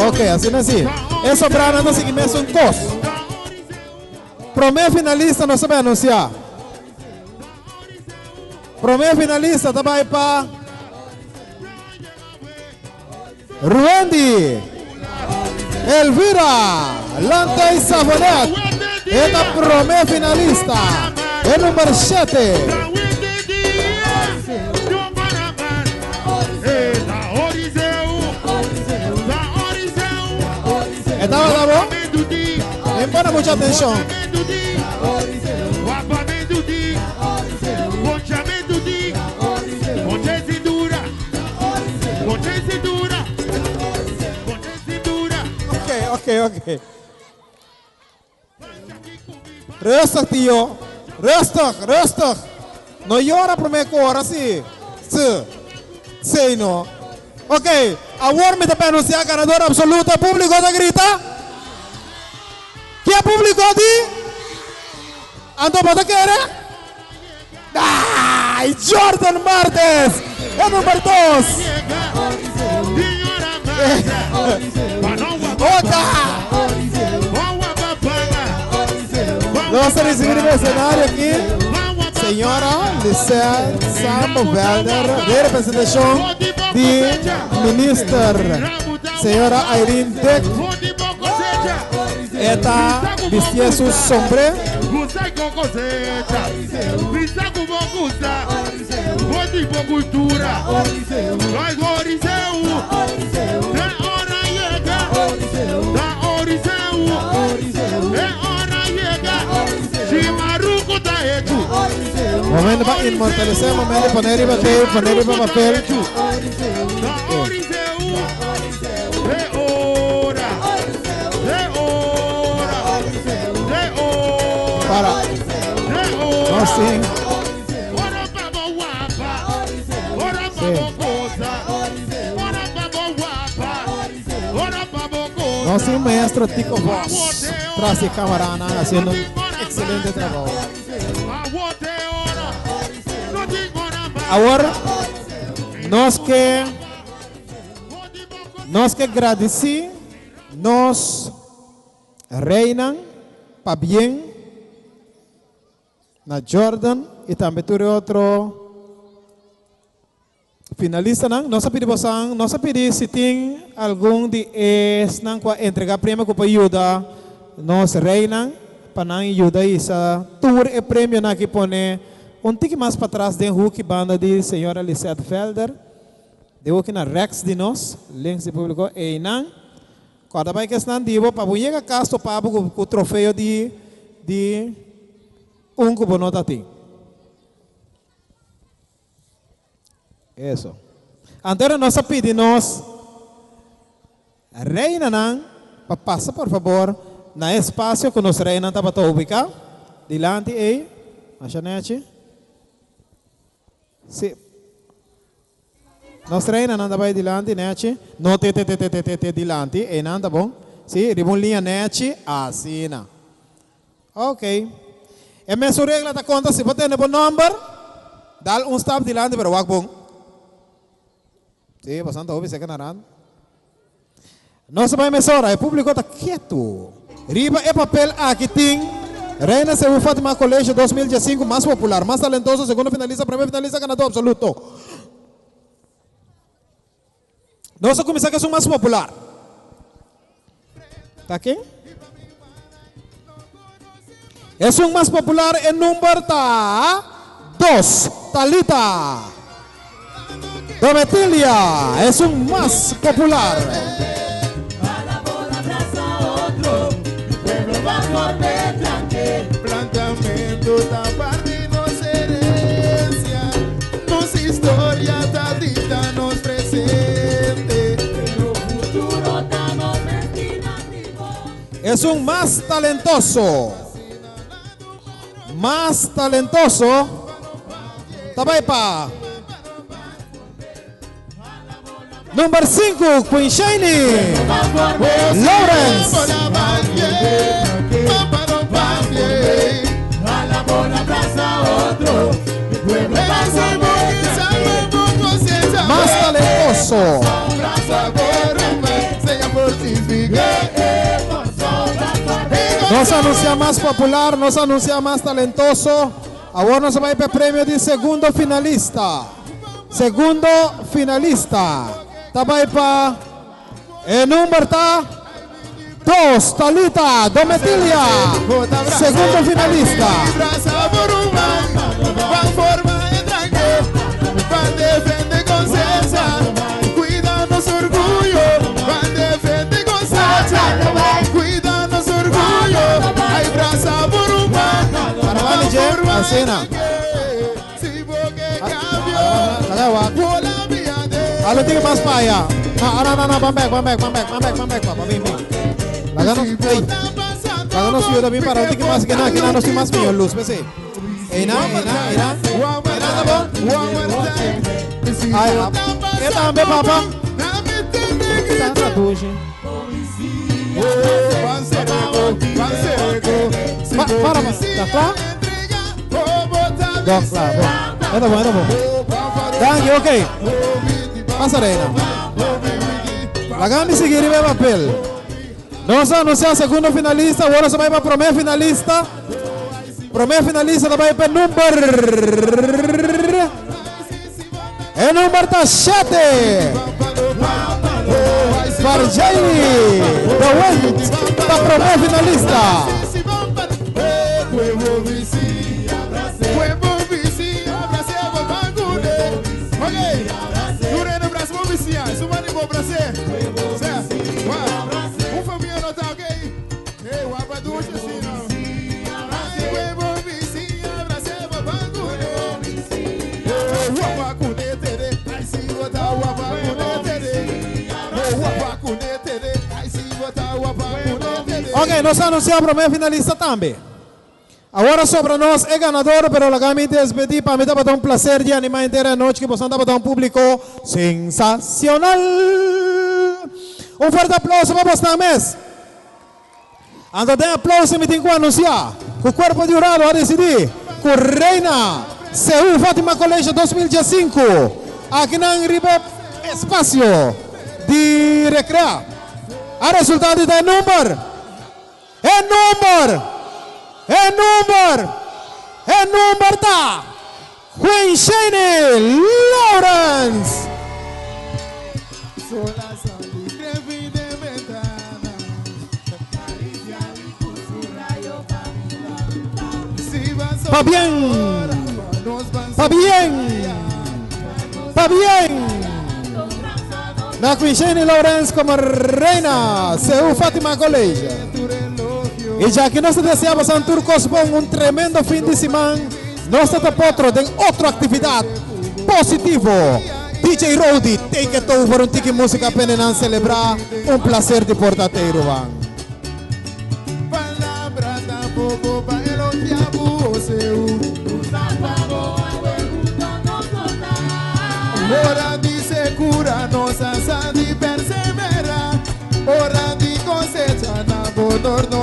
Ok, assim. É sobrando no seguimento um cos. Primeiro finalista nós vamos anunciar. Primeiro finalista também para Ruendi, Elvira, Lantei Savonet, é a primeira finalista, é o número 7. Tá bom? Me põe muita atenção. Ok. Rustig, tio. Rustig. Não llora por mim agora, sim. Sim, não. Ok, agora me dá anunciar ganador absoluto. Público da grita. Que é público de? Ando para querer? Ai, Jordan Martes. É o número 2. Gosta de seguir no cenário aqui, senhora Licea Sambo Velder, de representação de ministra, senhora Irene Deck, está vestindo seu sombrero. Momento para inmortalizar, momento para poner papel. Para. Assim. Nosso maestro Tico Voss traz a camarana fazendo um excelente trabalho. Agora, nós que Nós que agradecer, nós reinan para bem na Jordan e também todo outro finalista não. Nós pedimos nós pedimos se tem algum de es não para entregar prêmio para ajuda nós reinan para não ajudar essa tour e prêmio na que pone tique mais para trás de Hulk banda de senhora Lisette Felder de aqui na Rex de nós links de público e não quando vai que estão divo para bunhega casto para o troféu de cubo nota tem. Isso. Então nós pedimos reina não para passar por favor na espaço que nós reina está para ubicar dilante aí acha nete se nós reina não vai dilante nete não te dilante e não tá bom se ribon linha nete assim na ok e mesmo regra da conta se você tem o number dá stop dilante para o bom. Sí, bastante obvio, se ganarán. No se va a emisora, el público está quieto. Riba el papel aquí tiene. Reina Seúl Fátima Colegio 2015, más popular, más talentoso, segundo finalista, primer finalista, ganador absoluto. No se comienza que es un más popular. ¿Está aquí? Es un más popular en número 2, Talita. Dometilia es un más popular. Plantamento da parte nos herencia, nos historia da vida nos presente, pero futuro da nos destinativo. Es un más talentoso. Más talentoso. Tabaipa. Número 5, Queen Shiny Lawrence. Más talentoso. Nos anuncia más popular, nos anuncia más talentoso. Ahora nos va a ir el premio de segundo finalista. Segundo finalista. Tabay pa el número 2, Talita Dometilia, segundo finalista. Cuídanos orgullo, van defender conciencia. Cuídanos orgullo, hay brasa por un man. Cena. Halo tinggi mas paya. No, bambek, papa, mimi. Laganos sudah bim para tinggi mas kena no si mas mio luz, besi. Ina. Tabon. Ay, kita ambil papa. Kita traduce. Para mas, tá claro? Dok lah, Itu bu. Thank you, okay. Pasarela. Lagan di seguir el papel. Nos anuncia segundo finalista, ahora se va para primer finalista. Primer finalista va para el número 7. Barjani, the win, para primer finalista. Ok, nos anunciamos el primer finalista también. Ahora sobre nós é ganador, pero la gami despedir para mí está para un placer de animar entera noche que posamos para un público sensacional. Un fuerte aplauso para vos mes. Antes de aplauso me tengo que anunciar que el cuerpo de jurado ha decidido que Reina Seúl Fátima Colegio 2015 aquí en Ribe Espacio de recrear. A resultado do número. É número da Queen Shane Lawrence. Va bien. La Queen Shane Lawrence como reina, Seu Fátima College. Y ya que nos deseamos a Turcos un tremendo fin de semana, nos potro de otra actividad positivo. DJ Rodi, take it over un tiki música para celebrar un placer de portatero. Palabras tampoco para elogiar o seu. Hora de secura, nossa de perseverar. Hora de cosecha, na bodor no